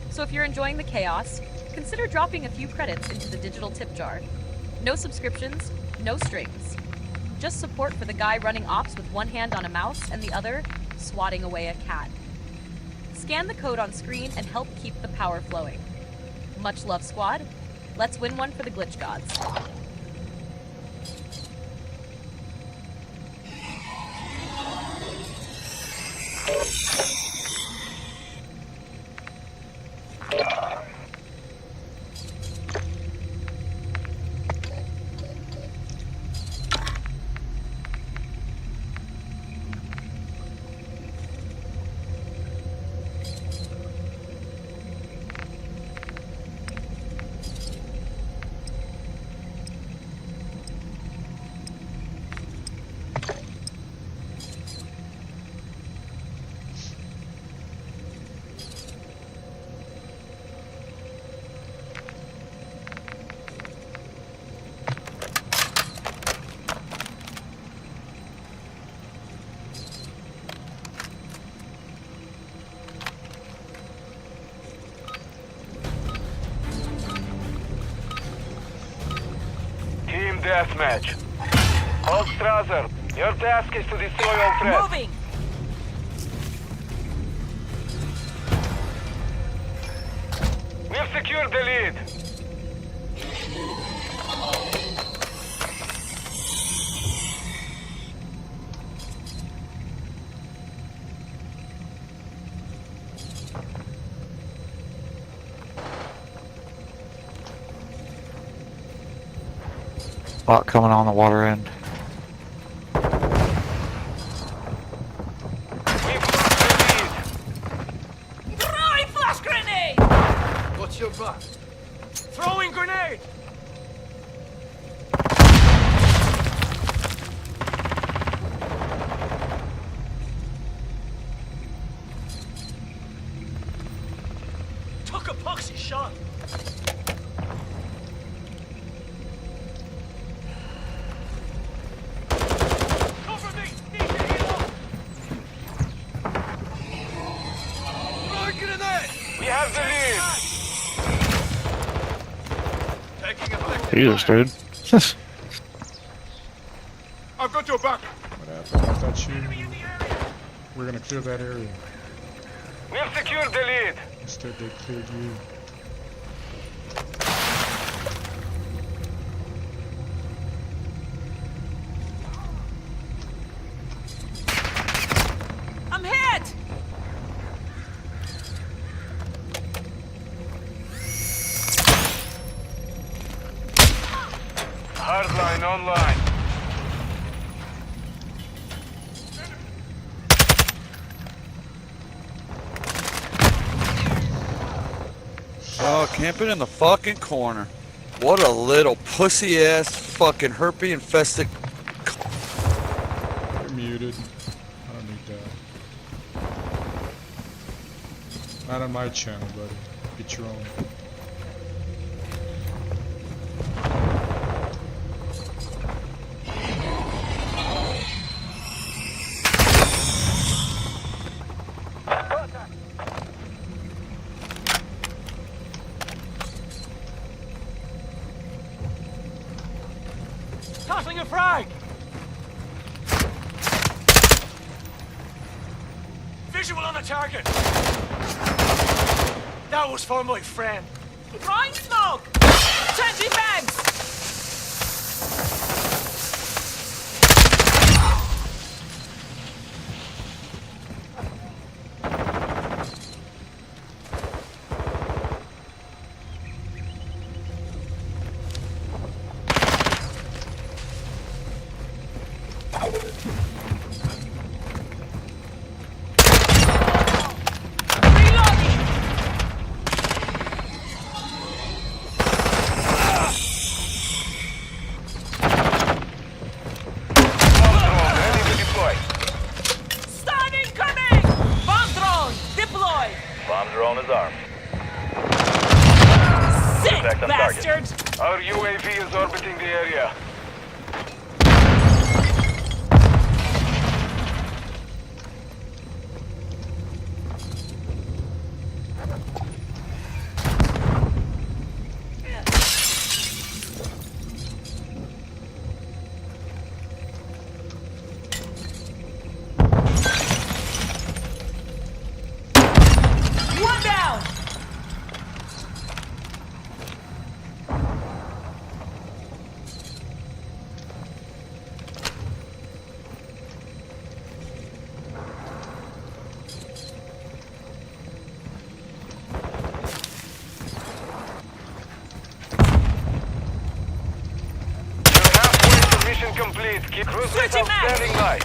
So if you're enjoying the chaos, consider dropping a few credits into the digital tip jar. No subscriptions, no strings. Just support for the guy running ops with one hand on a mouse and the other swatting away a cat. Scan the code on screen and help keep the power flowing. Much love, squad. Let's win one for the glitch gods. deathmatch. Hold Strasser. Your task is to destroy all threats. Moving! We've secured the lead. Bot coming on the water end. Throwing flash grenade! What's your back? Throwing grenade! Took a poxy shot. Cover me! Need to heal up! Throwing grenade! We have the lead. Taking effective Jesus, fire. dude. I've got your back. What happened? I thought we're gonna clear that area. We've secured the lead. Instead, they cleared you. I'm hit! Hardline online. Oh, camping in the fucking corner. What a little pussy ass fucking herpes infested. You're muted. I don't need that. Not on my channel, buddy. Get your own. Tossing a frag! Visual on the target! That was for my friend. Throwing smoke! Changing bags! Drone is armed. Sick bastards! Our UAV is orbiting the area. One down! Mission complete. Keep cruise Switching missiles standing by.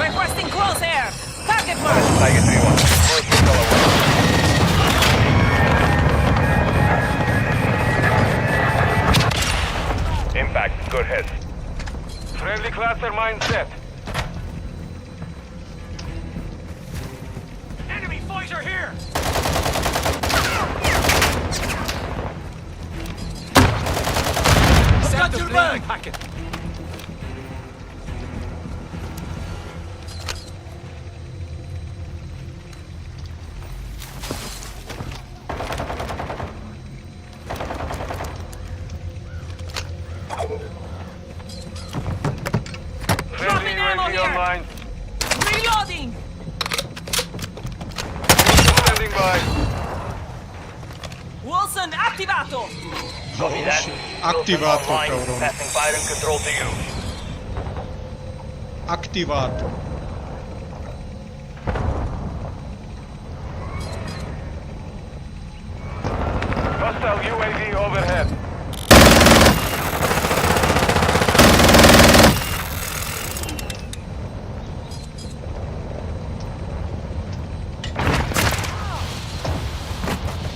Requesting close air! Target mark! Tiger 3-1. First missile away. Impact. Good hit. Friendly cluster mine set. Enemy fighter here! Got your bag! Packet. UAV online. Reloading! Standing by. Wilson, attivato! Copy that. Attivato, Online. cabrón. Passing fire and control to you. Activato. Hostile UAV overhead.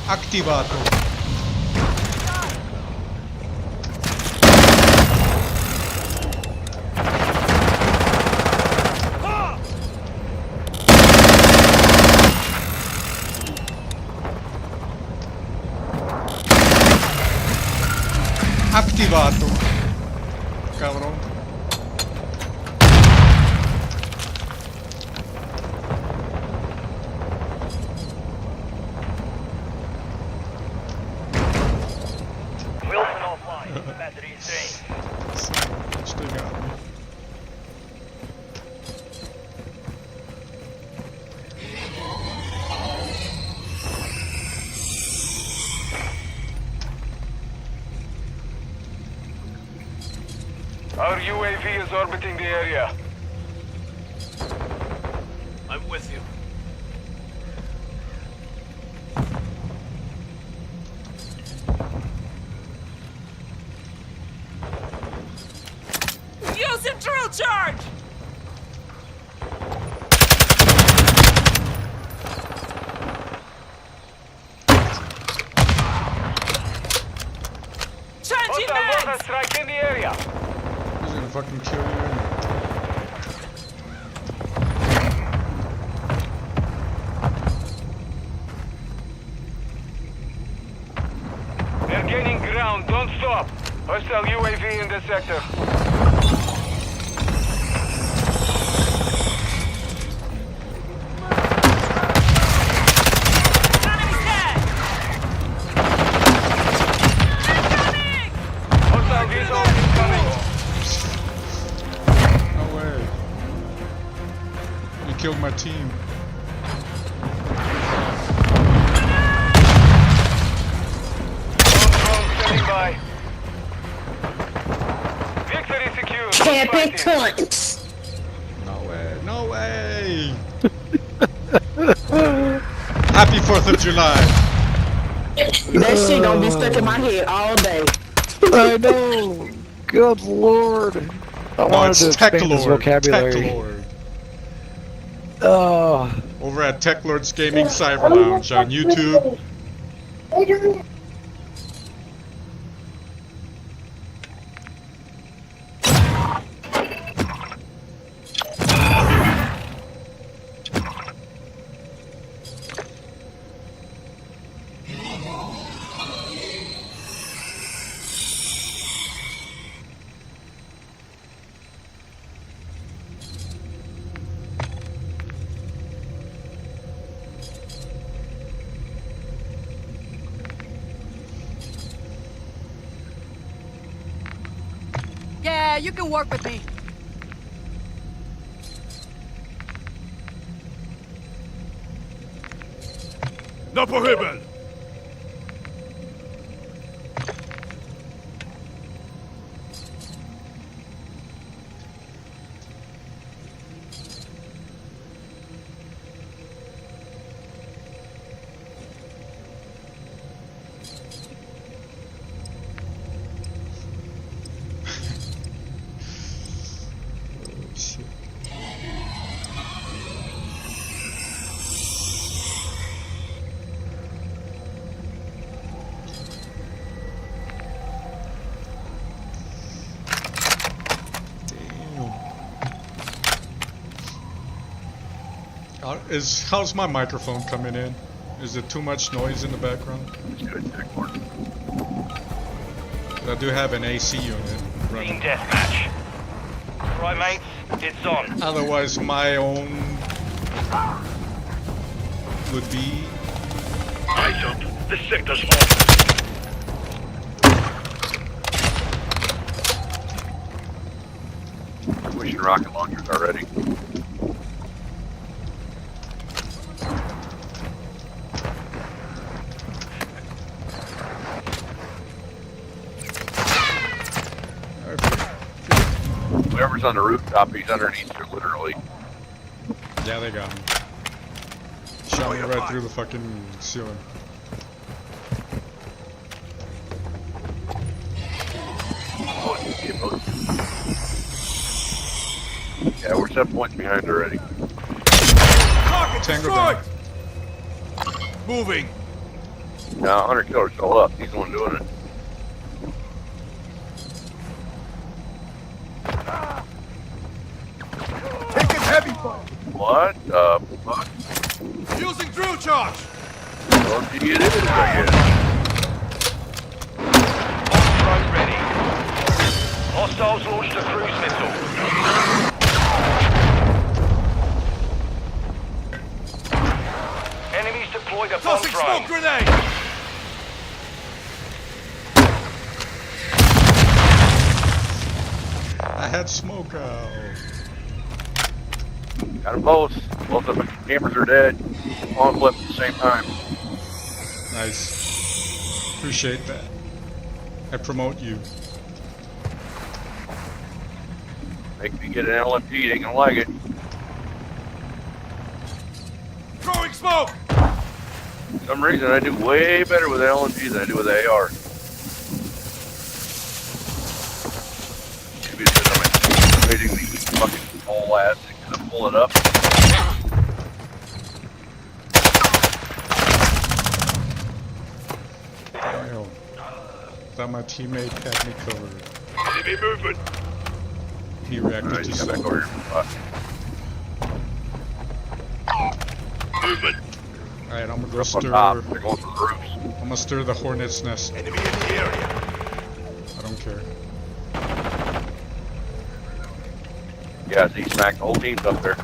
Activato. Activato. Cabrón. Wilson offline. Battery is drained. Still got me. Our UAV is orbiting the area. I'm with you. Using drill charge! Changing Hostile mortar mags! strike in the area. He's gonna fucking kill you. They're gaining ground. Don't stop. Hostile UAV in the sector. Enemy's dead! Incoming! Hostile vehicle incoming. No way. You killed my team. Drone standing by. Victory secure. Camping Good fighting. cunts! No way. No way. Happy 4th of July. That shit gonna be stuck in my head all day. I know. Good lord. I No, wanted it's to expand his Teklord. vocabulary. Teklord. Oh. Over at Teklord's Gaming Cyber Lounge on YouTube. Yeah, you can work with me. Na pohybel! How's my microphone coming in? Is it too much noise in the background? I do have an AC unit Team running. deathmatch. Right, mates, it's on. Otherwise, my own would be. Eyes up. This sector's hot. pushing rocket launchers already. Whoever's on the rooftop, he's underneath her, literally. Yeah, they got me. Shot me right through the fucking ceiling. Yeah, we're 7 points behind already. Tango down. Moving. No, Hunter Killer's still up. He's the one doing it. Taking heavy fire. What the fuck? Using drill charge. Well, it is, I guess. Drone ready. Hostiles launched a cruise missile. Enemies deployed a bomb Tossing drone. smoke grenade. I had smoke out. Got them both. Both of the campers are dead. On flip at the same time. Nice. Appreciate that. I promote you. Make me get an LMG, they ain't gonna like it. Throwing smoke. For some reason, I do way better with an LMG than I do with the AR. Maybe it's because I'm raising the fucking whole ass to pull it up. Damn. Thought my teammate had me covered. Enemy movement. He reacted Alright, to get back smoke. over here. Movement. Alright, I'm gonna go Up on stir. top, they're going for the roofs. I'm gonna stir the hornet's nest. Enemy in the area. I don't care. Yeah, see, smacked the whole team's up there.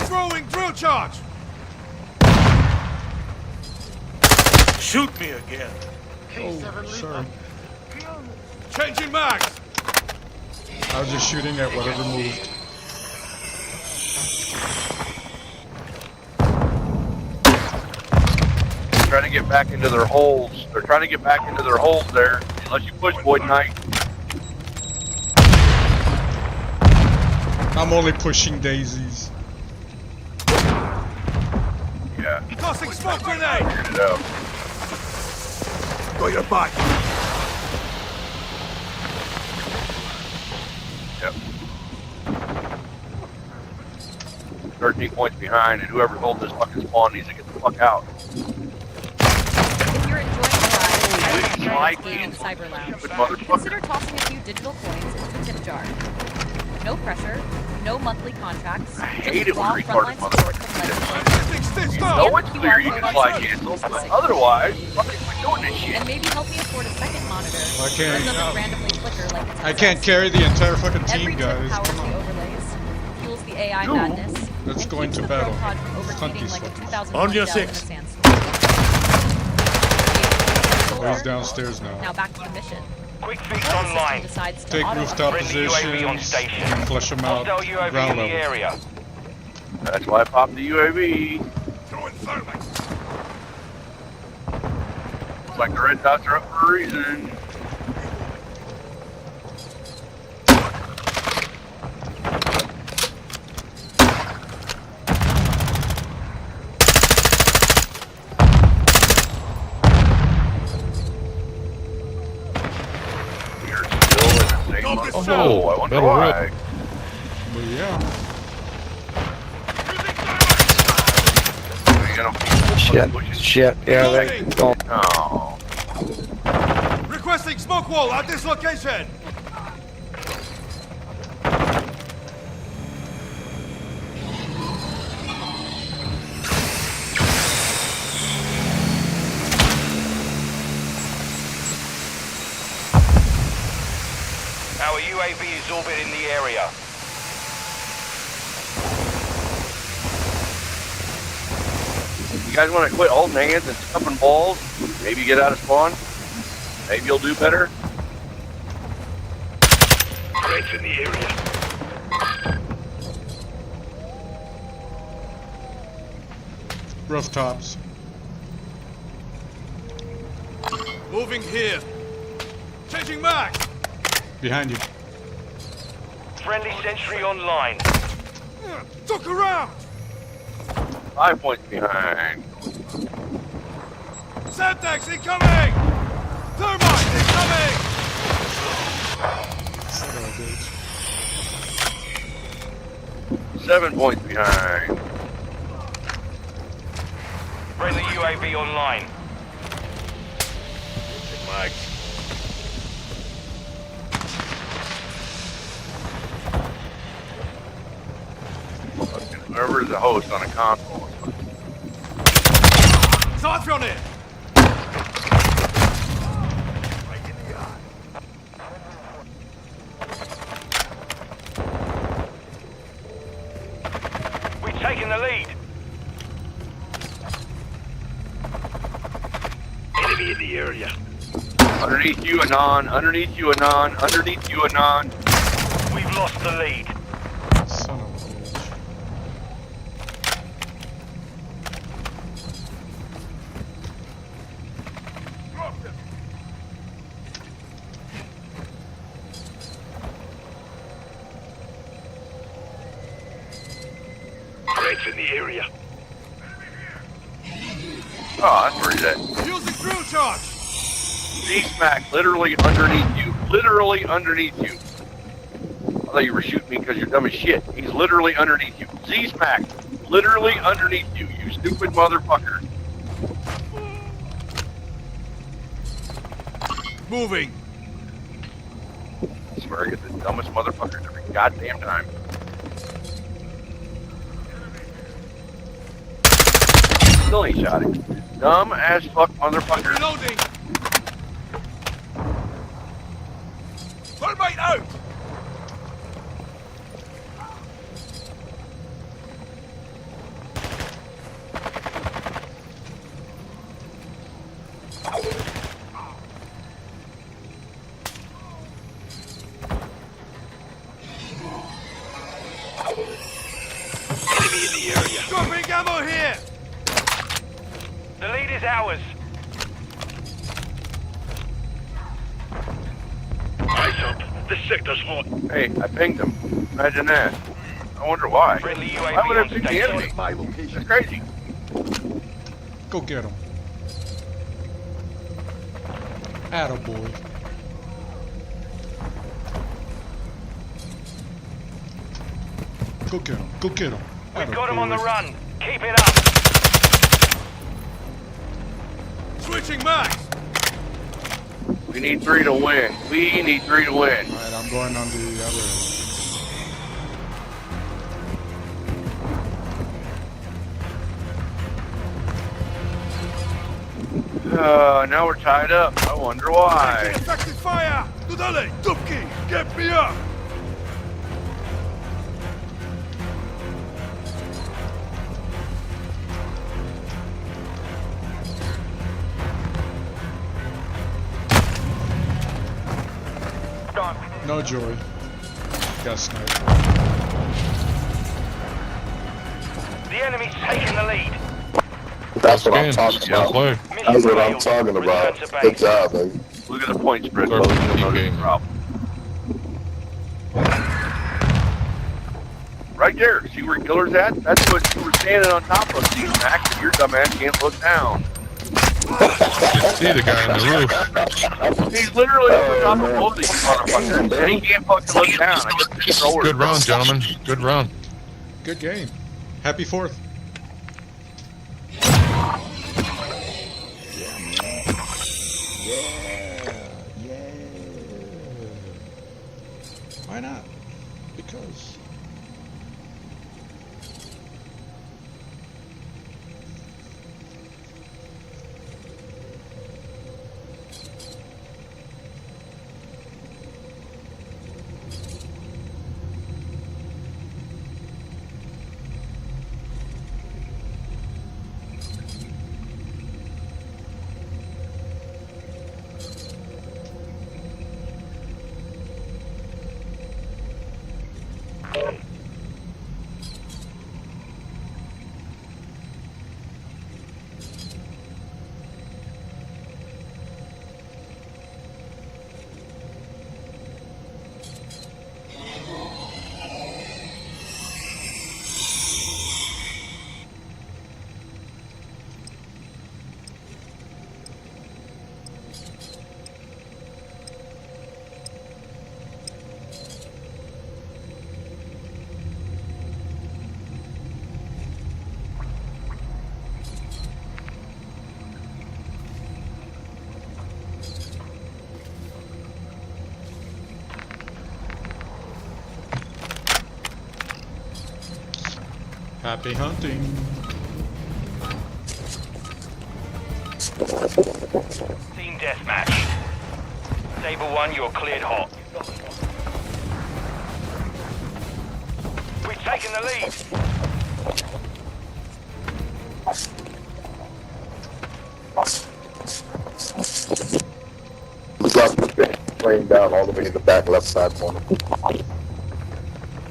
Throwing drill charge. Shoot me again. Oh, sorry. Changing mags. I was just shooting at whatever moved. They're trying to get back into their holes. They're trying to get back into their holes there. Unless you push, boy, tonight. I'm only pushing daisies. Yeah. Tossing smoke grenade. Figured it out. Got your back. Yep. 13 points behind, and whoever's holding this fucking spawn needs to get the fuck out. If you're enjoying the ride, I game Cyber Lounge. Consider tossing a few digital coins into a tip jar. No pressure, no monthly contracts. I hate it when raw retarded frontline support from You know it's clear you can slide cancel, but otherwise, fucking we're doing this shit. And maybe help me afford a second monitor. I can't- Or doesn't randomly flicker like it's I can't carry the entire fucking team, Every tip guys. powers Come the on. overlays, fuels the AI No. madness, Let's and go keeps into the battle. Pro Pod from overheating Hunty's like a fucking- 2001 On your Dell in a six. sandstorm. Oh, he's downstairs now. Now back to the mission. Quick feeds The system online. decides to Take auto- rooftop Friendly UAV on positions, station. flush them out, Hostile UAV ground in the level. area. That's why I popped the UAV. Throwing thermite. Looks like the red dots are up for a reason. We are still in the same month. Oh, I wonder why. But yeah. Shit, yeah, they go. Oh. Requesting smoke wall at this location. Our UAV is orbiting the area. You guys want to quit holding hands and stuffing balls? Maybe get out of spawn? Maybe you'll do better? Threats in the area. Rooftops. Moving here. Changing back. Behind you. Friendly sentry online. Look around. 5 points behind. Semtex incoming. Thermite incoming. 7 points behind. Friendly UAV online. Mike. Whoever's the host on a console. Shots on it. We've taken the lead. Enemy in the area. Underneath you, Anon. Underneath you, Anon. Underneath you, Anon. We've lost the lead. Son of a bitch. Threats in the area. Oh, that's where he's at. Using drill charge. Z-smack, literally underneath you. Literally underneath you. I thought you were shooting me because you're dumb as shit. He's literally underneath you. Z-smack, literally underneath you, you stupid motherfucker. Moving. I swear I get the dumbest motherfuckers every goddamn time. Still ain't shot him. Dumb ass fuck motherfucker. Reloading. Thermite out. Enemy in the area. Dropping ammo here. The lead is ours. Eyes up. The sector's hot. Hey, I pinged him. Imagine that. I wonder why. Friendly Why UAV would I on ping the station. enemy? That's crazy. Go get him. Attaboy. Go get him. Go get him. We've got him on the Attaboy. run. Keep it up. Switching mags. We need 3 to win. We need 3 to win. Alright, I'm going on the other. Now we're tied up. I wonder why. Effective fire. Dudale. Dupki. Get me up. No joy. Got sniped. The enemy's taking the lead. That's what I'm talking about. That's what I'm talking about. Good job, baby. Look at the point spread. Problem. Right there. See where Killer's at? That's what you were standing on top of. See, Max, and your dumb ass can't look down. See the guy on the roof. He's literally on top of both these motherfuckers, and he can't fucking look down. I guess the controller. Good round, gentlemen. Good round. Good game. Happy 4th. Why not? Because. Happy hunting. Team deathmatch. Table 1, you're cleared hot. We've taken the lead. Laying down all the way in the back left side corner.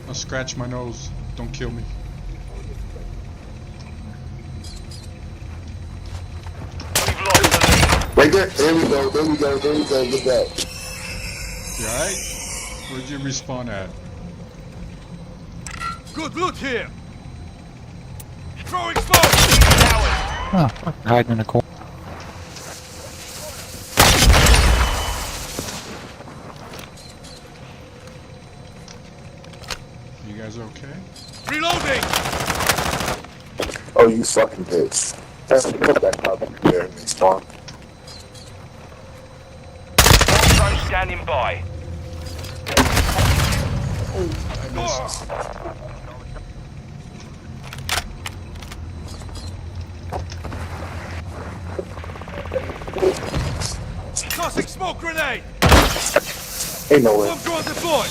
I'll scratch my nose. Don't kill me. Right there. There we go. There we go. There we go. Look at that. You alright? Where'd you respawn at? Good loot here. Throwing smoke. Oh, hiding in a corner. You guys okay? Reloading. Oh, you fucking bitch. That's that up there in this spawn. Drone standing by. Oh, I missed. Tossing smoke grenade. Ain't no way. Bomb drone deployed.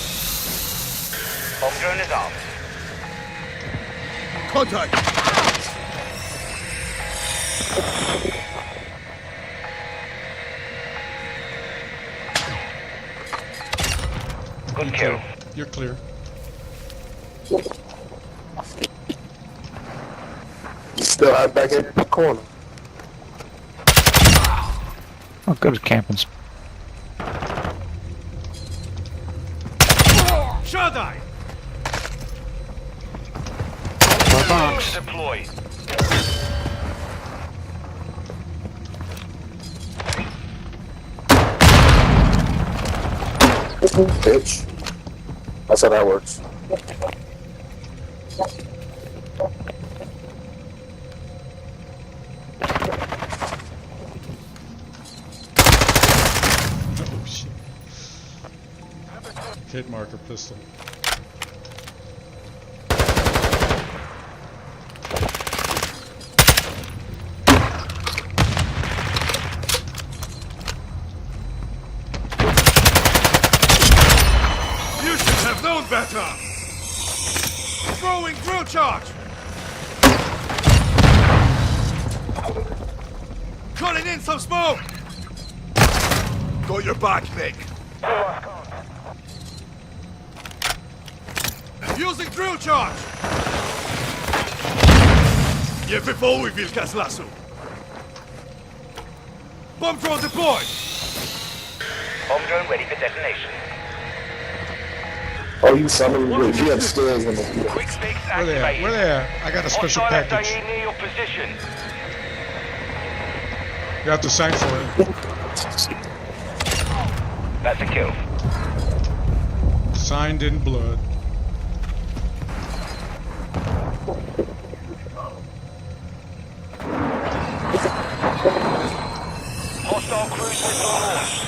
Bomb drone is up. Contact. Good kill. You're clear. You still out back in the corner. Oh, good camping. Shot eye. My box. Deploy. Bitch. That's how that works. Oh shit. Hit marker pistol. You should have known better. Throwing drill charge. Calling in some smoke. Got your back, Nick. Using drill charge. Yeah, before we will cast lasso. Bomb drone deployed. Bomb drone ready for detonation. Oh, you son of a bitch. You upstairs in the Quick fix Where they at? activated. Where they at? I got a special Hostile package. SAE near your position. You have to sign for it. That's a kill. Signed in blood. Hostile cruise missile launched.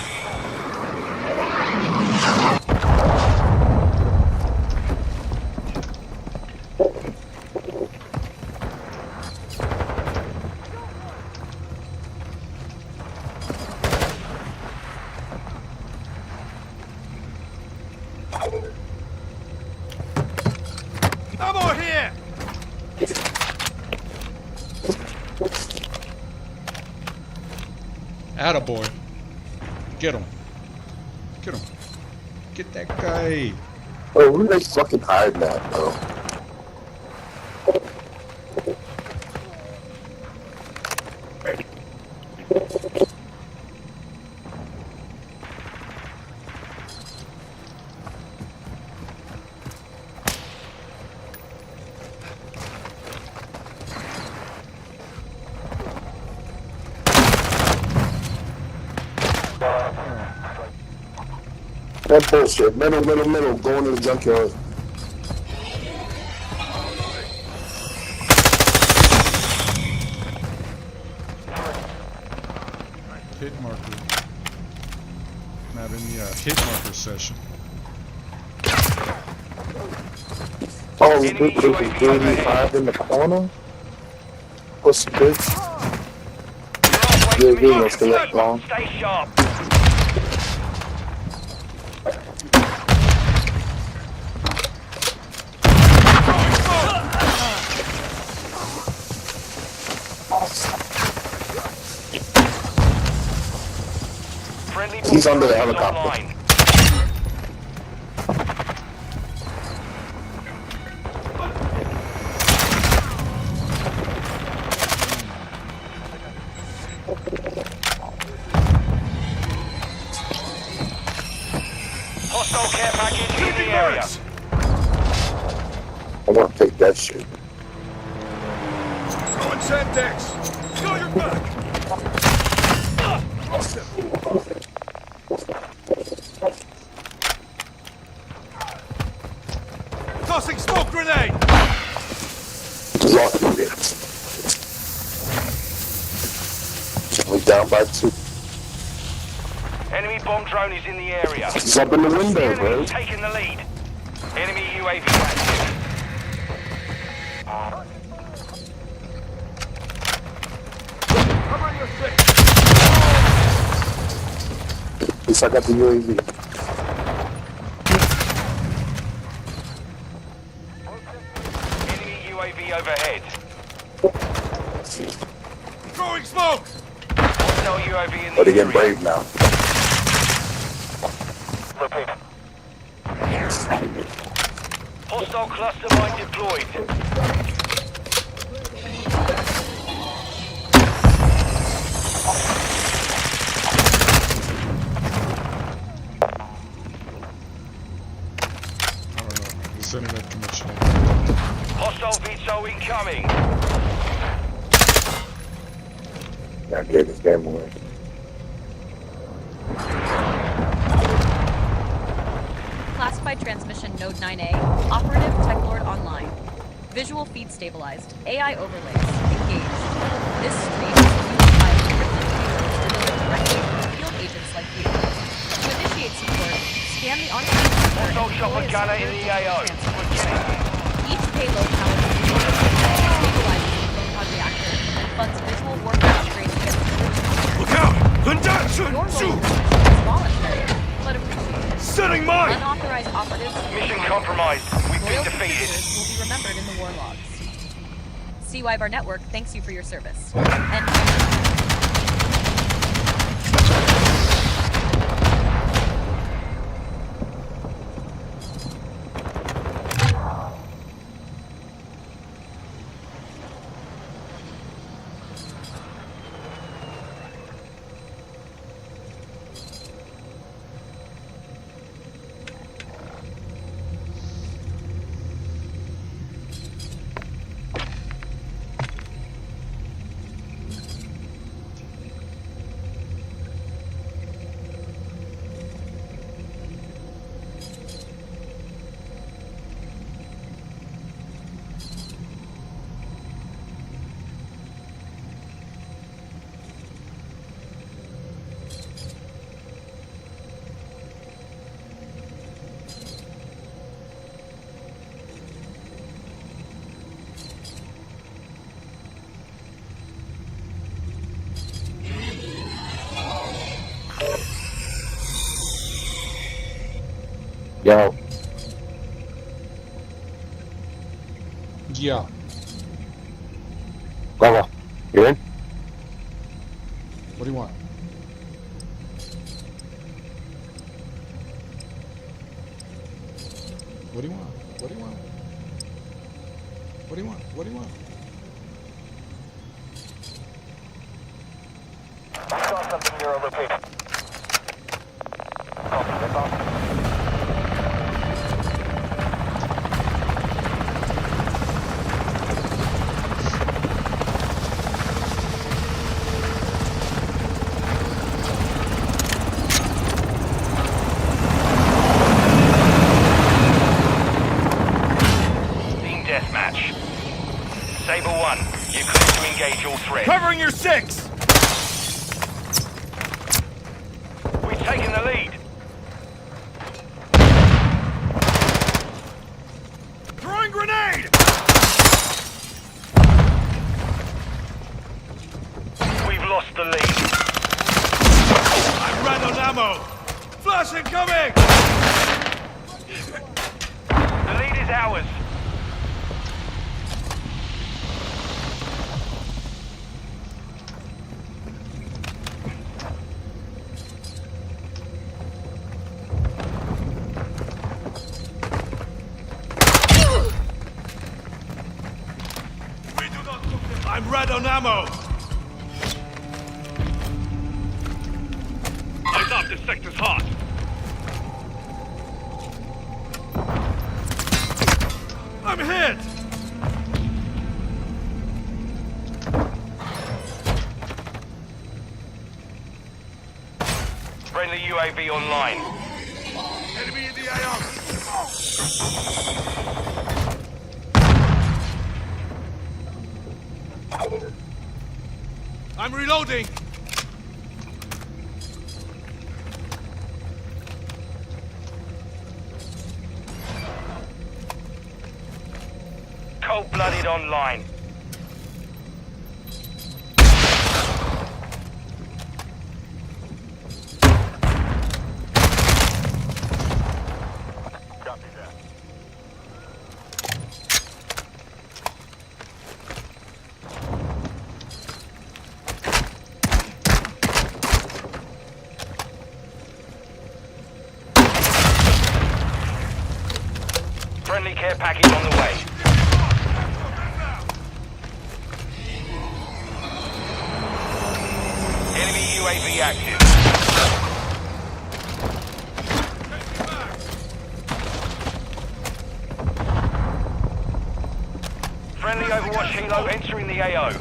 Ammo here. Attaboy. Get him. Get him. Get that guy. Oh, who they fucking hiding at, bro? That bullshit. Middle, going to the junkyard. Hit marker. Not in the hit marker session. Oh, there's a 85 in the corner? What's the bitch? Yeah, let's go that long. Stay sharp. He's under the helicopter. Hostile care package in the area. I want to take that shit. Go and send Dex. Go your back. Tossing smoke grenade. We down by 2. Enemy bomb drone is in the area. He's up in the window, Enemy bro. is taking the lead. Enemy UAV active. Cover your six. At least I got the UAV. Enemy UAV overhead. Throwing smoke. Hostile UAV in the But he area. getting brave now. Hostile cluster mine deployed. This internet connection. Hostile VTOL incoming. Yeah, I gave this game away. Classified transmission Node 9A. Operative Teklord online. Visual feed stabilized. AI overlays. Engaged. This stream is used by encrypted users delivered directly from field agents like you. To initiate support, scan the on-screen Hostile chopper gunner in the AO. Each payload powers stabilizes the photon reactor and funds visual warfare upgrades against diversion. Look out! Conduction! Your role Shoot! is voluntary, but appreciated. Setting mine! Unauthorized operatives. Mission compromised. We've been Loyal defeated. contributors will be remembered in the war logs. CYBAR Network thanks you for your service. And Yo. Yeah. Go. You in? What do you want? What do you want? What do you want? What do you want? What do you want? I saw something near our location. Copy, that's all. Deathmatch. Saber 1, you're clear to engage all threats. Covering your 6! We've taken the lead. Throwing grenade! We've lost the lead. I'm ran on ammo! Flash incoming! The lead is ours. I'm red on ammo! I thought this sector's hot. I'm hit! Friendly UAV online. Enemy in the AO! I'm reloading! Cold-blooded online. Copy that. Friendly care package on the way. Enemy UAV active. Friendly Overwatch helo entering the AO.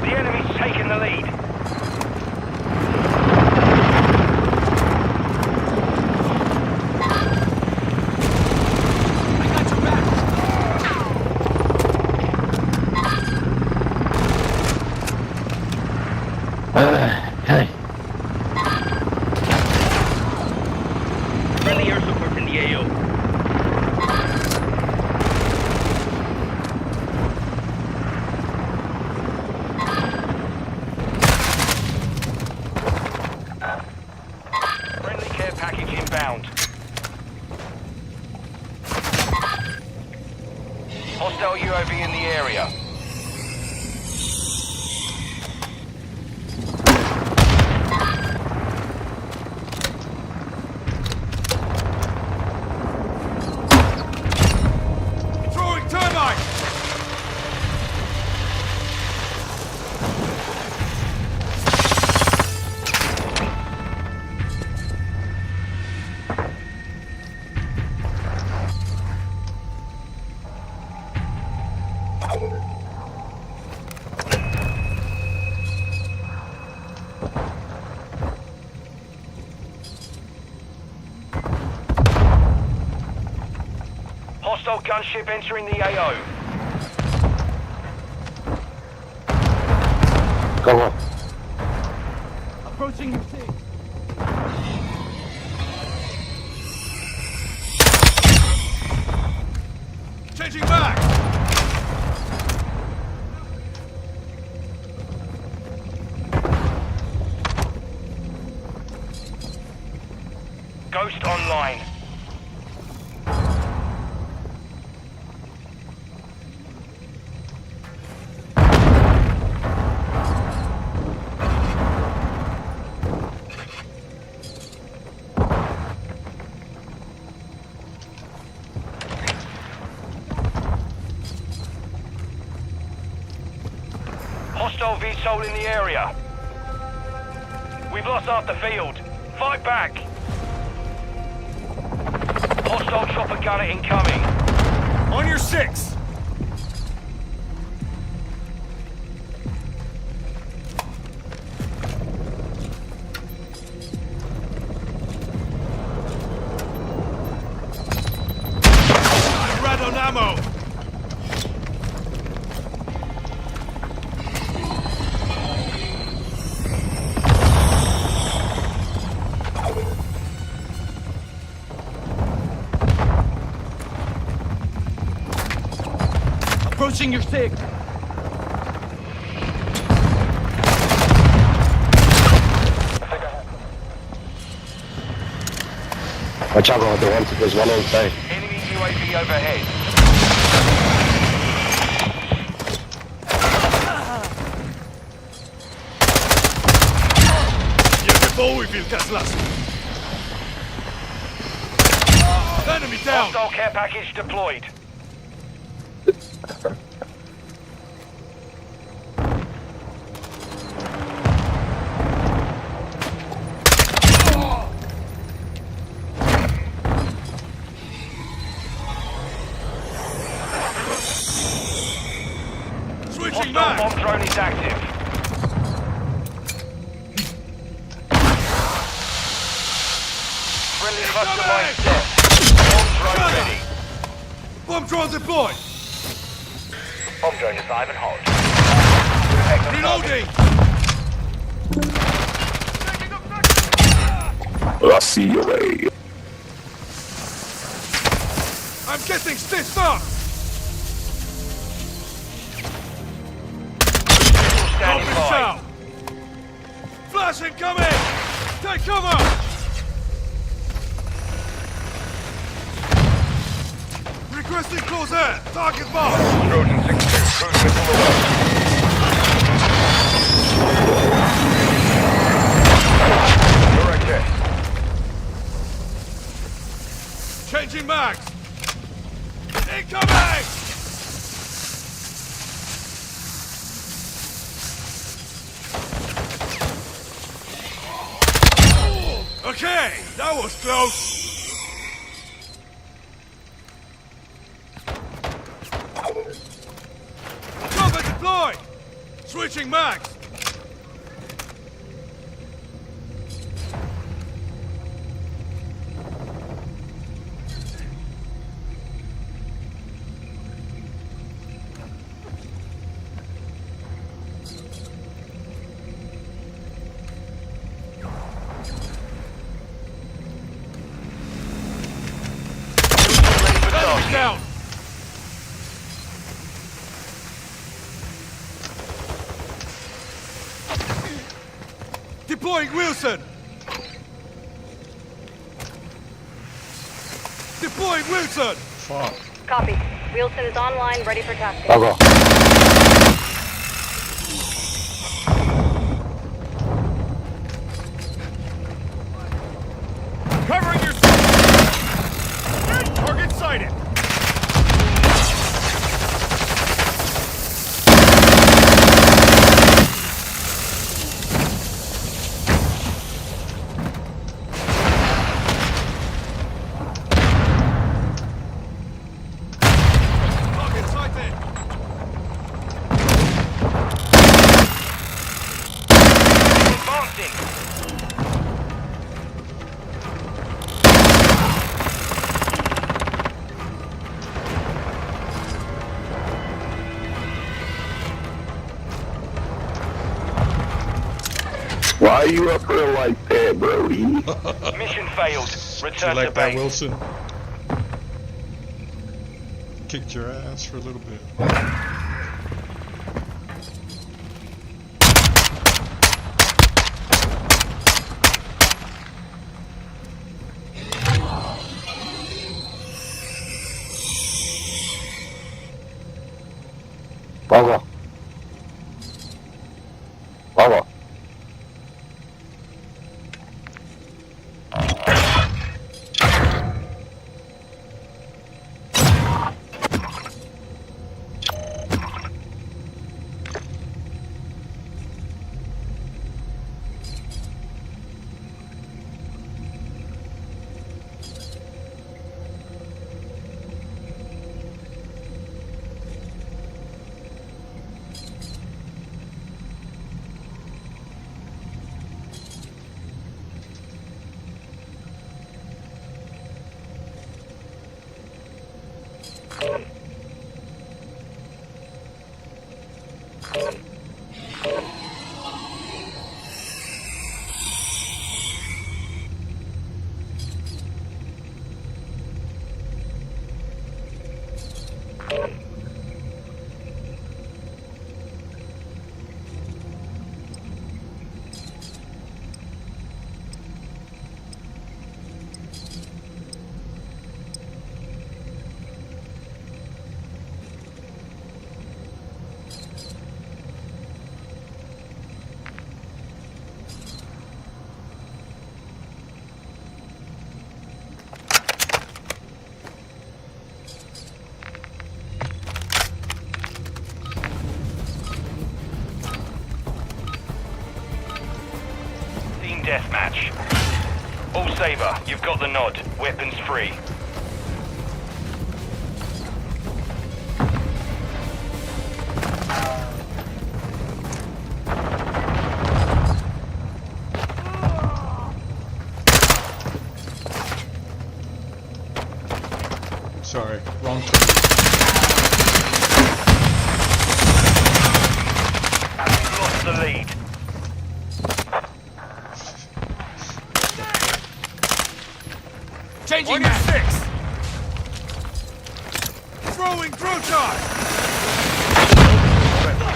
The enemy's taking the lead. Hey. Friendly air support in the AO. Friendly care package inbound. Hostile UAV in the area. Throwing termite! Hostile gunship entering the AO. Go up. Approaching your team. Changing back! Ghost online. Hostile VTOL in the area. We've lost half the field. Fight back! Hostile chopper gunner incoming. On your six! I'm red on ammo! Watching your six. Watch out, there's one inside. Enemy UAV overhead. Enemy down. Hostile care package deployed. Switching Hostile back. bomb drone is active. Friendly cluster mine set. Bomb drone ready. Bomb drone deployed. Bomb drone is live and hot. Reloading. I see your way. I'm getting stitched up. Standing by. Flash incoming. Take cover. Requesting close air. Target mark. Trojan 6-2. Cruise missile alert. Direct hit. Changing mags. Incoming. Okay, that was close. Cover deployed. Switching mags. Down. Deploying Wilson. Deploying Wilson. Fuck. Copy. Wilson is online, ready for tasking. I'll go. Covering your target sighted. Target sighted. Advancing. Why are you up there like that, Brody? Mission failed. Did you Return to like that, base. Wilson? Kicked your ass for a little bit. I'll go. I'll go. deathmatch. All Saber, you've got the nod. Weapons free. Sorry, wrong turn. You've lost the lead. Changing back. 6. Throwing through charge.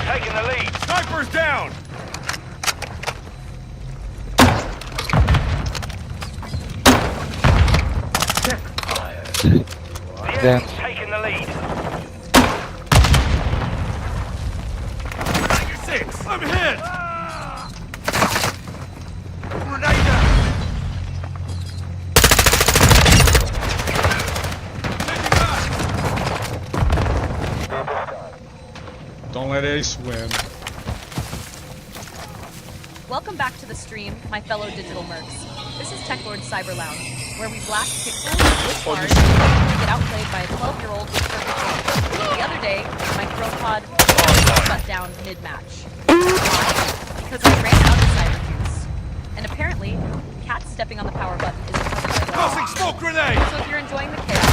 Taking the lead. Sniper's down. The enemy's taking the lead. 6. I'm hit. Grenade out. Don't let Ace win. Welcome back to the stream, my fellow digital mercs. This is Teklord Cyber Lounge, where we blast pixels with bars and get outplayed by a 12-year-old with perfect aim. The other day, my throwpod shut down mid-match. Why? Because I ran out of cyber juice. And apparently, cat stepping on the power button is a Tossing smoke grenade! So if you're enjoying the chaos,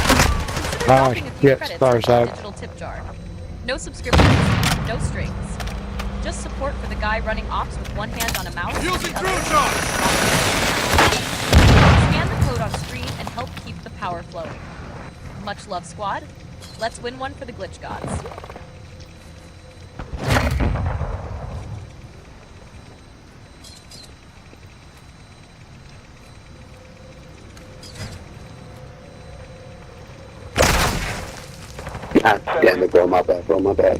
consider dropping a few credits in the digital tip jar. No subscriptions, no strings. Just support for the guy running ops with one hand on a mouse. Using drill shot! Scan the code on screen and help keep the power flowing. Much love, squad. Let's win one for the glitch gods. God damn it, bro, my bad, bro, my bad.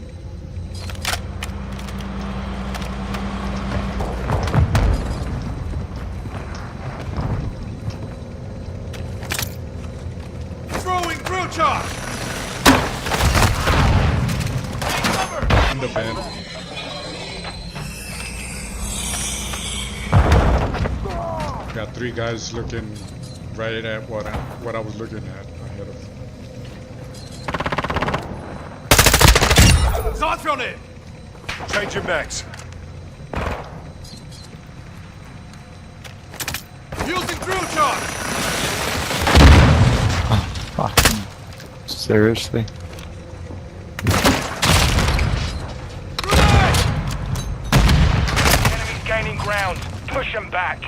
Throwing drill charge! In the van. Got 3 guys looking right at what I was looking at ahead of. Sights on it! Change your max. Using drill charge! Fucking seriously? Enemies gaining ground. Push them back.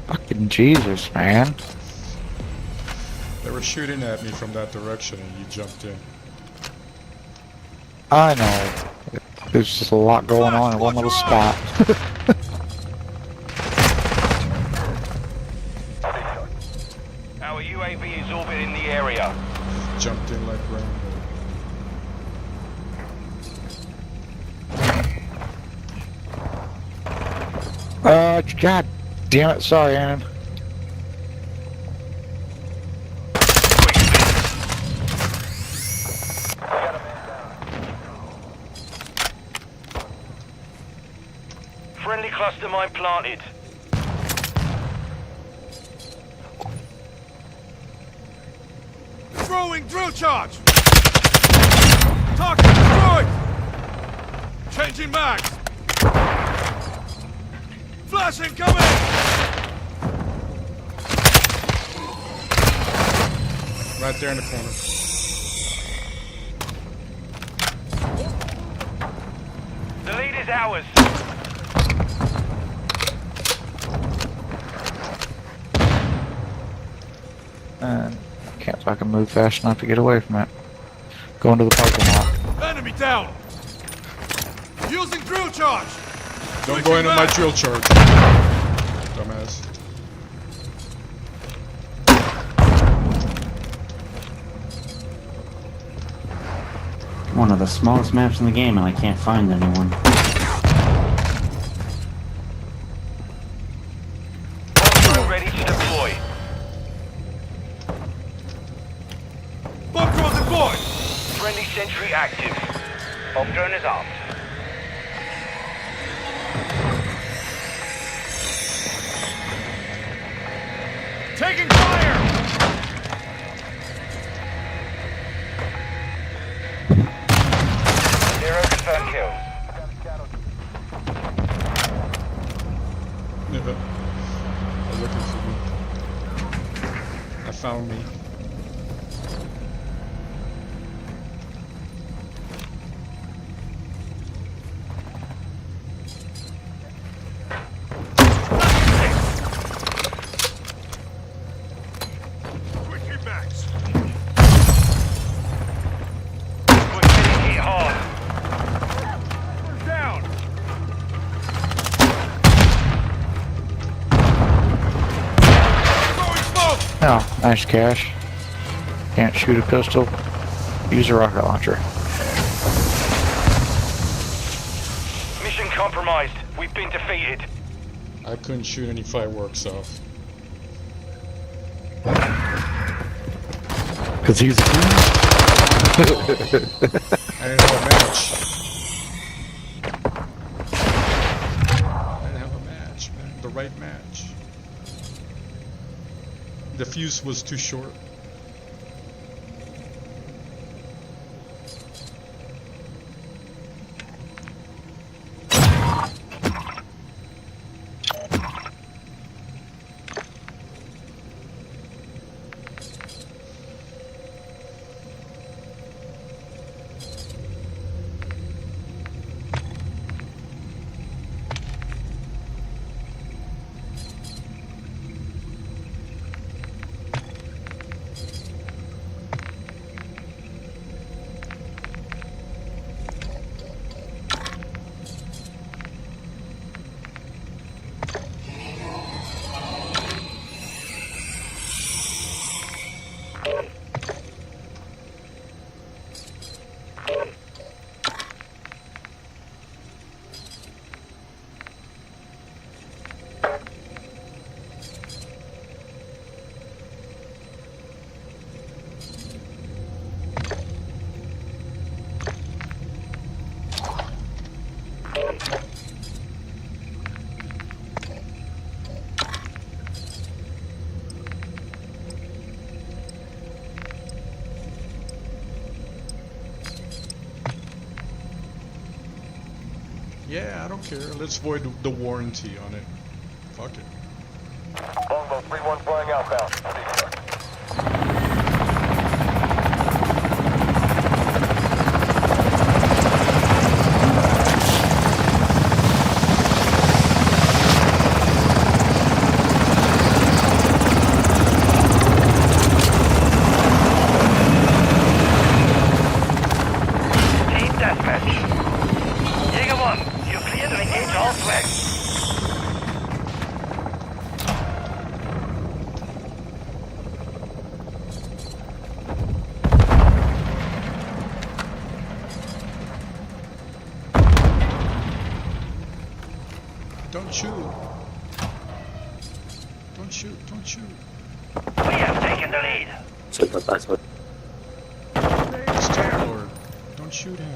Fucking Jesus, man. They were shooting at me from that direction and you jumped in. I know. There's just a lot going on in one little spot. Our UAV is orbiting the area. Jumped in like Rambo. God damn it, sorry, Aaron. Friendly cluster mine planted. Throwing drill charge! Target destroyed! Changing mags! Flash incoming! Right there in the corner. The lead is ours. Can't fucking move fast enough to get away from it. Going to the parking lot. Enemy down! Using drill charge! Don't go into my drill charge. Dumbass. the smallest maps in the game and I can't find anyone. Hostile ready to deploy. Bomb drone deployed! Friendly sentry active. Bomb drone is armed. Taking fire! Zero confirmed kills. They're looking for me. I found me. Oh, nice cash. Can't shoot a pistol. Use a rocket launcher. Mission compromised. We've been defeated. I couldn't shoot any fireworks off. Cause he's a I didn't have a match. I didn't have a match, man. The right match. The fuse was too short. Yeah, I don't care. Let's void the warranty on it. Fuck it. Longbow 3-1 flying outbound. Team deathmatch. Jaeger 1, you're clear to engage all flags. Don't shoot. Don't shoot, don't shoot. We have taken the lead. It's Teklord. Don't shoot him.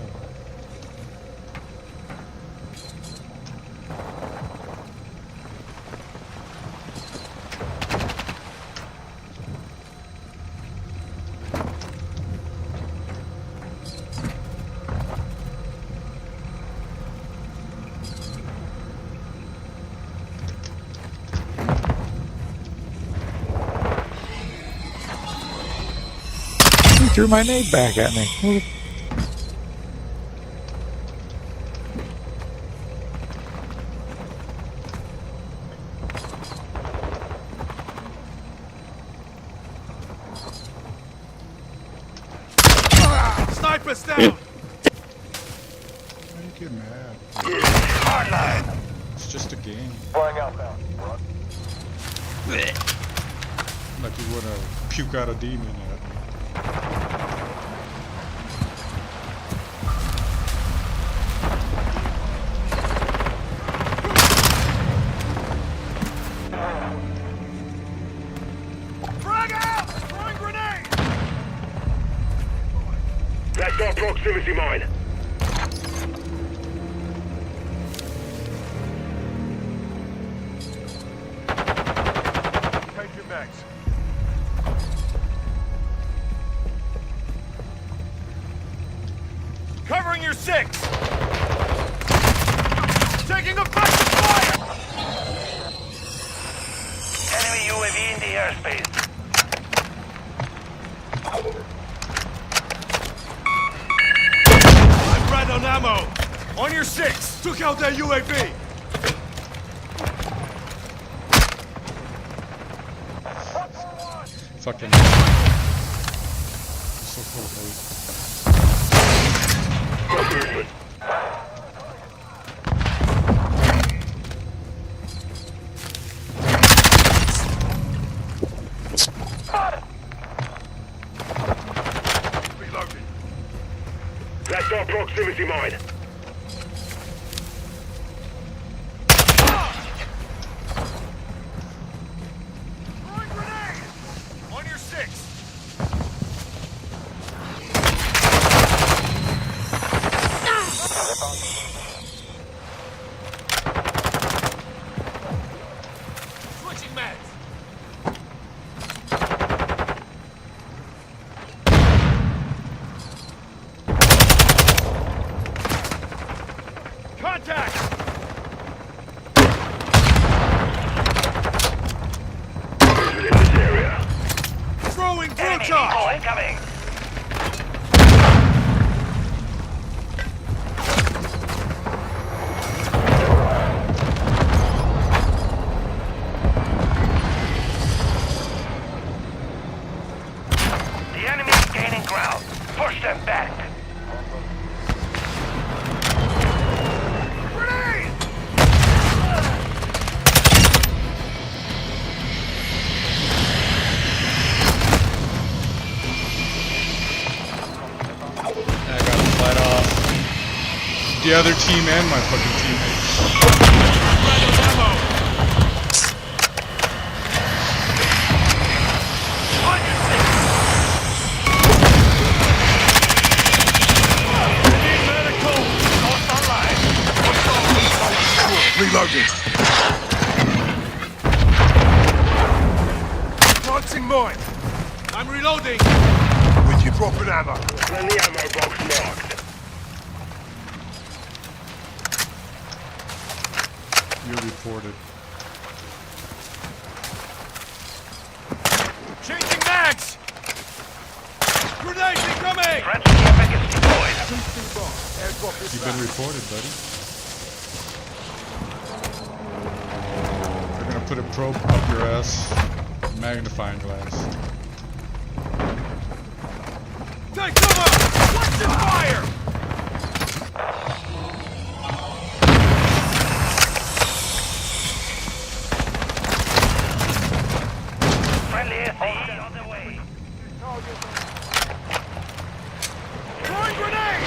He threw my nade back at me. Sniper's down! Why do you get mad? Hardline. It's just a game. Flying outbound. Like you wanna puke out a demon at me. proximity mine. Take your bags. Covering your 6! Taking effective fire! Enemy UAV in the airspace. I'm red on ammo! On your 6! Took out that UAV! Fucking. So cool, buddy. Reloading. That's our proximity mine. Throwing grenade! On your 6! Switching mags! Contact! In this area. Throwing through charge! Incoming! The enemy is gaining ground. Push them back. Grenade! I got to fight off the other team and my fucking teammates. Reloading. Launching mine. I'm reloading. With you, dropping ammo. And the ammo box marked. You're reported. Changing mags. Grenades incoming. Friendly epic is deployed. You've been reported, buddy. They're gonna put a probe up your ass. Magnifying glass. Take cover! Watch the fire! Friendly SE on the way. Throwing grenade!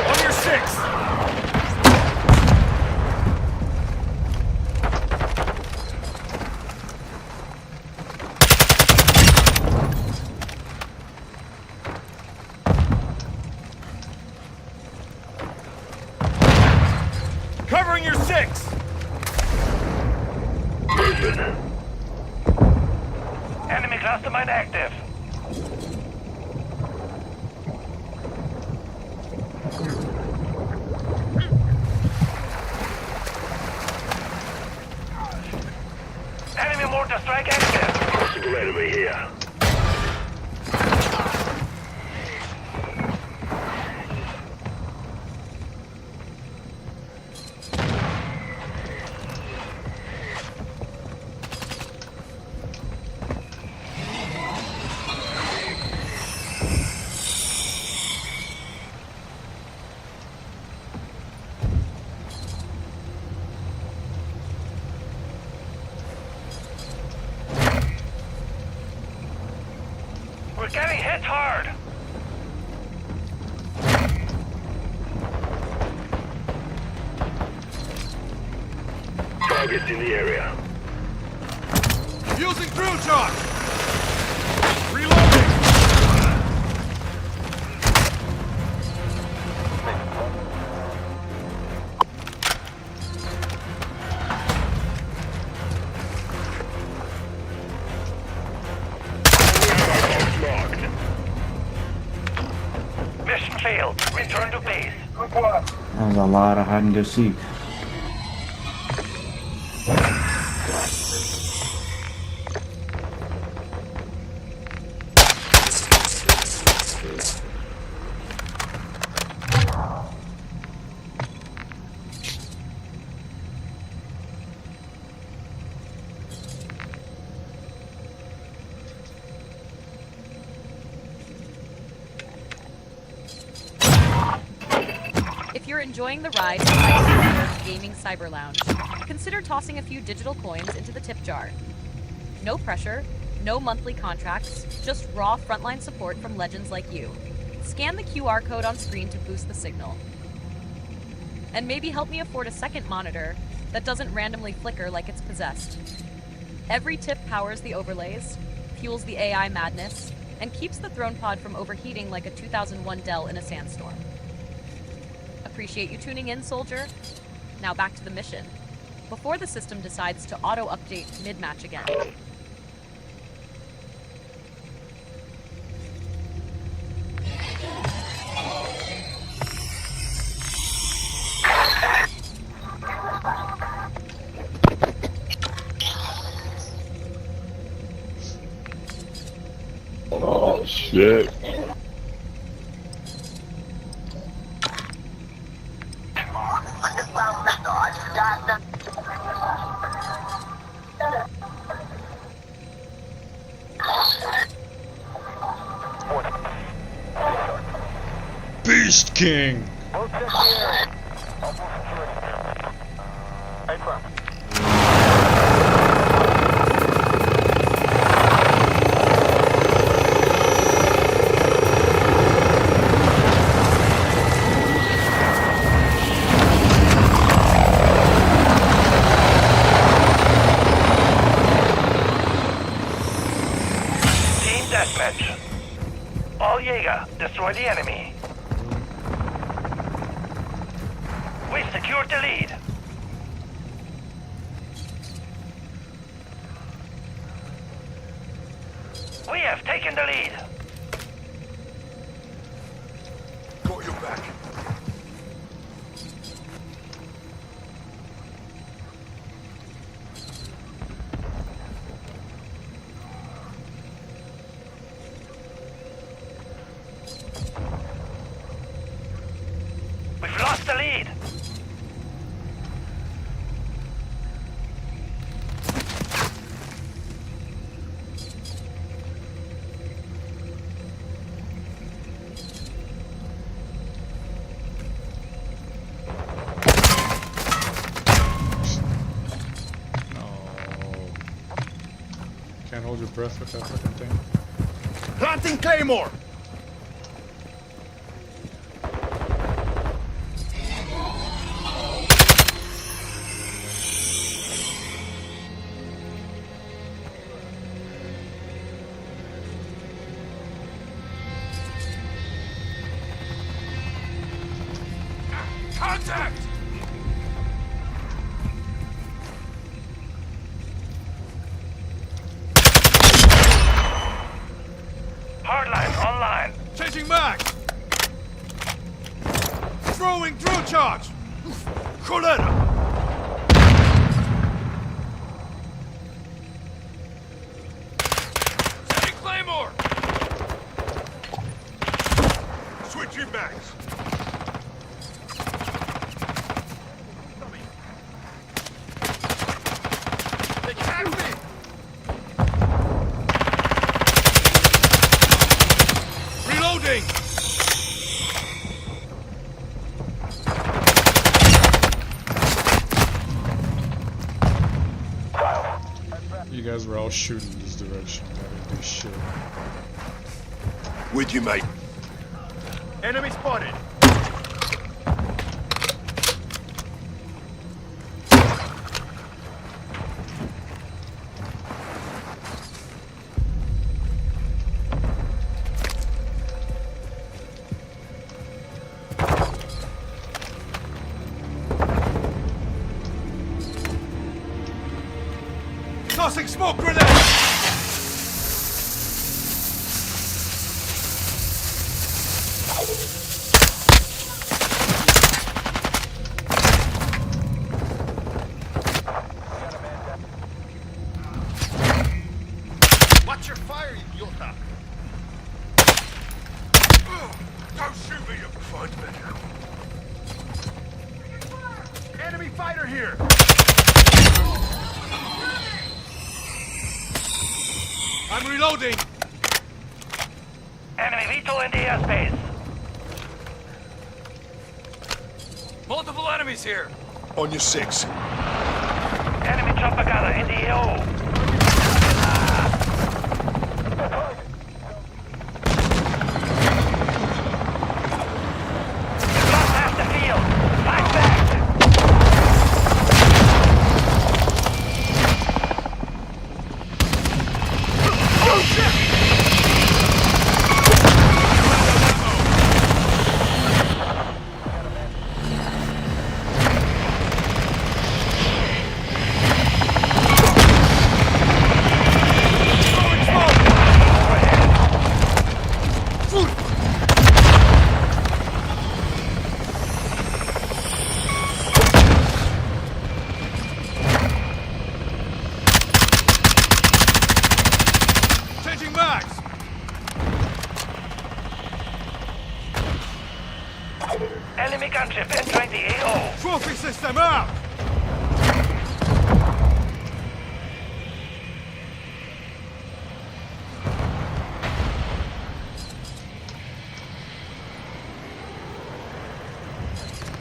On your 6! Covering your 6! Movement. Enemy cluster mine active. Enemy mortar strike active. Possible enemy here. We're getting hit hard. Targets in the area. Using drill charge. Reloading. failed. Return to base. That was a lot of hide and go seek. If you're enjoying the ride to Teklord Gaming Cyber Lounge, consider tossing a few digital coins into the tip jar. No pressure, no monthly contracts, just raw frontline support from legends like you. Scan the QR code on screen to boost the signal. And maybe help me afford a second monitor that doesn't randomly flicker like it's possessed. Every tip powers the overlays, fuels the AI madness, and keeps the throne pod from overheating like a 2001 Dell in a sandstorm. Appreciate you tuning in, soldier. Now back to the mission, before the system decides to auto-update mid-match again. Oh, shit. Beast King! Team deathmatch. All Jaeger, destroy the enemy. We've secured the lead. We have taken the lead. Got your back. We've lost the lead. Can't hold your breath with that fucking thing. Planting Claymore! Contact! Hardline online. Changing back! Throwing drill charge! Coletta! Setting Claymore! Switching backs! They can't be! Reloading! You guys were all shooting this direction. I didn't do shit. With you, mate. Enemy spotted. Tossing smoke grenade! I'm reloading! Enemy VTOL in the airspace. Multiple enemies here! On your 6. Enemy chopper gunner in the AO. Past the field. Fight back. Oh shit! Changing mags! Enemy gunship entering the AO. Trophy system out!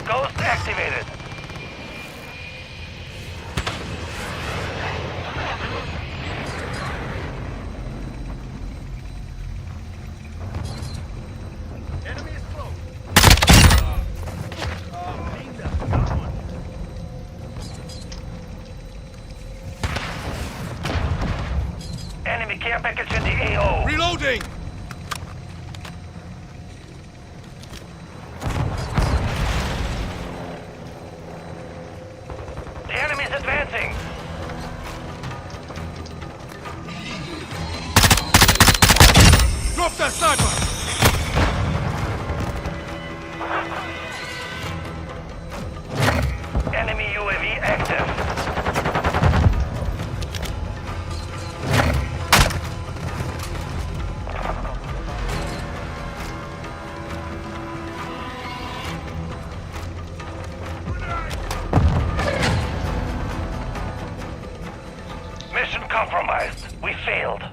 Ghost activated. Enemy is close. Enemy care package in the AO. Reloading! The enemy is advancing. Drop that sniper! Enemy UAV active. Mission compromised. We failed.